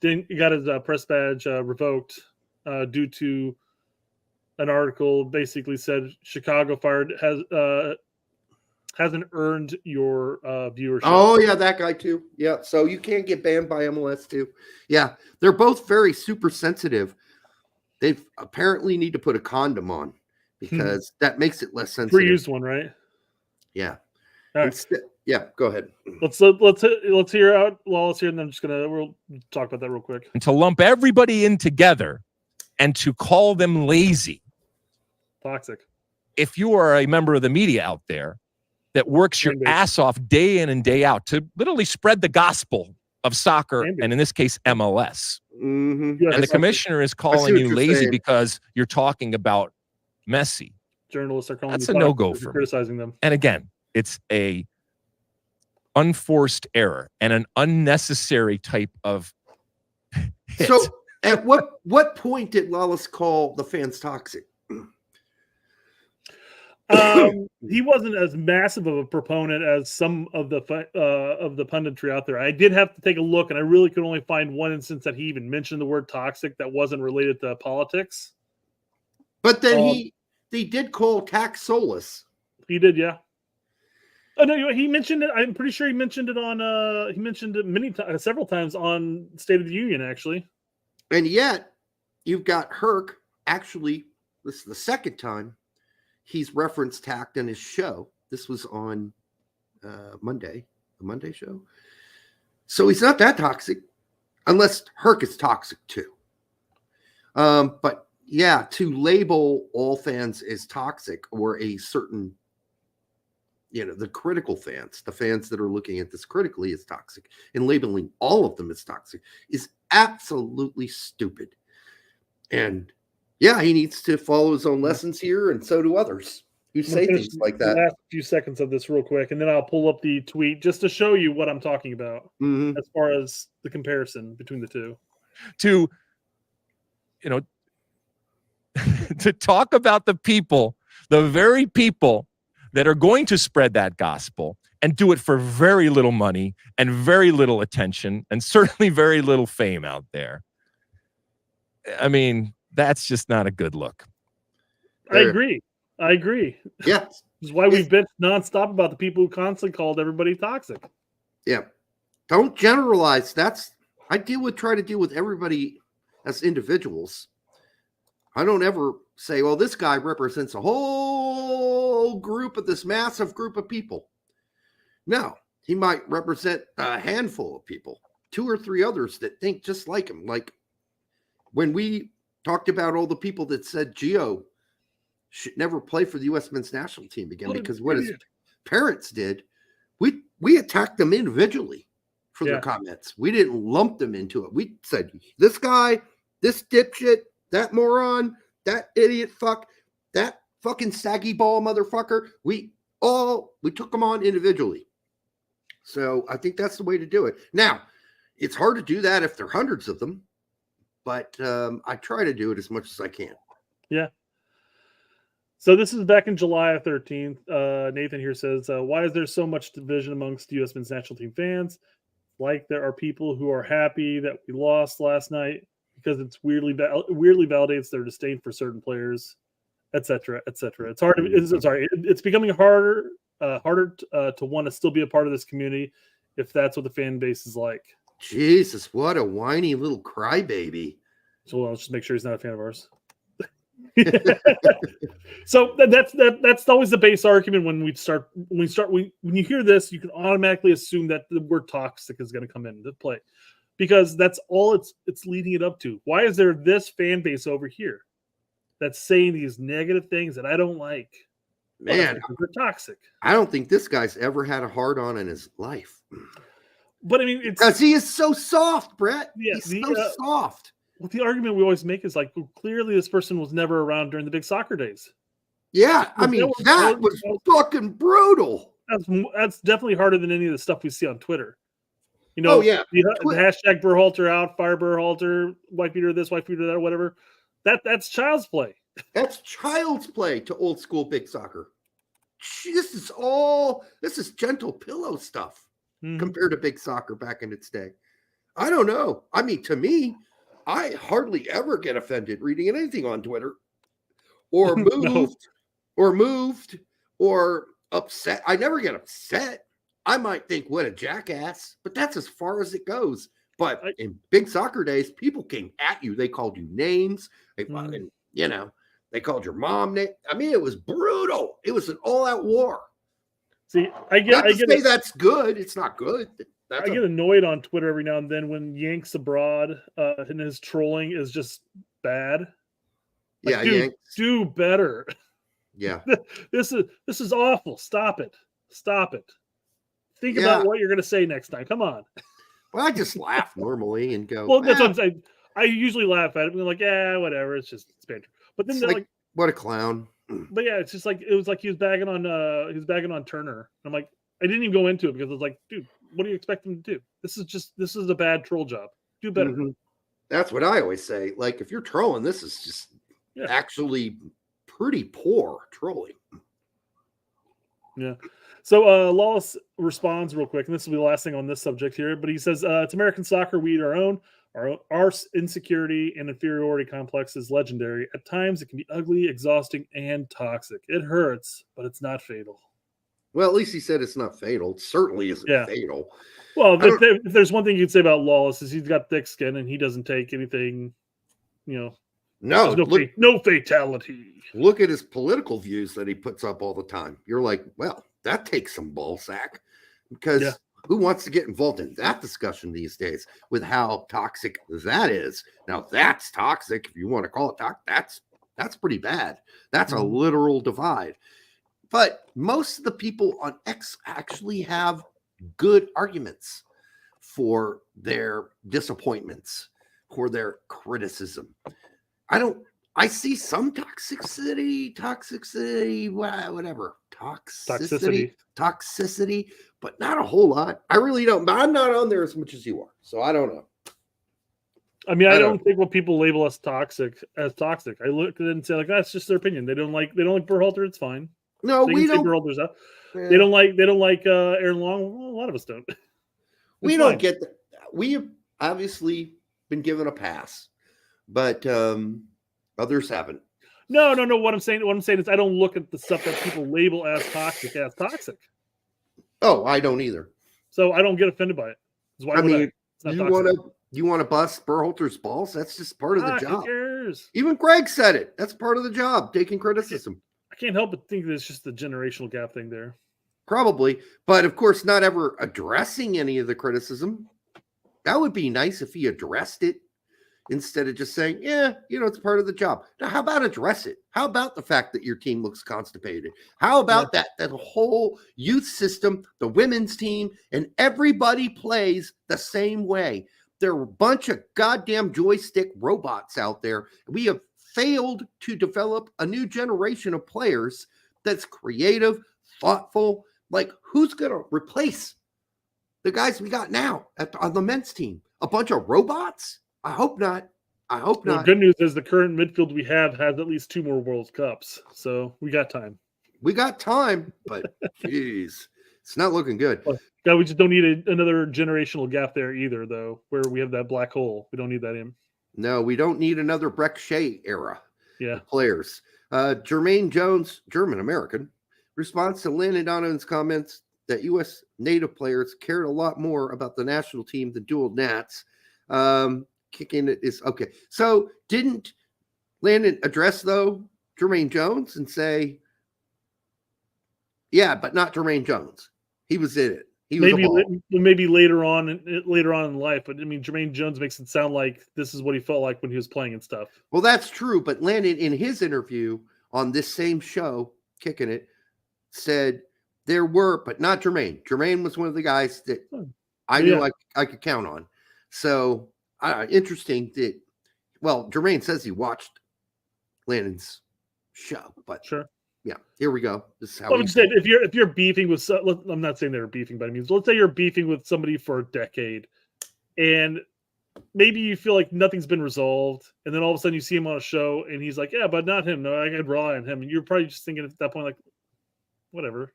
S9: then got his press badge revoked due to an article basically said Chicago hasn't earned your viewership.
S8: Oh yeah, that guy too. Yeah, so you can't get banned by MLS too. Yeah, they're both very super sensitive. They apparently need to put a condom on because that makes it less sensitive.
S9: Pre-used one, right?
S8: Yeah.
S9: Right.
S8: Yeah, go ahead.
S9: Let's hear out Lalas here, and then we'll talk about that real quick.
S10: And to lump everybody in together and to call them lazy.
S9: Toxic. If
S10: you are a member of the media out there that works your ass off day in and day out to literally spread the gospel of soccer, and in this case, MLS.
S8: Mm-hmm.
S10: And the commissioner is calling you lazy because you're talking about Messi.
S9: Journalists are calling
S10: that's a no-go for
S9: criticizing them.
S10: And again, it's a unforced error and an unnecessary type of hit.
S8: So at what point did Lalas call the fans toxic?
S9: He wasn't as massive of a proponent as some of the punditry out there. I did have to take a look, and I really could only find one instance that he even mentioned the word toxic that wasn't related to politics.
S8: But then he did call tax solus.
S9: He did, yeah. Oh no, he mentioned it. I'm pretty sure he mentioned it on. He mentioned it several times on State of the Union, actually.
S8: And yet, you've got Herc. Actually, this is the second time he's referenced tact in his show. This was on Monday, the Monday show. So he's not that toxic, unless Herc is toxic too. But yeah, to label all fans as toxic, or a certain, the critical fans, the fans that are looking at this critically as toxic, and labeling all of them as toxic is absolutely stupid. And yeah, he needs to follow his own lessons here, and so do others who say things like that.
S9: The last few seconds of this real quick, and then I'll pull up the tweet just to show you what I'm talking about as far as the comparison between the two.
S10: To talk about the people, the very people that are going to spread that gospel and do it for very little money and very little attention and certainly very little fame out there. I mean, that's just not a good look.
S9: I agree.
S8: Yeah.
S9: This is why we've been nonstop about the people who constantly called everybody toxic.
S8: Yeah. Don't generalize. I try to deal with everybody as individuals. I don't ever say, well, this guy represents a whole group of this massive group of people. No, he might represent a handful of people, 2 or 3 others that think just like him. Like when we talked about all the people that said Gio should never play for the U.S. men's national team again because what his parents did, we attacked them individually for their comments. We didn't lump them into it. We said, this guy, this dipshit, that moron, that idiot fuck, that fucking saggy ball motherfucker. We took them on individually. So I think that's the way to do it. Now, it's hard to do that if there are hundreds of them, but I try to do it as much as I can.
S9: Yeah. So this is back in July 13th. Nathan here says, why is there so much division amongst U.S. men's national team fans? Like there are people who are happy that we lost last night because it's weirdly validates their disdain for certain players, etc., etc. It's hard. It's becoming harder to want to still be a part of this community if that's what the fan base is like.
S8: Jesus, what a whiny little crybaby.
S9: So let's just make sure he's not a fan of ours. So that's always the base argument when you hear this, you can automatically assume that the word toxic is going to come into play because that's all it's leading it up to. Why is there this fan base over here that's saying these negative things that I don't like?
S8: Man,
S9: they're toxic.
S8: I don't think this guy's ever had a hard on in his life.
S9: But I mean, it's
S8: because he is so soft, Brett.
S9: Yeah,
S8: he's so soft.
S9: Well, the argument we always make is like, well, clearly this person was never around during the big soccer days.
S8: Yeah, I mean, that was fucking brutal.
S9: That's definitely harder than any of the stuff we see on Twitter. You know, the hashtag Berhalter out, fire Berhalter, white beater this, white beater that, whatever. That's child's play.
S8: That's child's play to old school big soccer. This is gentle pillow stuff compared to big soccer back in its day. I don't know. I mean, to me, I hardly ever get offended reading anything on Twitter or moved or upset. I never get upset. I might think, what a jackass, but that's as far as it goes. But in big soccer days, people came at you. They called you names. They fucking, they called your mom name. I mean, it was brutal. It was an all-out war.
S9: See, I get
S8: that's good. It's not good.
S9: I get annoyed on Twitter every now and then when Yanks abroad and his trolling is just bad. Like, dude, Yanks. Do better.
S8: Yeah,
S9: this is awful. Stop it. Think about what you're going to say next time. Come on.
S8: Well, I just laugh normally and go.
S9: Well, that's what I'm saying. I usually laugh at it. I'm like, yeah, whatever. It's banter. But then like,
S8: what a clown.
S9: But yeah, it's just like it was like he was bagging on Turner. I'm like, I didn't even go into it because I was like, dude, what do you expect him to do? This is a bad troll job. Do better.
S8: Mm-hmm. That's what I always say. Like, if you're trolling, this is just actually pretty poor trolling.
S9: Yeah. So Lalas responds real quick, and this will be the last thing on this subject here. But he says, it's American soccer. We eat our own. Our insecurity and inferiority complex is legendary. At times, it can be ugly, exhausting, and toxic. It hurts, but it's not fatal.
S8: Well, at least he said it's not fatal. It certainly isn't fatal.
S9: Well, if there's one thing you could say about Lalas is he's got thick skin and he doesn't take anything, No fatality.
S8: Look at his political views that he puts up all the time. You're like, well, that takes some ball sack because who wants to get involved in that discussion these days with how toxic that is? Now that's toxic. If you want to call it toxic, that's pretty bad. That's a literal divide. But most of the people on X actually have good arguments for their disappointments, for their criticism. I see some toxicity, whatever. Toxicity, but not a whole lot. I really don't. But I'm not on there as much as you are, so I don't know.
S9: I mean, I don't think what people label as toxic. I look at it and say, like, that's just their opinion. They don't like Berhalter. It's fine.
S8: No,
S9: They
S8: we
S9: can say
S8: don't.
S9: their elders out.
S8: Yeah.
S9: They don't like Aaron Long. Well, a lot of us don't.
S8: We
S9: It's
S8: don't
S9: fine.
S8: get that. We have obviously been given a pass, but others haven't.
S9: No. What I'm saying is I don't look at the stuff that people label as toxic.
S8: Oh, I don't either.
S9: So I don't get offended by it. That's why
S8: I
S9: would
S8: mean,
S9: It's not
S8: you want to bust Berhalter's balls? That's just part of the
S9: Who
S8: job.
S9: cares?
S8: Even Greg said it. That's part of the job, taking criticism.
S9: I can't help but think that it's just the generational gap thing there.
S8: Probably, but of course, not ever addressing any of the criticism. That would be nice if he addressed it instead of just saying, yeah, it's part of the job. Now, how about address it? How about the fact that your team looks constipated? How about that whole youth system, the women's team, and everybody plays the same way? There are a bunch of goddamn joystick robots out there. We have failed to develop a new generation of players that's creative, thoughtful. Like, who's going to replace the guys we got now on the men's team? A bunch of robots? I hope not.
S9: The good news is the current midfield we have has at least 2 more World Cups. So we got time.
S8: We got time, but geez, it's not looking good.
S9: We just don't need another generational gap there either, though, where we have that black hole. We don't need that in.
S8: No, we don't need another Breck Shea era.
S9: Yeah.
S8: Players. Germaine Jones, German-American, responds to Landon Donovan's comments that U.S. native players cared a lot more about the national team than dual nats. Kicking it is okay. So didn't Landon address, though, Germaine Jones and say, yeah, but not Germaine Jones. He was in it. He was
S9: maybe later on in life, but I mean, Germaine Jones makes it sound like this is what he felt like when he was playing and stuff.
S8: Well, that's true, but Landon, in his interview on this same show, Kicking It, said there were, but not Germaine. Germaine was one of the guys that I knew I could count on. So interesting that, well, Germaine says he watched Landon's show, but
S9: sure.
S8: Yeah, here we go. This is how
S9: I'm just saying, if you're beefing with, I'm not saying they're beefing, but I mean, let's say you're beefing with somebody for a decade, and maybe you feel like nothing's been resolved, and then all of a sudden you see him on a show, and he's like, "Yeah, but not him. No, I could rely on him." And you're probably just thinking at that point, like, whatever.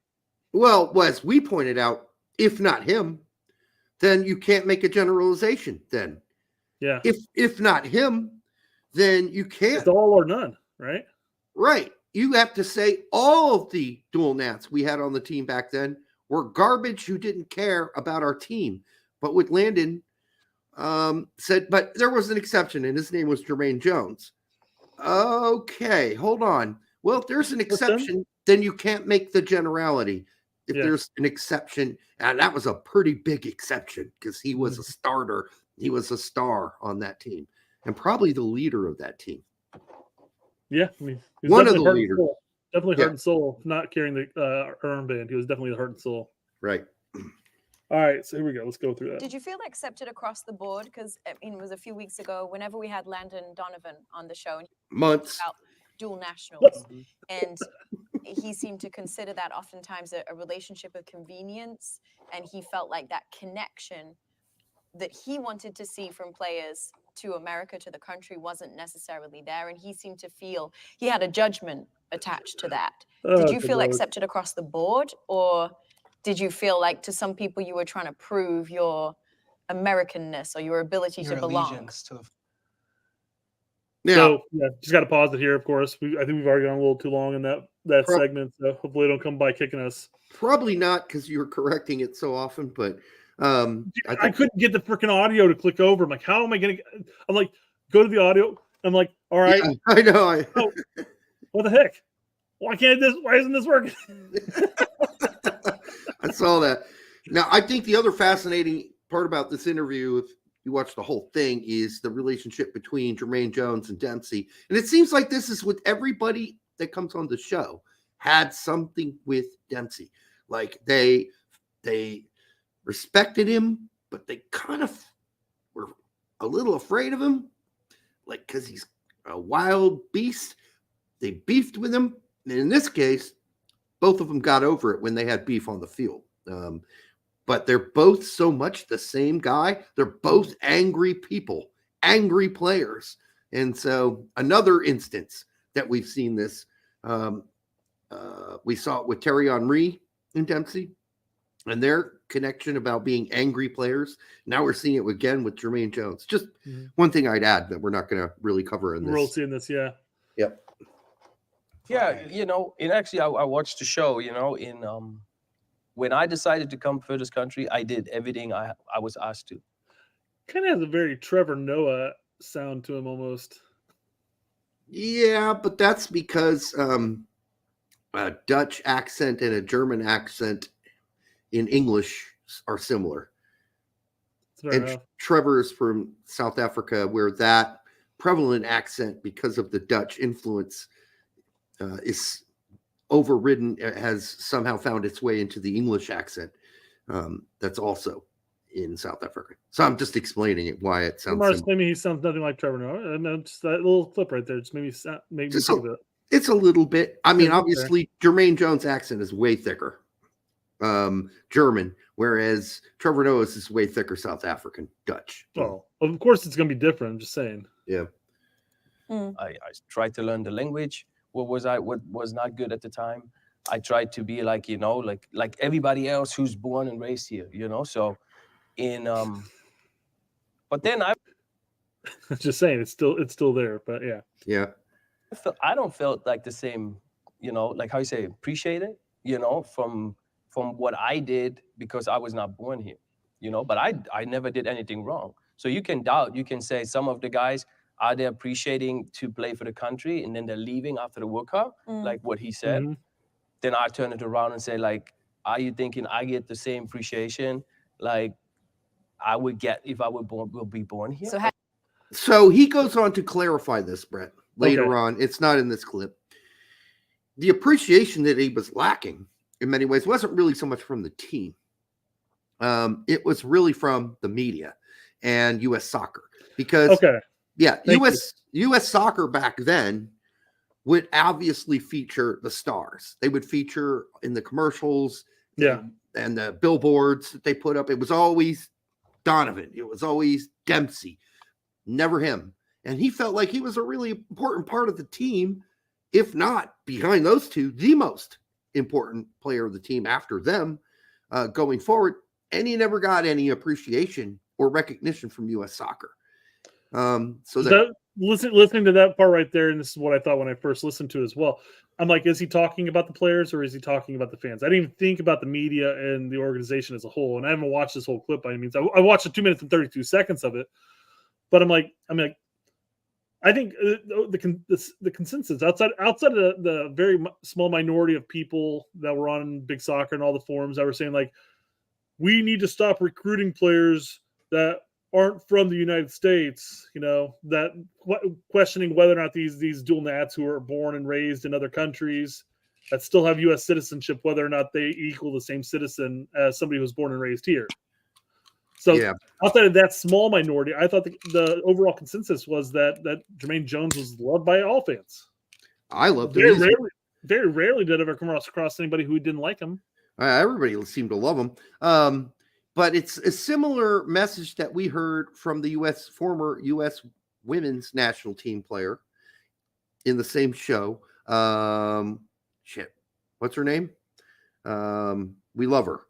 S8: Well, as we pointed out, if not him, then you can't make a generalization. Then,
S9: yeah,
S8: if not him, then you can't.
S9: It's all or none, right?
S8: Right. You have to say all of the dual nats we had on the team back then were garbage who didn't care about our team. But what Landon said, but there was an exception, and his name was Germaine Jones. Okay, hold on. Well, if there's an exception, then you can't make the generality. If there's an exception, and that was a pretty big exception because he was a starter. He was a star on that team and probably the leader of that team.
S9: Yeah, I mean,
S8: one of the leaders.
S9: Definitely heart and soul, not carrying the armband. He was definitely the heart and soul.
S8: Right.
S9: All right, so here we go. Let's go through that.
S11: Did you feel accepted across the board? Because I mean, it was a few weeks ago, whenever we had Landon Donovan on the show.
S8: Months.
S11: About dual nationals. And he seemed to consider that oftentimes a relationship of convenience. And he felt like that connection that he wanted to see from players to America, to the country, wasn't necessarily there. And he seemed to feel he had a judgment attached to that. Did you feel accepted across the board, or did you feel like to some people you were trying to prove your Americanness or your ability to belong?
S8: Yeah.
S9: So, just got to pause it here, of course. I think we've already gone a little too long in that segment, so hopefully they don't come by kicking us.
S8: Probably not, because you were correcting it so often, but
S9: I couldn't get the freaking audio to click over. I'm like, how am I going to? I'm like, go to the audio. I'm like, all right.
S8: Yeah, I know.
S9: Oh, what the heck? Why isn't this working?
S8: I saw that. Now, I think the other fascinating part about this interview, if you watch the whole thing, is the relationship between Germaine Jones and Dempsey. And it seems like this is with everybody that comes on the show had something with Dempsey. Like they respected him, but they kind of were a little afraid of him, like because he's a wild beast. They beefed with him. And in this case, both of them got over it when they had beef on the field. But they're both so much the same guy. They're both angry people, angry players. And so another instance that we've seen this, We saw it with Thierry Henry and Dempsey and their connection about being angry players. Now we're seeing it again with Germaine Jones. Just one thing I'd add that we're not going to really cover in this.
S9: We're all seeing this, yeah.
S8: Yep.
S12: Yeah, and actually I watched the show, when I decided to come for this country, I did everything I was asked to.
S9: Kind of has a very Trevor Noah sound to him almost.
S8: Yeah, but that's because a Dutch accent and a German accent in English are similar. And Trevor is from South Africa, where that prevalent accent, because of the Dutch influence, is overridden, has somehow found its way into the English accent. That's also in South Africa. So I'm just explaining it, why it sounds
S9: Mark's claiming he sounds nothing like Trevor Noah. And just that little clip right there just made me think of it.
S8: It's a little bit. I mean, obviously, Germaine Jones' accent is way thicker German, whereas Trevor Noah's is way thicker South African Dutch.
S9: Oh, of course it's going to be different. I'm just saying.
S8: Yeah.
S12: I tried to learn the language. What was not good at the time. I tried to be like everybody else who's born and raised here, So but then I
S9: just saying it's still there, but yeah.
S8: Yeah.
S12: I don't feel like the same, like how you say, appreciate it, from what I did, because I was not born here, but I never did anything wrong. So you can say some of the guys, are they appreciating to play for the country and then they're leaving after the World Cup, like what he said?
S9: Mm-hmm.
S12: Then I turn it around and say, like, are you thinking I get the same appreciation like I would get if I will be born here?
S8: So he goes on to clarify this, Brett, later on. It's not in this clip. The appreciation that he was lacking in many ways wasn't really so much from the team. It was really from the media and U.S. soccer. Because, U.S. soccer back then would obviously feature the stars. They would feature in the commercials and the billboards that they put up. It was always Donovan. It was always Dempsey. Never him. And he felt like he was a really important part of the team, if not behind those two, the most important player of the team after them going forward. And he never got any appreciation or recognition from U.S. soccer.
S9: Listening to that part right there, and this is what I thought when I first listened to it as well. I'm like, is he talking about the players or is he talking about the fans? I didn't even think about the media and the organization as a whole. And I haven't watched this whole clip by any means. I watched the 2 minutes and 32 seconds of it, but I think the consensus outside of the very small minority of people that were on Big Soccer and all the forums that were saying, like, we need to stop recruiting players that aren't from the United States, that questioning whether or not these dual nats who are born and raised in other countries that still have U.S. citizenship, whether or not they equal the same citizen as somebody who was born and raised here. So outside of that small minority, I thought the overall consensus was that Germaine Jones was loved by all fans.
S8: I loved
S9: him. Very rarely did I ever come across anybody who didn't like him.
S8: Everybody seemed to love him. But it's a similar message that we heard from the former U.S. women's national team player in the same show. What's her name? We love her.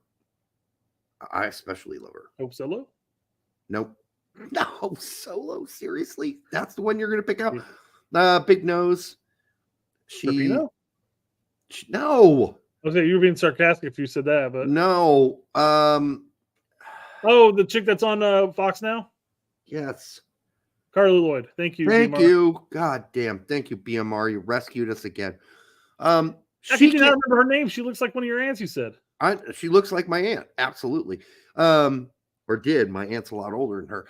S8: I especially love her.
S9: Hope Solo?
S8: Nope. No, Solo. Seriously? That's the one you're going to pick up? Big nose. No.
S9: Okay, you were being sarcastic if you said that, but
S8: no.
S9: Oh, the chick that's on Fox now?
S8: Yes.
S9: Carly Lloyd. Thank you.
S8: Thank
S9: BMR.
S8: you. God damn. Thank you, BMR. You rescued us again.
S9: She did not remember her name. She looks like one of your aunts, you said.
S8: She looks like my aunt. Absolutely. Or did. My aunt's a lot older than her.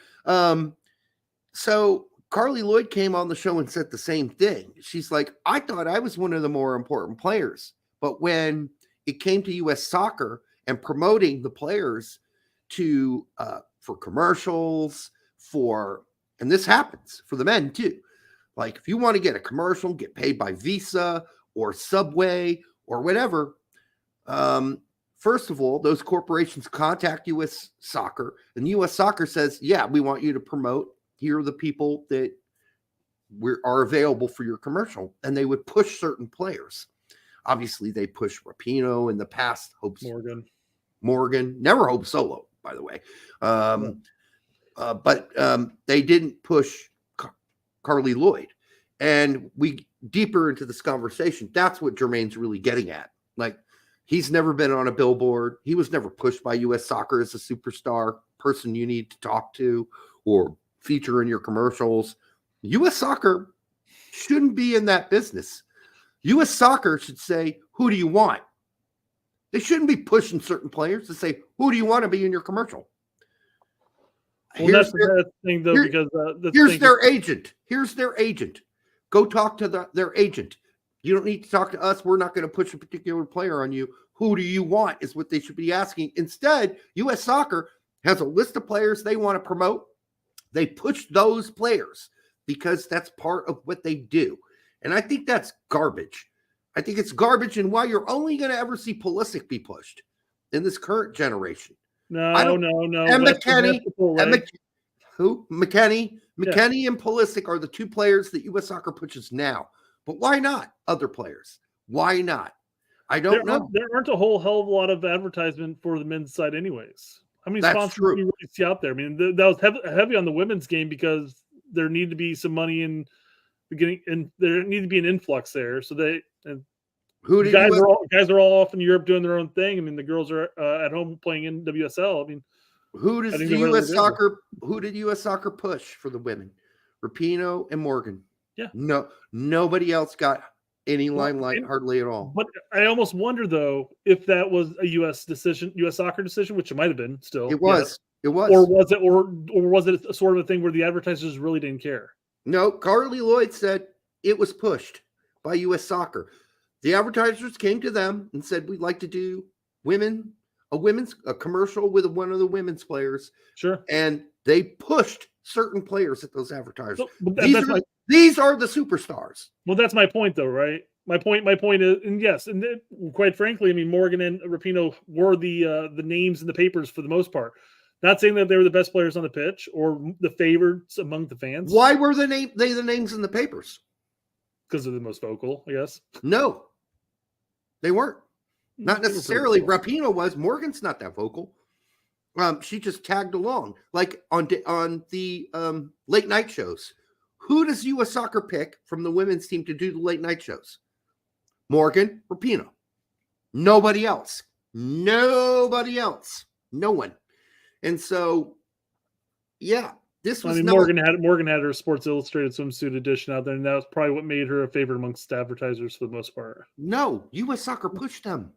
S8: So Carly Lloyd came on the show and said the same thing. She's like, I thought I was one of the more important players. But when it came to U.S. soccer and promoting the players to for commercials, and this happens for the men too. Like if you want to get a commercial, get paid by Visa or Subway or whatever. First of all, those corporations contact U.S. soccer, and U.S. soccer says, yeah, we want you to promote. Here are the people that are available for your commercial. And they would push certain players. Obviously, they pushed Rapinoe in the past.
S9: Morgan.
S8: Never Hope Solo, by the way. But they didn't push Carly Lloyd. And we deeper into this conversation, that's what Germaine's really getting at. Like, he's never been on a billboard. He was never pushed by U.S. Soccer as a superstar person you need to talk to or feature in your commercials. U.S. Soccer shouldn't be in that business. U.S. Soccer should say, who do you want? They shouldn't be pushing certain players to say, who do you want to be in your commercial?
S9: Well, that's the thing, though, because
S8: here's their agent. Here's their agent. Go talk to their agent. You don't need to talk to us. We're not going to push a particular player on you. Who do you want is what they should be asking. Instead, U.S. Soccer has a list of players they want to promote. They push those players because that's part of what they do. And I think that's garbage. I think it's garbage, and why you're only going to ever see Pulisic be pushed in this current generation.
S9: No.
S8: And McKennie, McKennie and Pulisic are the two players that U.S. Soccer pushes now. But why not other players? Why not? I don't know.
S9: There aren't a whole hell of a lot of advertisement for the men's side anyways. How many sponsors do you really see out there? I mean, that was heavy on the women's game because there needed to be some money in beginning, and there needed to be an influx there. So guys are all off in Europe doing their own thing. I mean, the girls are at home playing in WSL. I mean,
S8: who did U.S. Soccer push for the women? Rapinoe and Morgan.
S9: Yeah.
S8: No, nobody else got any limelight, hardly at all.
S9: But I almost wonder, though, if that was a U.S. Soccer decision, which it might have been. Still,
S8: it was. It was.
S9: Or was it a sort of a thing where the advertisers really didn't care?
S8: No, Carly Lloyd said it was pushed by U.S. Soccer. The advertisers came to them and said, "We'd like to do a commercial with one of the women's players."
S9: Sure.
S8: And they pushed certain players at those advertisers.
S9: So,
S8: these are the superstars.
S9: Well, that's my point, though, right? My point is, and yes, and quite frankly, I mean, Morgan and Rapinoe were the names in the papers for the most part. Not saying that they were the best players on the pitch or the favorites among the fans.
S8: Why were they the names in the papers?
S9: Because they're the most vocal, I guess.
S8: No, they weren't. Not necessarily. Rapinoe was. Morgan's not that vocal. She just tagged along, like on the late night shows. Who does U.S. Soccer pick from the women's team to do the late night shows? Morgan, Rapinoe. Nobody else. No one. And so, yeah, this was.
S9: I mean, Morgan had her Sports Illustrated swimsuit edition out there, and that was probably what made her a favorite amongst advertisers for the most part.
S8: No, U.S. Soccer pushed them.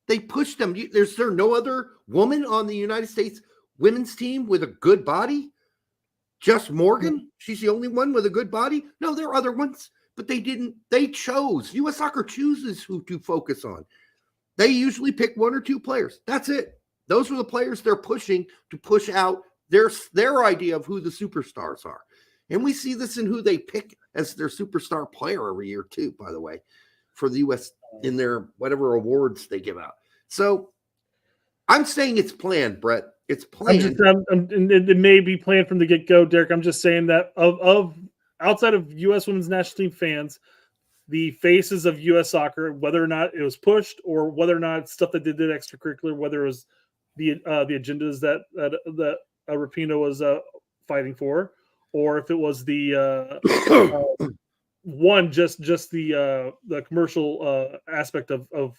S8: They pushed them. Is there no other woman on the United States women's team with a good body? Just Morgan? She's the only one with a good body? No, there are other ones, but they didn't. They chose. U.S. Soccer chooses who to focus on. They usually pick one or two players. That's it. Those are the players they're pushing to push out their idea of who the superstars are. And we see this in who they pick as their superstar player every year, too, by the way, for the U.S. in their whatever awards they give out. So I'm saying it's planned, Brett. It's planned.
S9: It may be planned from the get-go, Derek. I'm just saying that of outside of U.S. Women's National Team fans, the faces of U.S. Soccer, whether or not it was pushed or whether or not stuff that they did extracurricular, whether it was the agendas that Rapinoe was fighting for, or if it was the the commercial aspect of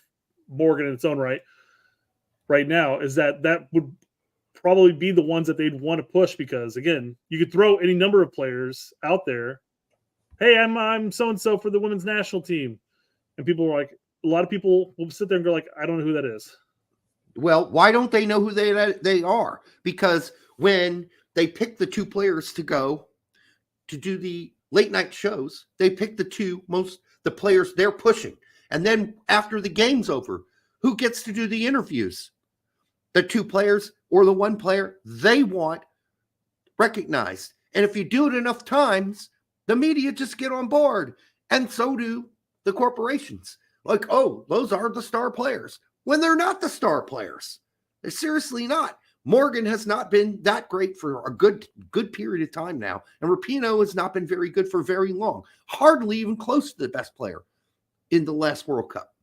S9: Morgan in its own right now, is that would probably be the ones that they'd want to push, because again, you could throw any number of players out there. Hey, I'm so and so for the women's national team, and people are like, a lot of people will sit there and go like, I don't know who that is.
S8: Well, why don't they know who they are? Because when they pick the two players to go to do the late night shows, they pick the players they're pushing. And then after the game's over, who gets to do the interviews? The two players or the one player they want recognized. And if you do it enough times, the media just get on board. And so do the corporations. Like, oh, those are the star players. When they're not the star players. They're seriously not. Morgan has not been that great for a good period of time now. And Rapinoe has not been very good for very long. Hardly even close to the best player in the last World Cup.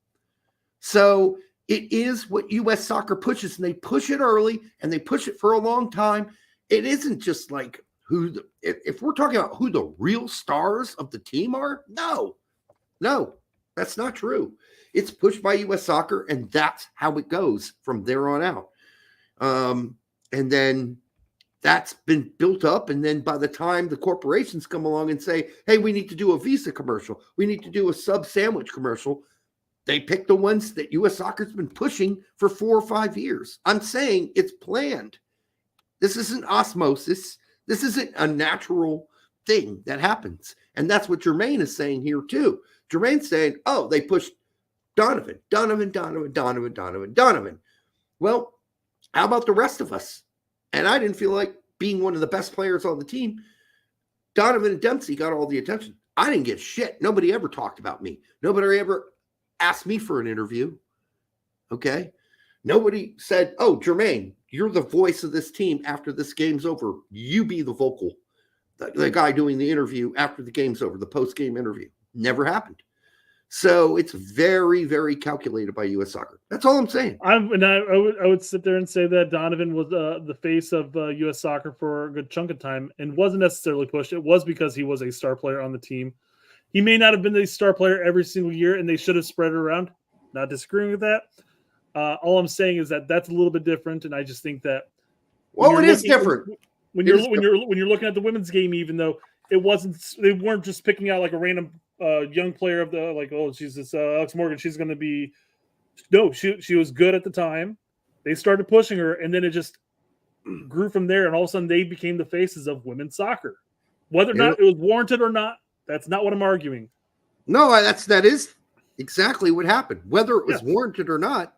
S8: So it is what U.S. soccer pushes, and they push it early, and they push it for a long time. It isn't just like if we're talking about who the real stars of the team are, no, that's not true. It's pushed by U.S. soccer, and that's how it goes from there on out. And then that's been built up, and then by the time the corporations come along and say, hey, we need to do a Visa commercial, we need to do a sub sandwich commercial, they pick the ones that U.S. soccer's been pushing for 4 or 5 years. I'm saying it's planned. This isn't osmosis. This isn't a natural thing that happens. And that's what Germaine is saying here too. Germaine's saying, oh, they pushed Donovan. Well, how about the rest of us? And I didn't feel like being one of the best players on the team. Donovan and Dempsey got all the attention. I didn't get shit. Nobody ever talked about me. Nobody ever asked me for an interview. Okay? Nobody said, oh, Germaine, you're the voice of this team after this game's over. You be the vocal. The guy doing the interview after the game's over, the post-game interview. Never happened. So it's very, very calculated by U.S. soccer. That's all I'm saying.
S9: I would sit there and say that Donovan was the face of U.S. soccer for a good chunk of time and wasn't necessarily pushed. It was because he was a star player on the team. He may not have been the star player every single year, and they should have spread it around. Not disagreeing with that. All I'm saying is that that's a little bit different, and I just think that
S8: it is different.
S9: When you're looking at the women's game, even though they weren't just picking out like a random young player of the like, oh, she's this Alex Morgan, she's going to be. No, she was good at the time. They started pushing her, and then it just grew from there, and all of a sudden they became the faces of women's soccer. Whether or not it was warranted or not, that's not what I'm arguing.
S8: No, that is exactly what happened. Whether it was warranted or not,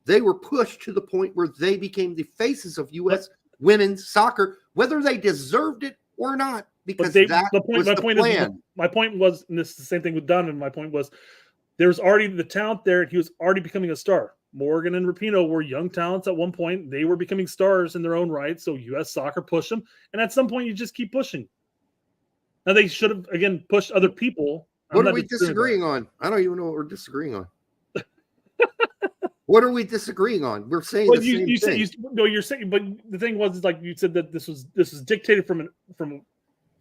S8: they were pushed to the point where they became the faces of U.S. women's soccer, whether they deserved it or not, because was the plan.
S9: My point was, and this is the same thing with Donovan, my point was there was already the talent there, and he was already becoming a star. Morgan and Rapinoe were young talents at one point. They were becoming stars in their own right, so U.S. soccer pushed them, and at some point you just keep pushing. Now they should have, again, pushed other people.
S8: What are we disagreeing on? I don't even know what we're disagreeing on. What are we disagreeing on? We're saying the same thing.
S9: You're saying, but the thing was, is like you said that this was dictated from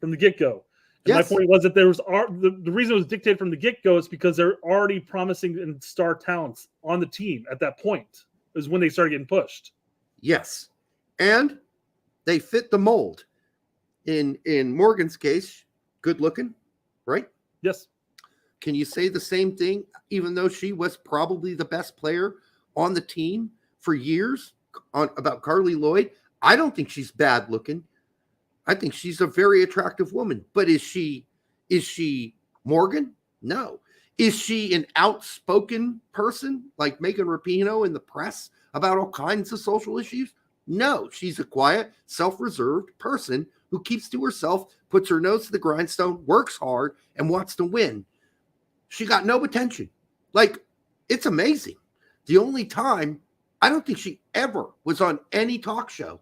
S9: the get-go. And my point was that there was the reason it was dictated from the get-go is because they're already promising and star talents on the team at that point is when they started getting pushed.
S8: Yes. And they fit the mold. In Morgan's case, good looking, right?
S9: Yes.
S8: Can you say the same thing, even though she was probably the best player on the team for years about Carly Lloyd? I don't think she's bad looking. I think she's a very attractive woman. But is she Morgan? No. Is she an outspoken person like Megan Rapinoe in the press about all kinds of social issues? No. She's a quiet, self-reserved person who keeps to herself, puts her nose to the grindstone, works hard, and wants to win. She got no attention. Like, it's amazing. The only time, I don't think she ever was on any talk show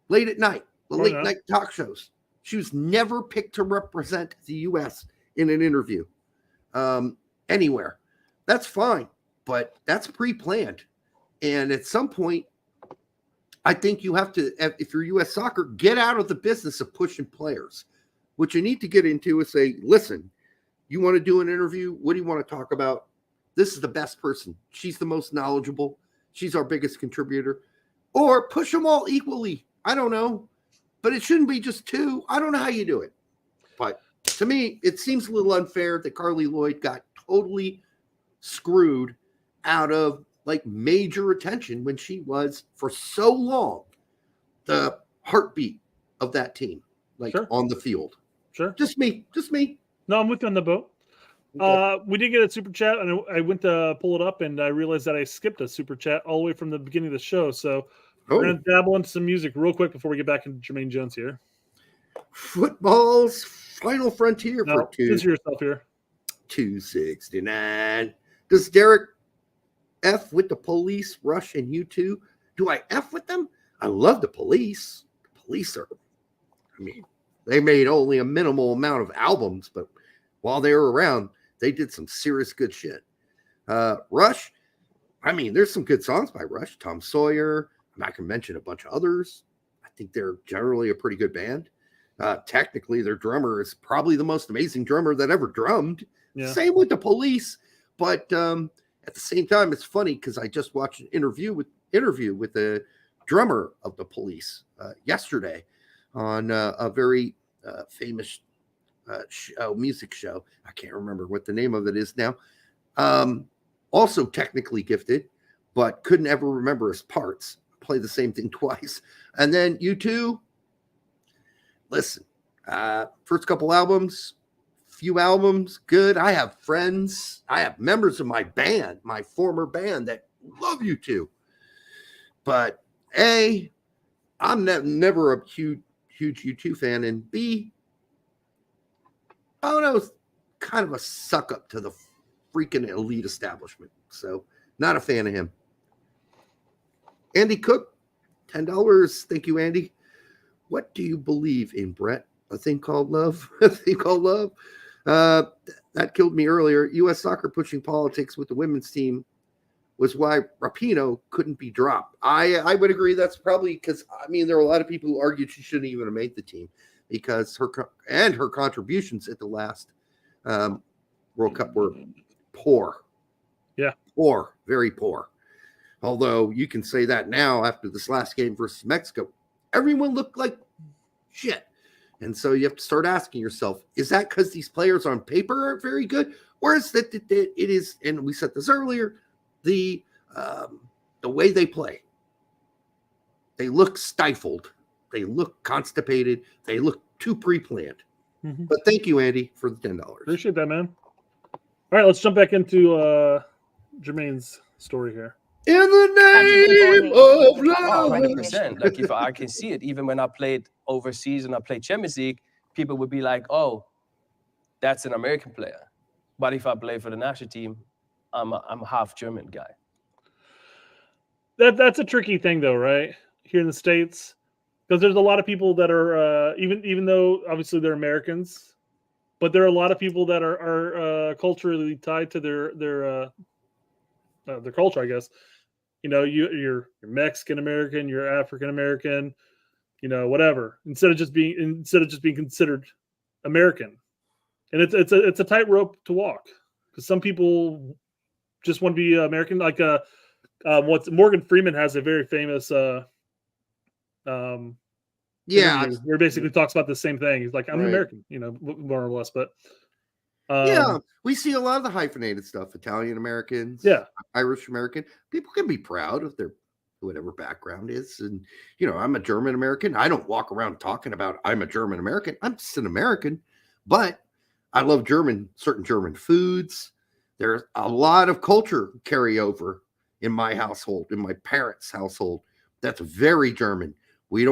S8: late at night, the late night talk shows. She was never picked to represent the U.S. in an interview anywhere. That's fine, but that's pre-planned. And at some point, I think you have to, if you're U.S. soccer, get out of the business of pushing players. What you need to get into is say, listen, you want to do an interview? What do you want to talk about? This is the best person. She's the most knowledgeable. She's our biggest contributor. Or push them all equally. I don't know. But it shouldn't be just two. I don't know how you do it. But to me, it seems a little unfair that Carly Lloyd got totally screwed out of like major attention when she was for so long the heartbeat of that team, like on the field.
S9: Sure.
S8: Just me.
S9: No, I'm with you on the boat. Okay. We did get a super chat, and I went to pull it up, and I realized that I skipped a super chat all the way from the beginning of the show. So we're going to dabble into some music real quick before we get back into Germaine Jones here.
S8: Football's final frontier for
S9: yourself here.
S8: 269. Does Derek F with the Police, Rush, and U2? Do I F with them? I love the Police. The Police are, they made only a minimal amount of albums, but while they were around, they did some serious good shit. Rush, I mean, there's some good songs by Rush. Tom Sawyer. I can mention a bunch of others. I think they're generally a pretty good band. Technically, their drummer is probably the most amazing drummer that ever drummed.
S9: Yeah.
S8: Same with the Police. But at the same time, it's funny because I just watched an interview with the drummer of the Police yesterday on a very famous music show. I can't remember what the name of it is now. Also technically gifted, but couldn't ever remember his parts. Play the same thing twice. And then U2, listen, first couple albums, few albums, good. I have friends, I have members of my band, my former band, that love U2. But A, I'm never a huge U2 fan, and B, Bono's kind of a suck up to the freaking elite establishment. So not a fan of him. Andy Cook, $10. Thank you, Andy. What do you believe in, Brett? A thing called love? A thing called love? That killed me earlier. U.S. soccer pushing politics with the women's team was why Rapinoe couldn't be dropped. I would agree. That's probably because, I mean, there are a lot of people who argued she shouldn't even have made the team because her contributions at the last World Cup were poor.
S9: Yeah.
S8: Poor, very poor. Although you can say that now after this last game versus Mexico, everyone looked like shit. And so you have to start asking yourself, is that because these players on paper aren't very good? Or is that it is, and we said this earlier, the way they play. They look stifled. They look constipated. They look too pre-planned.
S9: Mm-hmm.
S8: But thank you, Andy, for the $10.
S9: Appreciate that, man. All right, let's jump back into Germaine's story here.
S8: In the name of love.
S12: 100%. Like if I can see it, even when I played overseas and I played Champions League, people would be like, "Oh, that's an American player." But if I play for the national team, I'm a half German guy.
S9: That's a tricky thing, though, right? Here in the States, because there's a lot of people that are even though obviously they're Americans, but there are a lot of people that are culturally tied to their culture, I guess. You know, you're Mexican American, you're African American, you know, whatever. Instead of just being considered American, and it's a tightrope to walk because some people just want to be American. Like what's Morgan Freeman has a very famous where he basically talks about the same thing. He's like, I'm an American, you know, more or less, but.
S8: Yeah, we see a lot of the hyphenated stuff. Italian Americans, Irish American. People can be proud of their whatever background is. And, you know, I'm a German American. I don't walk around talking about I'm a German American. I'm just an American. But I love certain German foods. There's a lot of culture carryover in my household, in my parents' household. That's very German. We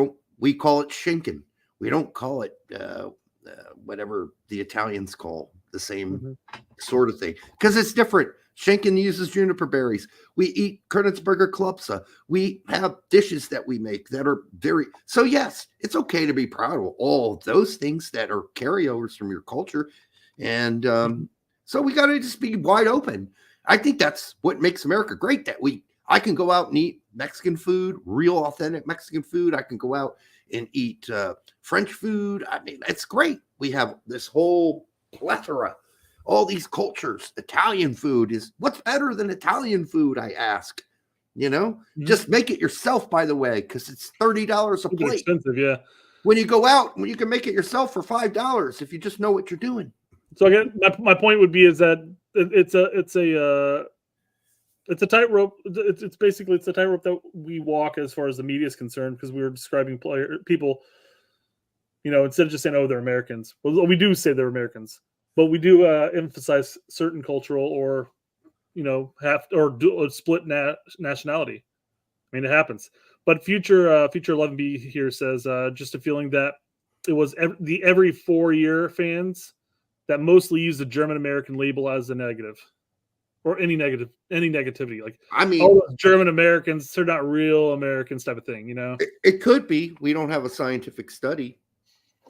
S8: call it Schinken. We don't call it whatever the Italians call the same sort of thing, because it's different. Schinken uses juniper berries. We eat Königsberger Klopse. We have dishes that we make that are very, so yes, it's okay to be proud of all of those things that are carryovers from your culture. And so we got to just be wide open. I think that's what makes America great, that I can go out and eat Mexican food, real authentic Mexican food. I can go out and eat French food. I mean, it's great. We have this whole plethora, all these cultures. Italian food is what's better than Italian food, I ask. You know, just make it yourself, by the way, because it's $30 a plate.
S9: It's expensive, yeah.
S8: When you go out, you can make it yourself for $5 if you just know what you're doing.
S9: So again, my point would be is that it's a tightrope. It's basically a tightrope that we walk as far as the media is concerned, because we were describing people. You know, instead of just saying, "Oh, they're Americans," well, we do say they're Americans, but we do emphasize certain cultural or, you know, split nationality. I mean, it happens. But future 11B here says just a feeling that it was every 4-year fans that mostly use the German American label as a negative, or any negativity. Like,
S8: I mean,
S9: all those German Americans, they're not real Americans type of thing. You know,
S8: it could be. We don't have a scientific study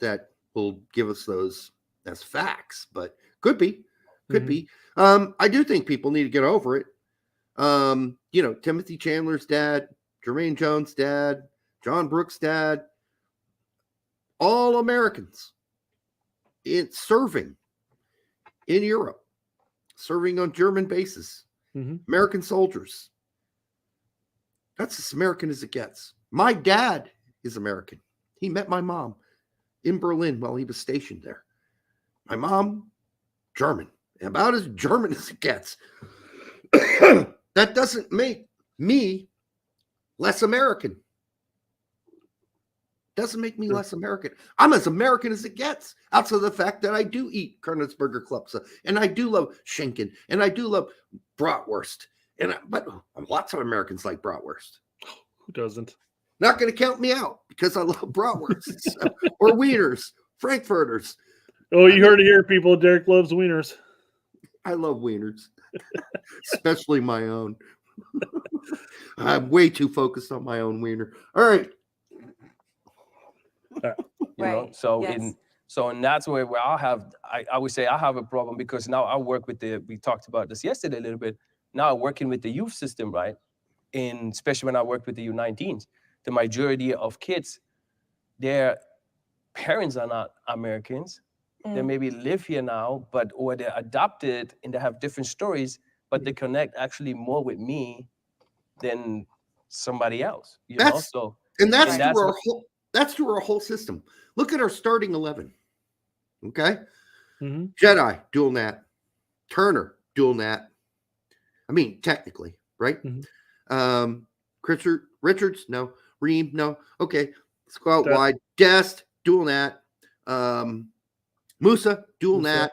S8: that will give us those as facts, but could be. Could be. I do think people need to get over it. Timothy Chandler's dad, Germaine Jones' dad, John Brooks' dad, all Americans serving in Europe, serving on German bases, American soldiers. That's as American as it gets. My dad is American. He met my mom in Berlin while he was stationed there. My mom, German, about as German as it gets. That doesn't make me less American. Doesn't make me less American. I'm as American as it gets, outside of the fact that I do eat Königsberger Klopse, and I do love Schinken, and I do love bratwurst. But lots of Americans like bratwurst.
S9: Who doesn't?
S8: Not going to count me out because I love bratwursts or wieners, Frankfurters.
S9: Oh, you heard it here, people. Derek loves wieners.
S8: I love wieners, especially my own. I'm way too focused on my own wiener. All right.
S12: And that's where I would say I have a problem, because now I work with we talked about this yesterday a little bit. Now I'm working with the youth system, right? Especially when I worked with the U19s, the majority of kids, their parents are not Americans. They maybe live here now, or they're adopted and they have different stories, but they connect actually more with me than somebody else.
S8: That's through our whole system. Look at our starting 11. Okay. Jedi, dual nat. Turner, dual nat. I mean, technically, right? Richards, no. Ream, no. Okay. Let's go out wide. Dest, dual nat. Musa, dual nat.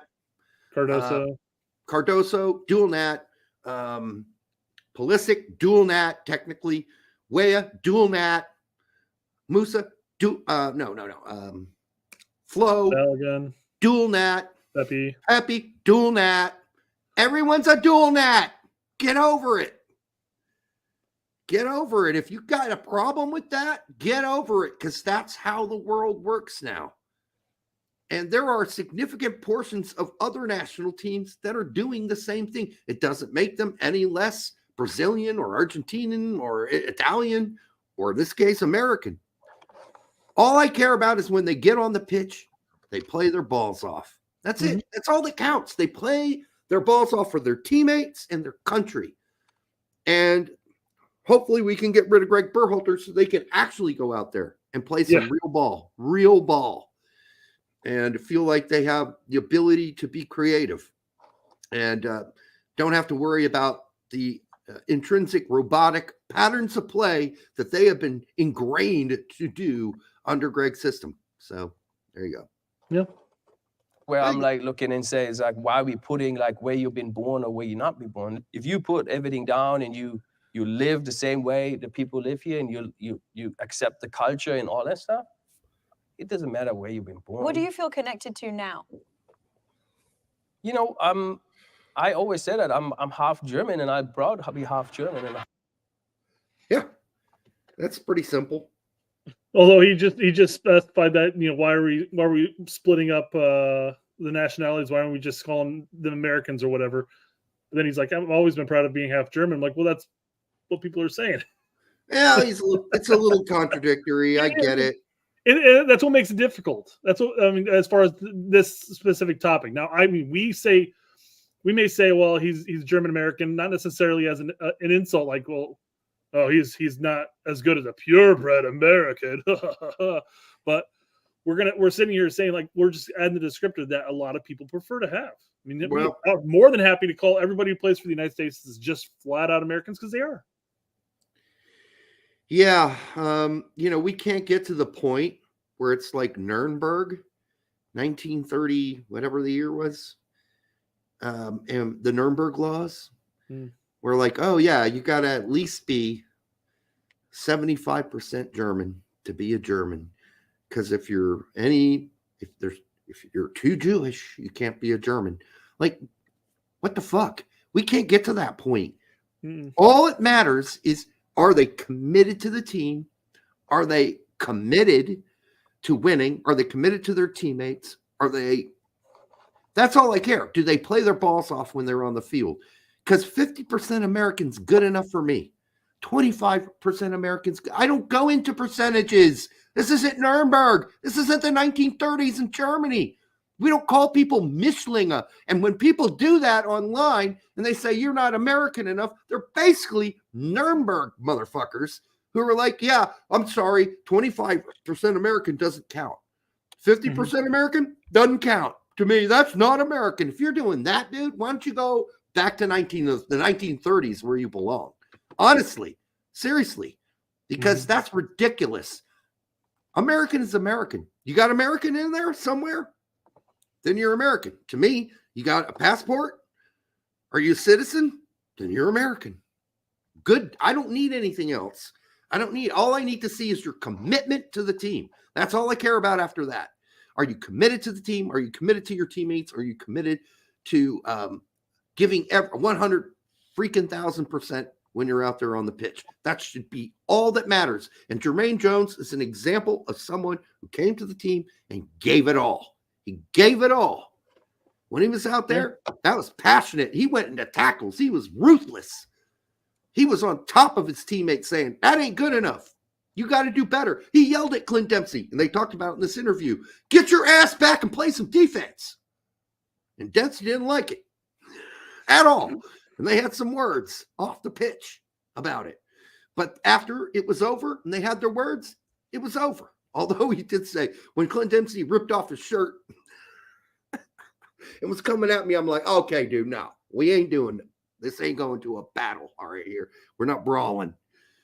S8: Cardoso, dual nat. Pulisic, dual nat, technically. Weah, dual nat. Musa, Flo,
S9: Balogun,
S8: dual nat.
S9: Pepe,
S8: dual nat. Everyone's a dual nat. Get over it. Get over it. If you got a problem with that, get over it, because that's how the world works now. And there are significant portions of other national teams that are doing the same thing. It doesn't make them any less Brazilian or Argentinian or Italian, or in this case, American. All I care about is when they get on the pitch, they play their balls off. That's it. That's all that counts. They play their balls off for their teammates and their country. And hopefully we can get rid of Greg Berhalter so they can actually go out there and play some real ball, and feel like they have the ability to be creative and don't have to worry about the intrinsic robotic patterns of play that they have been ingrained to do under Greg's system. So there you go.
S9: Yeah.
S12: Where I'm like looking and say, is like, why are we putting like where you've been born or where you not been born? If you put everything down and you live the same way the people live here, and you accept the culture and all that stuff, it doesn't matter where you've been born.
S11: What do you feel connected to now?
S12: I always say that I'm half German, and I'm proud to be half German.
S8: Yeah, that's pretty simple.
S9: Although he just specified that, why are we splitting up the nationalities? Why aren't we just calling them Americans or whatever? But then he's like, I've always been proud of being half German. I'm like, well, that's what people are saying.
S8: Yeah, it's a little contradictory. I get it.
S9: That's what makes it difficult. That's what I mean, as far as this specific topic. Now, I mean, we may say, well, he's German American, not necessarily as an insult, like, well, oh, he's not as good as a purebred American. But we're sitting here saying, like, we're just adding the descriptor that a lot of people prefer to have. I mean, we're more than happy to call everybody who plays for the United States is just flat out Americans, because they are.
S8: Yeah, we can't get to the point where it's like Nuremberg, 1930, whatever the year was, and the Nuremberg laws. We're like, oh yeah, you got to at least be 75% German to be a German, because if you're too Jewish, you can't be a German. Like, what the fuck? We can't get to that point. All it matters is, are they committed to the team? Are they committed to winning? Are they committed to their teammates? That's all I care. Do they play their balls off when they're on the field? Because 50% Americans good enough for me. 25% Americans. I don't go into percentages. This isn't Nuremberg. This isn't the 1930s in Germany. We don't call people Mischlinge. And when people do that online and they say you're not American enough, they're basically Nuremberg motherfuckers who are like, yeah, I'm sorry, 25% American doesn't count. 50% American doesn't count. To me, that's not American. If you're doing that, dude, why don't you go back to the 1930s where you belong? Honestly, seriously, because that's ridiculous. American is American. You got American in there somewhere? Then you're American. To me, you got a passport? Are you a citizen? Then you're American. Good. I don't need anything else. All I need to see is your commitment to the team. That's all I care about after that. Are you committed to the team? Are you committed to your teammates? Are you committed to giving 100,000% when you're out there on the pitch? That should be all that matters. And Germaine Jones is an example of someone who came to the team and gave it all. He gave it all. When he was out there, that was passionate. He went into tackles. He was ruthless. He was on top of his teammates saying, that ain't good enough. You got to do better. He yelled at Clint Dempsey, and they talked about it in this interview. Get your ass back and play some defense. And Dempsey didn't like it at all. And they had some words off the pitch about it. But after it was over and they had their words, it was over. Although he did say, when Clint Dempsey ripped off his shirt and was coming at me, I'm like, okay, dude, no, we ain't doing it. This ain't going to a battle all right here. We're not brawling.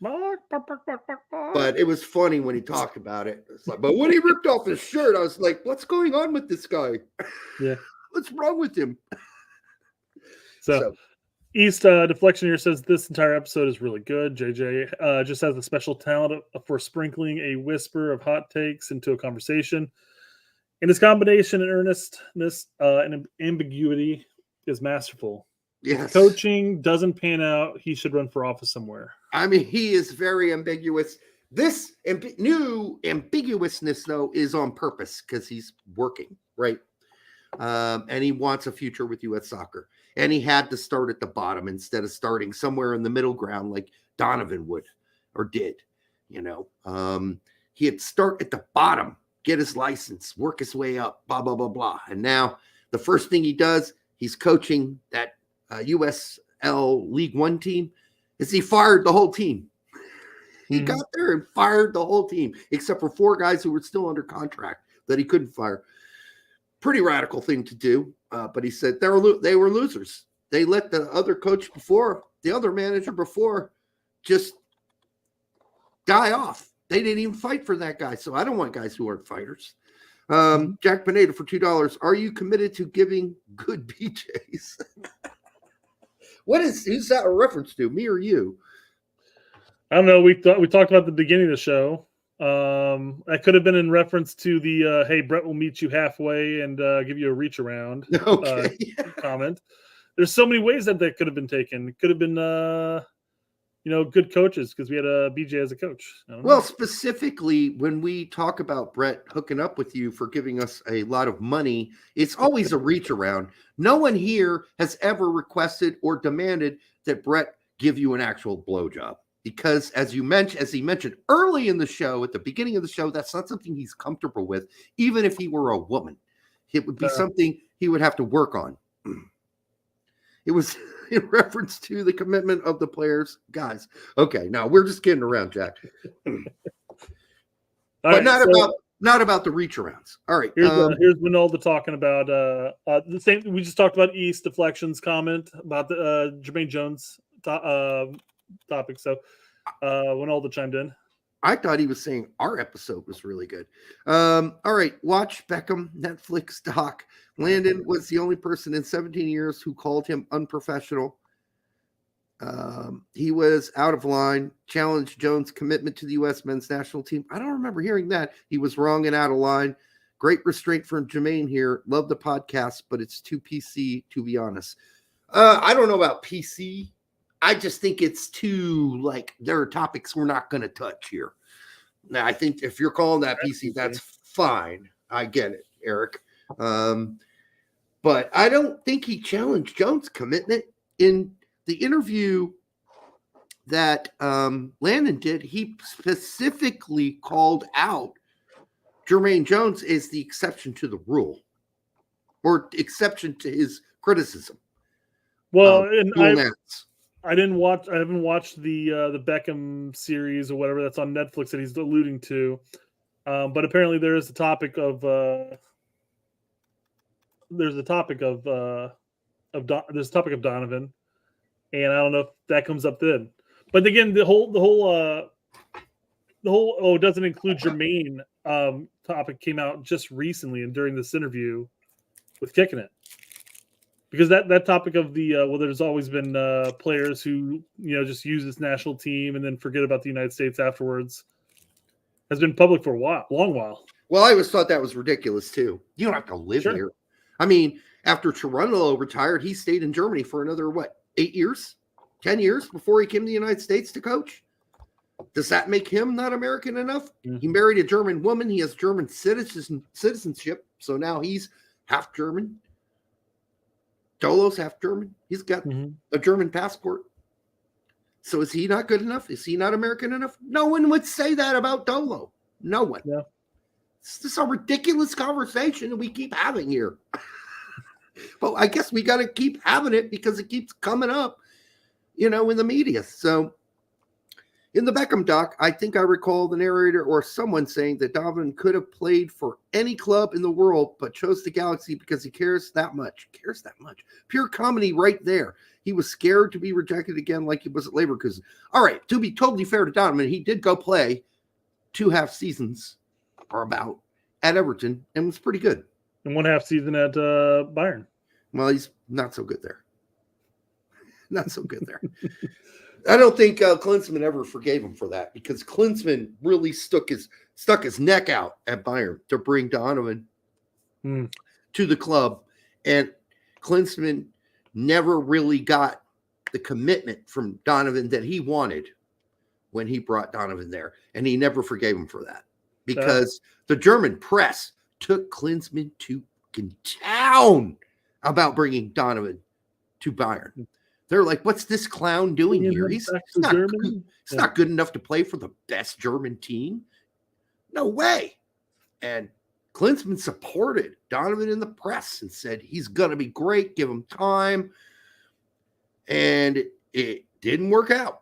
S8: But it was funny when he talked about it. It's like, but when he ripped off his shirt, I was like, what's going on with this guy?
S9: Yeah.
S8: What's wrong with him?
S9: So East Deflection here says this entire episode is really good. JJ just has a special talent for sprinkling a whisper of hot takes into a conversation. And his combination and earnestness and ambiguity is masterful.
S8: Yes.
S9: If coaching doesn't pan out, he should run for office somewhere.
S8: I mean, he is very ambiguous. This new ambiguousness, though, is on purpose because he's working, right? And he wants a future with U.S. soccer. And he had to start at the bottom instead of starting somewhere in the middle ground like Donovan would or did. You know, he had to start at the bottom, get his license, work his way up, blah, blah, blah, blah. And now the first thing he does, he's coaching that USL League One team, is he fired the whole team. He got there and fired the whole team, except for 4 guys who were still under contract that he couldn't fire. Pretty radical thing to do, but he said they were losers. They let the other coach before, the other manager before, just die off. They didn't even fight for that guy, so I don't want guys who aren't fighters. Jack Pineda for $2. Are you committed to giving good BJs? Who's that a reference to, me or you?
S9: I don't know. We talked about the beginning of the show. That could have been in reference to the hey, Brett will meet you halfway and give you a reach around comment. There's so many ways that could have been taken. It could have been good coaches because we had a BJ as a coach.
S8: Well, specifically when we talk about Brett hooking up with you for giving us a lot of money, it's always a reach around. No one here has ever requested or demanded that Brett give you an actual blowjob. Because as he mentioned early in the show, at the beginning of the show, that's not something he's comfortable with, even if he were a woman. It would be something he would have to work on. It was in reference to the commitment of the players. Guys, okay, now we're just kidding around, Jack. But not about the reach arounds. All right.
S9: Here's Winalda talking about the same. We just talked about East Deflection's comment about the Germaine Jones topic. So Winalda chimed in.
S8: I thought he was saying our episode was really good. All right. Watch Beckham Netflix doc. Landon was the only person in 17 years who called him unprofessional. He was out of line, challenged Jones' commitment to the U.S. men's national team. I don't remember hearing that. He was wrong and out of line. Great restraint from Germaine here. Love the podcast, but it's too PC, to be honest. I don't know about PC. I just think it's too, there are topics we're not going to touch here. Now, I think if you're calling that PC, that's fine. I get it, Eric. But I don't think he challenged Jones' commitment. In the interview that Landon did, he specifically called out Germaine Jones as the exception to the rule, or exception to his criticism.
S9: Well, and I haven't watched the Beckham series or whatever that's on Netflix that he's alluding to. But apparently there is a topic of Donovan, and I don't know if that comes up then. But again, the whole it doesn't include Germaine topic came out just recently and during this interview with Kicking It. Because that topic of the there's always been players who just use this national team and then forget about the United States afterwards has been public for a long while.
S8: Well, I always thought that was ridiculous too. You don't have to live here. I mean, after Toronto retired, he stayed in Germany for another 8 years, 10 years before he came to the United States to coach. Does that make him not American enough? Mm-hmm. He married a German woman. He has German citizenship, so now he's half German. Dolo's half German. He's got a German passport. So is he not good enough? Is he not American enough? No one would say that about Dolo. No one. Yeah. It's just a ridiculous conversation that we keep having here. But I guess we got to keep having it because it keeps coming up, in the media. So in the Beckham doc, I think I recall the narrator or someone saying that Donovan could have played for any club in the world, but chose the Galaxy because he cares that much. Cares that much. Pure comedy right there. He was scared to be rejected again like he was at Leverkusen. All right, to be totally fair to Donovan, he did go play 2.5 seasons or about at Everton and was pretty good.
S9: And 1.5 season at Bayern.
S8: Well, he's not so good there. Not so good there. I don't think Klinsmann ever forgave him for that because Klinsmann really stuck his neck out at Bayern to bring Donovan to the club. And Klinsmann never really got the commitment from Donovan that he wanted when he brought Donovan there. And he never forgave him for that because the German press took Klinsmann to town about bringing Donovan to Bayern. They're like, what's this clown doing here? He's not good enough to play for the best German team. No way. And Klinsmann supported Donovan in the press and said, he's going to be great. Give him time. And it didn't work out.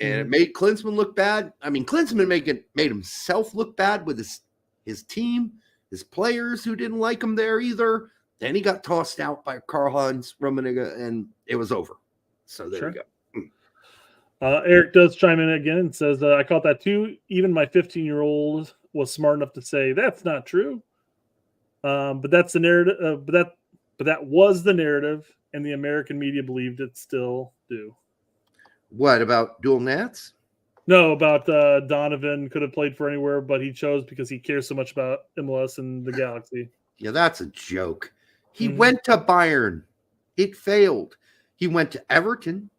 S8: And it made Klinsmann look bad. I mean, Klinsmann made himself look bad with his team, his players who didn't like him there either. Then he got tossed out by Karl-Heinz Rummenigge, and it was over. So there you go.
S9: Eric does chime in again and says, I caught that too. Even my 15-year-old was smart enough to say that's not true. But that's the narrative. But that was the narrative, and the American media believed it still do.
S8: What about dual nats?
S9: No, about Donovan could have played for anywhere, but he chose because he cares so much about MLS and the Galaxy.
S8: Yeah, that's a joke. He went to Bayern. It failed. He went to Everton,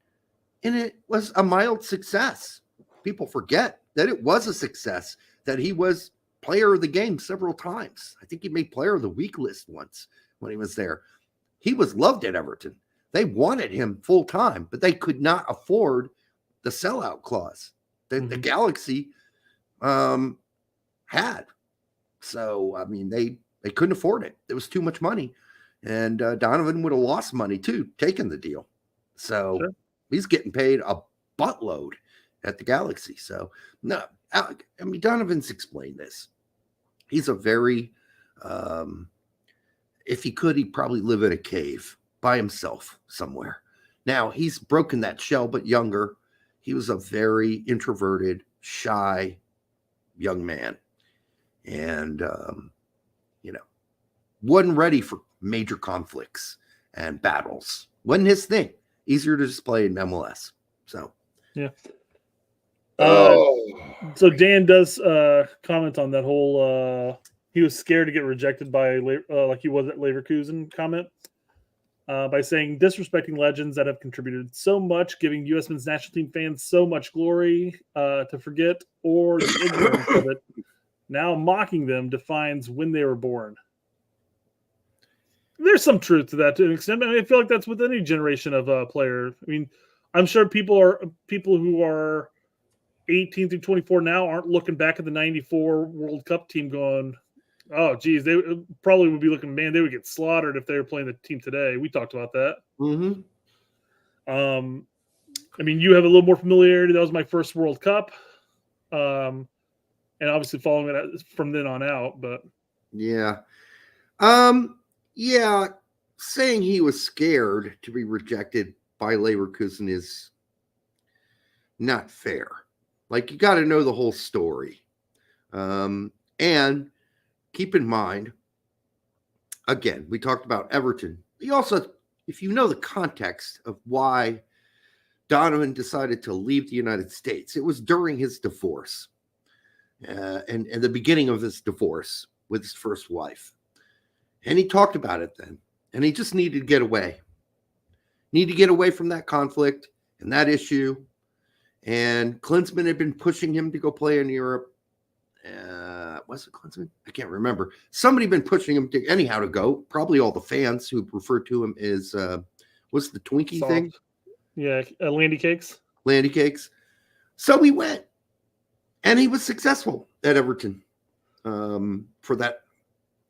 S8: and it was a mild success. People forget that it was a success, that he was player of the game several times. I think he made player of the week list once when he was there. He was loved at Everton. They wanted him full time, but they could not afford the sellout clause that the Galaxy had. So, I mean, they couldn't afford it. It was too much money. And Donovan would have lost money, too, taking the deal. So he's getting paid a buttload at the Galaxy. So, no, I mean, Donovan's explained this. He's a very, if he could, he'd probably live in a cave by himself somewhere. Now, he's broken that shell, but younger. He was a very introverted, shy young man. And, wasn't ready for major conflicts and battles. Wasn't his thing. Easier to just play in MLS. So,
S9: yeah. So Dan does comment on that whole he was scared to get rejected by like he was at Leverkusen comment by saying disrespecting legends that have contributed so much, giving U.S. men's national team fans so much glory to forget or the ignorance of it. Now mocking them defines when they were born. There's some truth to that to an extent. I mean, I feel like that's with any generation of player. I mean, I'm sure people who are 18 through 24 now aren't looking back at the 94 World Cup team going, oh, geez, they probably would be looking, man, they would get slaughtered if they were playing the team today. We talked about that.
S8: Mm-hmm.
S9: I mean, you have a little more familiarity. That was my first World Cup. And obviously following it from then on out, but.
S8: Yeah. Yeah, saying he was scared to be rejected by Leverkusen is not fair. Like, you got to know the whole story. And keep in mind, again, we talked about Everton. You also, if you know the context of why Donovan decided to leave the United States, it was during his divorce and the beginning of his divorce with his first wife. And he talked about it then. And he just needed to get away. Needed to get away from that conflict and that issue. And Klinsmann had been pushing him to go play in Europe. Was it Klinsmann? I can't remember. Somebody been pushing him to anyhow to go. Probably all the fans who refer to him as what's the Twinkie
S9: Soft.
S8: thing?
S9: Yeah, Landy Cakes.
S8: Landy Cakes. So he went. And he was successful at Everton for that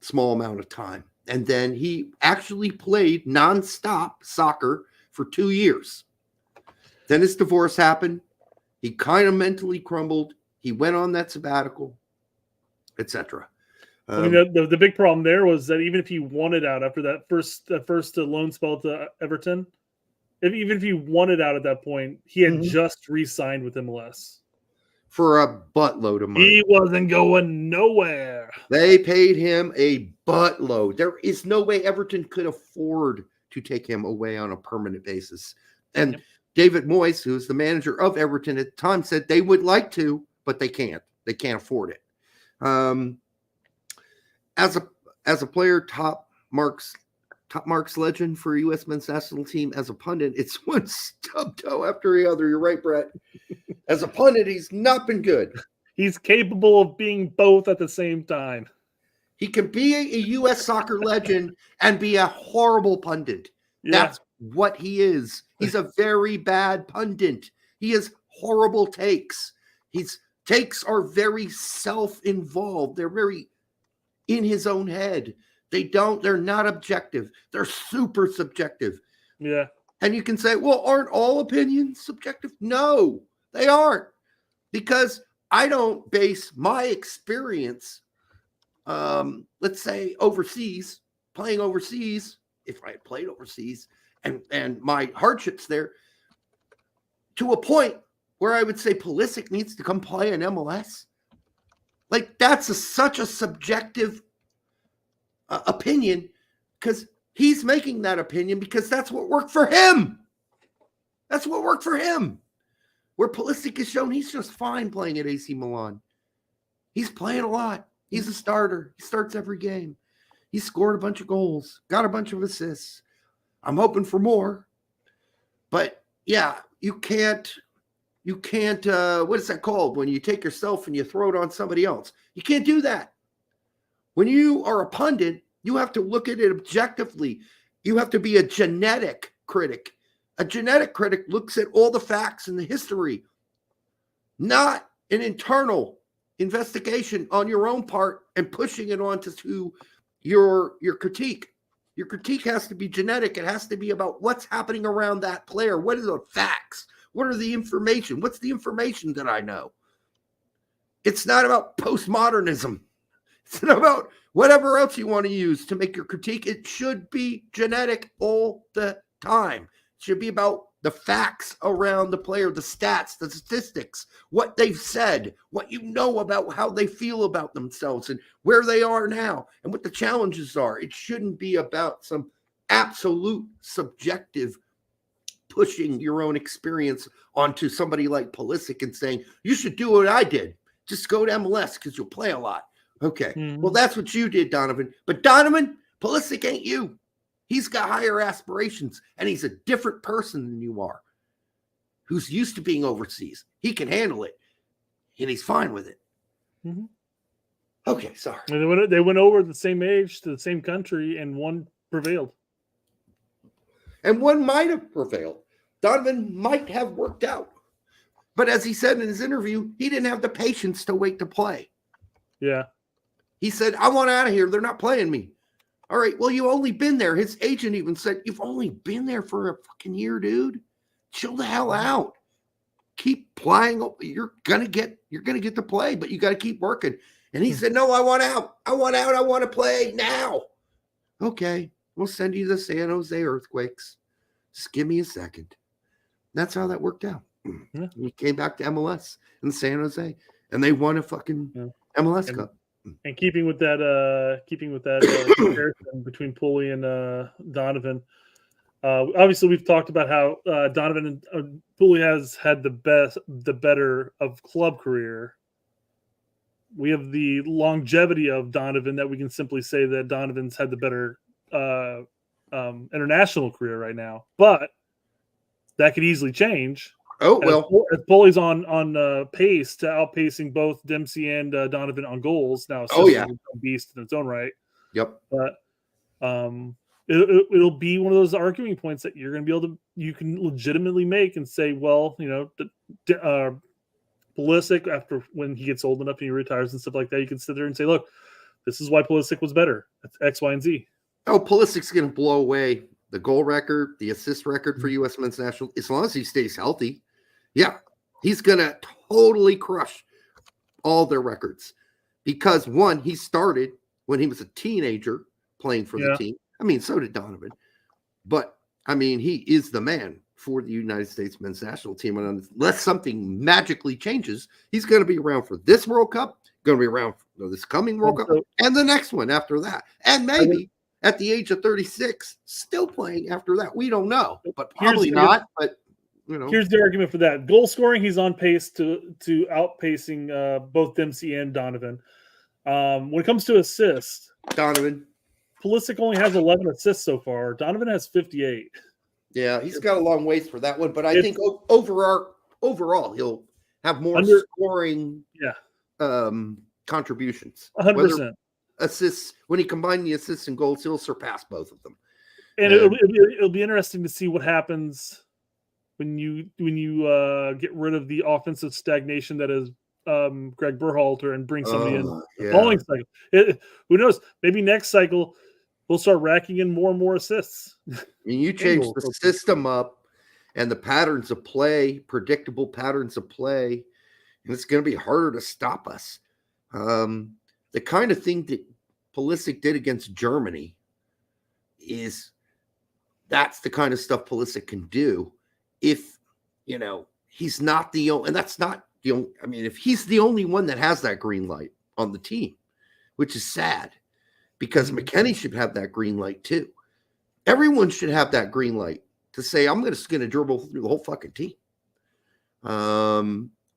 S8: small amount of time. And then he actually played nonstop soccer for 2 years. Then his divorce happened. He kind of mentally crumbled. He went on that sabbatical, etc.
S9: I mean, the big problem there was that even if he wanted out after that first loan spell to Everton, even if he wanted out at that point, he had just re-signed with MLS.
S8: For a buttload of money.
S9: He wasn't going nowhere.
S8: They paid him a buttload. There is no way Everton could afford to take him away on a permanent basis. And David Moyes, who's the manager of Everton at the time, said they would like to, but they can't. They can't afford it. As a player, top marks legend for U.S. men's national team. As a pundit, it's one stub toe after the other. You're right, Brett. As a pundit, he's not been good.
S9: He's capable of being both at the same time.
S8: He can be a U.S. soccer legend and be a horrible pundit.
S9: Yeah.
S8: That's what he is. He's a very bad pundit. He has horrible takes. His takes are very self-involved. They're very in his own head. They're not objective. They're super subjective.
S9: Yeah.
S8: And you can say, well, aren't all opinions subjective? No, they aren't. Because I don't base my experience, let's say overseas, playing overseas, if I had played overseas, and my hardships there, to a point where I would say Pulisic needs to come play in MLS. Like, that's such a subjective opinion, because he's making that opinion because that's what worked for him. That's what worked for him. Where Pulisic is shown he's just fine playing at AC Milan. He's playing a lot. He's a starter. He starts every game. He scored a bunch of goals, got a bunch of assists. I'm hoping for more. But yeah, you can't, what is that called? When you take yourself and you throw it on somebody else. You can't do that. When you are a pundit, you have to look at it objectively. You have to be a genetic critic. A genetic critic looks at all the facts and the history, not an internal investigation on your own part and pushing it onto your critique. Your critique has to be genetic. It has to be about what's happening around that player. What are the facts? What are the information? What's the information that I know? It's not about postmodernism. It's not about whatever else you want to use to make your critique. It should be genetic all the time. It should be about the facts around the player, the stats, the statistics, what they've said, what you know about how they feel about themselves and where they are now and what the challenges are. It shouldn't be about some absolute subjective pushing your own experience onto somebody like Pulisic and saying, you should do what I did. Just go to MLS because you'll play a lot. Okay. Well, that's what you did, Donovan. But Donovan, Pulisic ain't you. He's got higher aspirations, and he's a different person than you are, who's used to being overseas. He can handle it, and he's fine with it.
S9: Mm-hmm.
S8: Okay, sorry.
S9: And they went over at the same age to the same country, and one prevailed.
S8: And one might have prevailed. Donovan might have worked out. But as he said in his interview, he didn't have the patience to wait to play.
S9: Yeah.
S8: He said, I want out of here. They're not playing me. All right, well, you've only been there. His agent even said, you've only been there for a fucking year, dude. Chill the hell out. Keep playing. You're gonna get to play, but you got to keep working. And he said, no, I want out. I want out. I want to play now. Okay, we'll send you the San Jose Earthquakes. Just give me a second. That's how that worked out.
S9: Yeah.
S8: He came back to MLS in San Jose, and they won a fucking MLS Cup.
S9: And keeping with that comparison between Pulley and Donovan, obviously we've talked about how Donovan and Pulley has had the better of club career. We have the longevity of Donovan that we can simply say that Donovan's had the better international career right now, but that could easily change.
S8: Oh, well,
S9: as Pulley's on pace to outpacing both Dempsey and Donovan on goals now.
S8: Oh yeah,
S9: beast in its own right.
S8: Yep.
S9: But it'll be one of those arguing points that you're going to be able to you can legitimately make and say, well, Pulisic, after when he gets old enough and he retires and stuff like that, you can sit there and say, look, this is why Pulisic was better. That's X, Y, and Z.
S8: Oh, Pulisic's going to blow away the goal record, the assist record for U.S. men's national, as long as he stays healthy. Yeah, he's going to totally crush all their records because, one, he started when he was a teenager playing for the team. I mean, so did Donovan. But, I mean, he is the man for the United States men's national team. And unless something magically changes, he's going to be around for this World Cup, going to be around for this coming World Cup, and the next one after that. And maybe at the age of 36, still playing after that. We don't know, but probably not. But
S9: here's the argument for that: goal scoring, he's on pace to outpacing both Dempsey and Donovan. When it comes to assists, Pulisic only has 11 assists so far. Donovan has 58.
S8: Yeah, he's got a long ways for that one, but I think overall he'll have more scoring contributions.
S9: 100%.
S8: Assists, when he combined the assists and goals, he'll surpass both of them.
S9: And it'll be interesting to see what happens when you get rid of the offensive stagnation that is Greg Berhalter and bring somebody in the following cycle. Who knows? Maybe next cycle we'll start racking in more and more assists.
S8: I mean, you change the system up and the patterns of play, predictable patterns of play, and it's going to be harder to stop us. The kind of thing that Pulisic did against Germany that's the kind of stuff Pulisic can do if, he's not the only, and that's not the only, I mean, if he's the only one that has that green light on the team, which is sad because McKennie should have that green light too. Everyone should have that green light to say, I'm just going to dribble through the whole fucking team.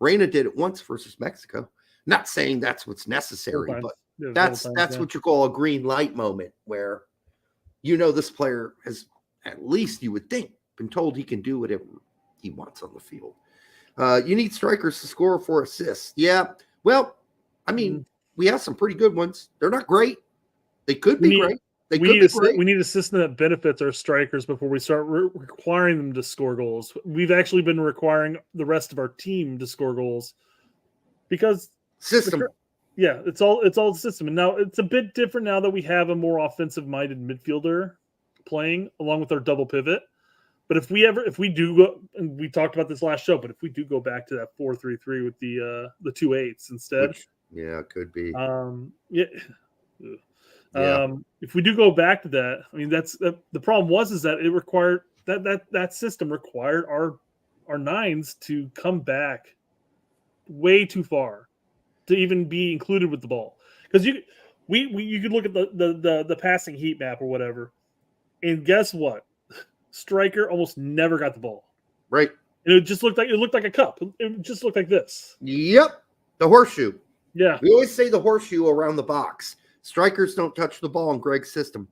S8: Reyna did it once versus Mexico. Not saying that's what's necessary, but that's what you call a green light moment where this player has, at least you would think, been told he can do whatever he wants on the field. You need strikers to score for assists. Yeah. Well, I mean, we have some pretty good ones. They're not great. They could be great.
S9: We need a system that benefits our strikers before we start requiring them to score goals. We've actually been requiring the rest of our team to score goals because
S8: system.
S9: It's all the system. And now it's a bit different now that we have a more offensive-minded midfielder playing along with our double pivot. But if we do go, and we talked about this last show, but if we do go back to that 4-3-3 with the 2-8s instead,
S8: it could be.
S9: If we do go back to that, I mean, that's the problem is that it required that system required our nines to come back way too far to even be included with the ball. Because you could look at the passing heat map or whatever, and guess what? Striker almost never got the ball.
S8: Right.
S9: And it looked like a cup. It just looked like this.
S8: Yep. The horseshoe.
S9: Yeah.
S8: We always say the horseshoe around the box. Strikers don't touch the ball in Greg's system.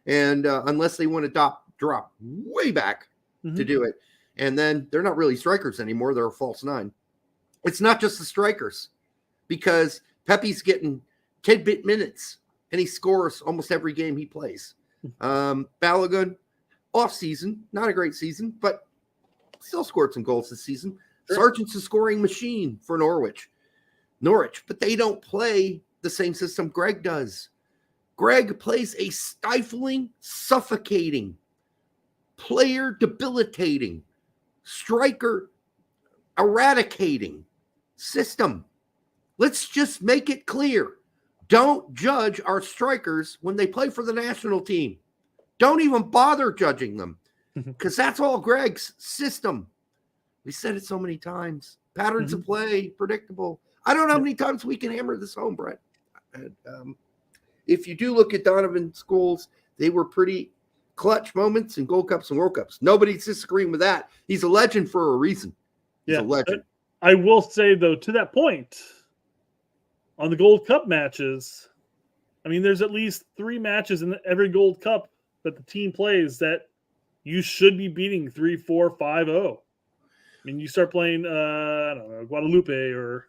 S8: And unless they want to drop way back to do it. And then they're not really strikers anymore. They're a false nine. It's not just the strikers because Pepe's getting tidbit minutes and he scores almost every game he plays. Balogun, off season, not a great season, but still scored some goals this season.
S9: Sure.
S8: Sargent's a scoring machine for Norwich, but they don't play the same system Greg does. Greg plays a stifling, suffocating, player debilitating, striker eradicating system. Let's just make it clear. Don't judge our strikers when they play for the national team. Don't even bother judging them, because that's all Greg's system. We said it so many times. Patterns of play, predictable. I don't know how many times we can hammer this home, Brett. And, if you do look at Donovan's goals, they were pretty clutch moments in Gold Cups and World Cups. Nobody's disagreeing with that. He's a legend for a reason. He's a legend.
S9: I will say, though, to that point, on the Gold Cup matches, I mean, there's at least 3 matches in every Gold Cup that the team plays that you should be beating 3-4, 5-0. I mean, you start playing, I don't know, Guadalupe or,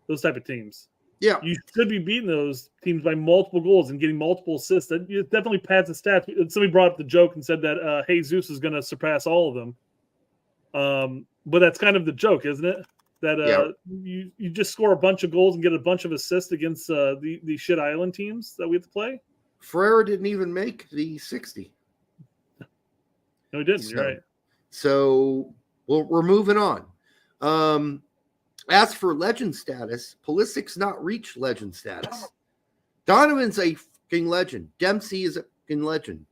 S9: those type of teams.
S8: Yeah.
S9: You should be beating those teams by multiple goals and getting multiple assists. That it definitely pads the stats. Somebody brought up the joke and said that Jesus is going to surpass all of them. But that's kind of the joke, isn't it? That you just score a bunch of goals and get a bunch of assists against the shit island teams that we have to play.
S8: Ferreira didn't even make the 60.
S9: No, he didn't. You're right.
S8: So we're moving on. As for legend status, Pulisic's not reached legend status. Donovan's a fucking legend. Dempsey is a fucking legend.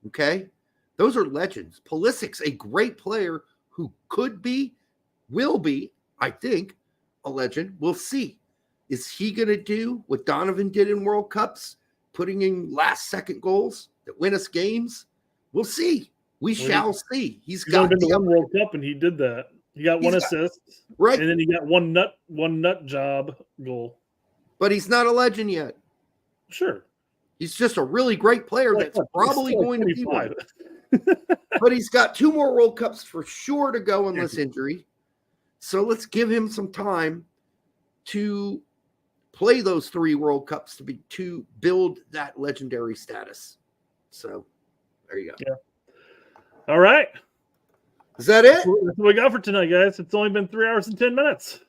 S8: Okay? Those are legends. Pulisic's a great player who could be, will be, I think, a legend. We'll see. Is he going to do what Donovan did in World Cups, putting in last-second goals that win us games? We'll see. We shall see. He's
S9: only been to one World Cup, and he did that. He got one assist,
S8: right,
S9: and then he got one nut job goal.
S8: But he's not a legend yet.
S9: Sure,
S8: he's just a really great player that's probably going to be one. But he's got 2 more World Cups for sure to go unless injury. So let's give him some time to play those 3 World Cups to build that legendary status. So there you go.
S9: Yeah. All right.
S8: Is that it?
S9: That's what we got for tonight, guys. It's only been 3 hours and 10 minutes.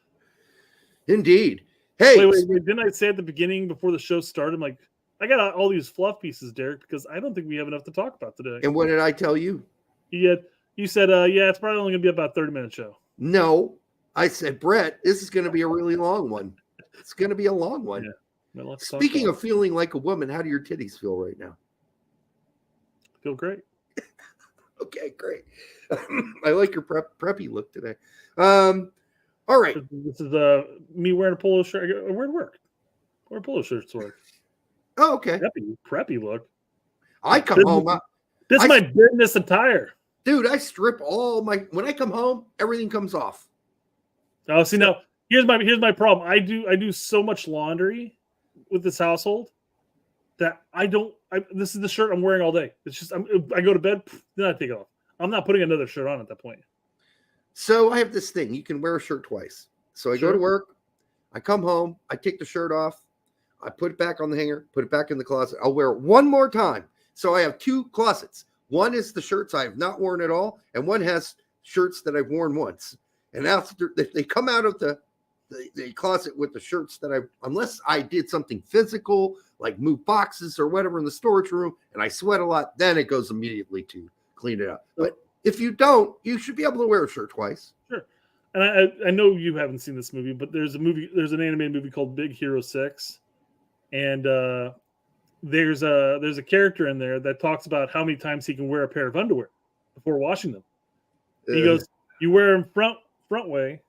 S8: Indeed. Hey,
S9: wait. Didn't I say at the beginning before the show started, I'm like, I got all these fluff pieces, Derek, because I don't think we have enough to talk about today.
S8: And what did I tell you?
S9: You said, it's probably only going to be about a 30-minute show.
S8: No, I said, Brett, this is going to be a really long one. It's going to be a long one.
S9: Yeah. Well,
S8: Speaking of feeling like a woman, how do your titties feel right now?
S9: Feel great.
S8: Okay, great. I like your preppy look today. All right.
S9: This is me wearing a polo shirt. I wear to work. Wear polo shirts to work.
S8: Oh, okay.
S9: Preppy look.
S8: I come home.
S9: This is my business attire.
S8: Dude, I strip when I come home, everything comes off.
S9: Oh, see now, here's my problem. I do so much laundry with this household that this is the shirt I'm wearing all day. It's just I go to bed, then I take it off. I'm not putting another shirt on at that point.
S8: So I have this thing. You can wear a shirt twice. So I go to work, I come home, I take the shirt off, I put it back on the hanger, put it back in the closet. I'll wear it one more time. So I have 2 closets. One is the shirts I have not worn at all, and one has shirts that I've worn once. And after they come out of the closet with the shirts that unless I did something physical, like move boxes or whatever in the storage room, and I sweat a lot, then it goes immediately to clean it up. But if you don't, you should be able to wear a shirt twice.
S9: Sure. And I know you haven't seen this movie, but there's an animated movie called Big Hero 6. And there's a character in there that talks about how many times he can wear a pair of underwear before washing them. He goes, you wear them front way,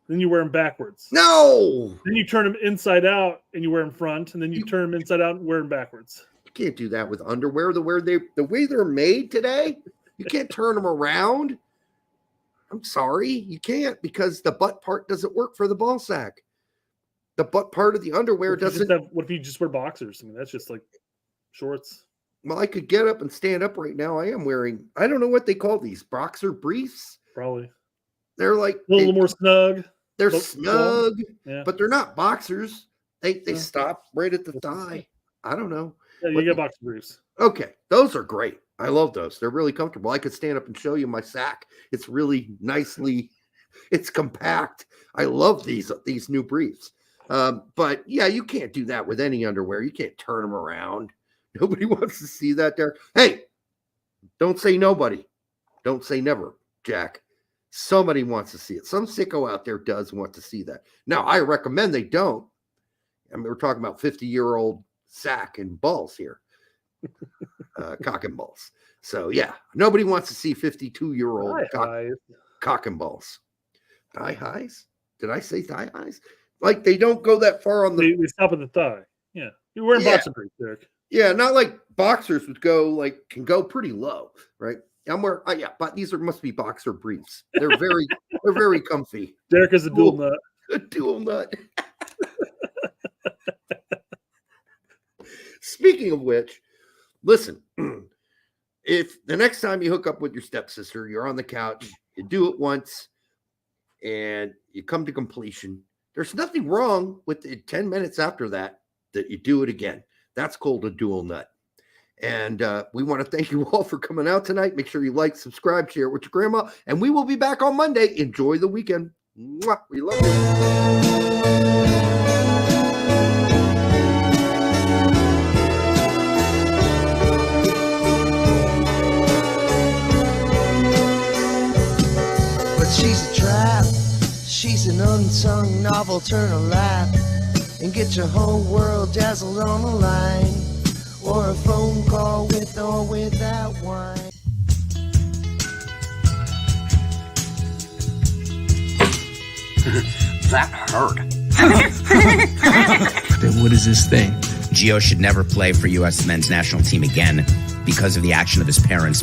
S9: then you wear them backwards.
S8: No!
S9: Then you turn them inside out and you wear them front, and then you turn them inside out and wear them backwards.
S8: You can't do that with underwear. The way they're made today, you can't turn them around. I'm sorry, you can't, because the butt part doesn't work for the ball sack. The butt part of the underwear doesn't.
S9: What if you just wear boxers? I mean, that's just like shorts.
S8: Well, I could get up and stand up right now. I am wearing, I don't know what they call these, boxer briefs.
S9: Probably.
S8: They're like
S9: a little more snug.
S8: They're snug,
S9: yeah.
S8: But they're not boxers. They stop right at the thigh. I don't know.
S9: Yeah, you get boxer briefs.
S8: Okay, those are great. I love those. They're really comfortable. I could stand up and show you my sack. It's really nicely, it's compact. I love these new briefs. But yeah, you can't do that with any underwear. You can't turn them around. Nobody wants to see that there. Hey, don't say nobody. Don't say never, Jack. Somebody wants to see it. Some sicko out there does want to see that. Now, I recommend they don't. I mean, we're talking about 50-year-old sack and balls here. Cock and balls. So, yeah, nobody wants to see 52-year-old cock and balls. Thigh highs? Did I say thigh highs? Like, they don't go that far on the...
S9: They stop at the thigh. Yeah. You're wearing boxer briefs, Derek.
S8: Yeah, not like boxers would go, like, can go pretty low, right? I'm wearing, but these must be boxer briefs. They're very comfy.
S9: Derek is a dual nut.
S8: A dual nut. Speaking of which, listen, if the next time you hook up with your stepsister, you're on the couch, you do it once, and you come to completion, there's nothing wrong with it 10 minutes after that you do it again. That's called a dual nut. And we want to thank you all for coming out tonight. Make sure you like, subscribe, share it with your grandma, and we will be back on Monday. Enjoy the weekend. Mwah. We love you.
S13: She's a trap. She's an unsung novel. Turn a lap and get your whole world dazzled on the line, or a phone call with or without wine.
S3: That hurt.
S2: Then what is this thing?
S3: Gio should never play for U.S. men's national team again because of the action of his parents.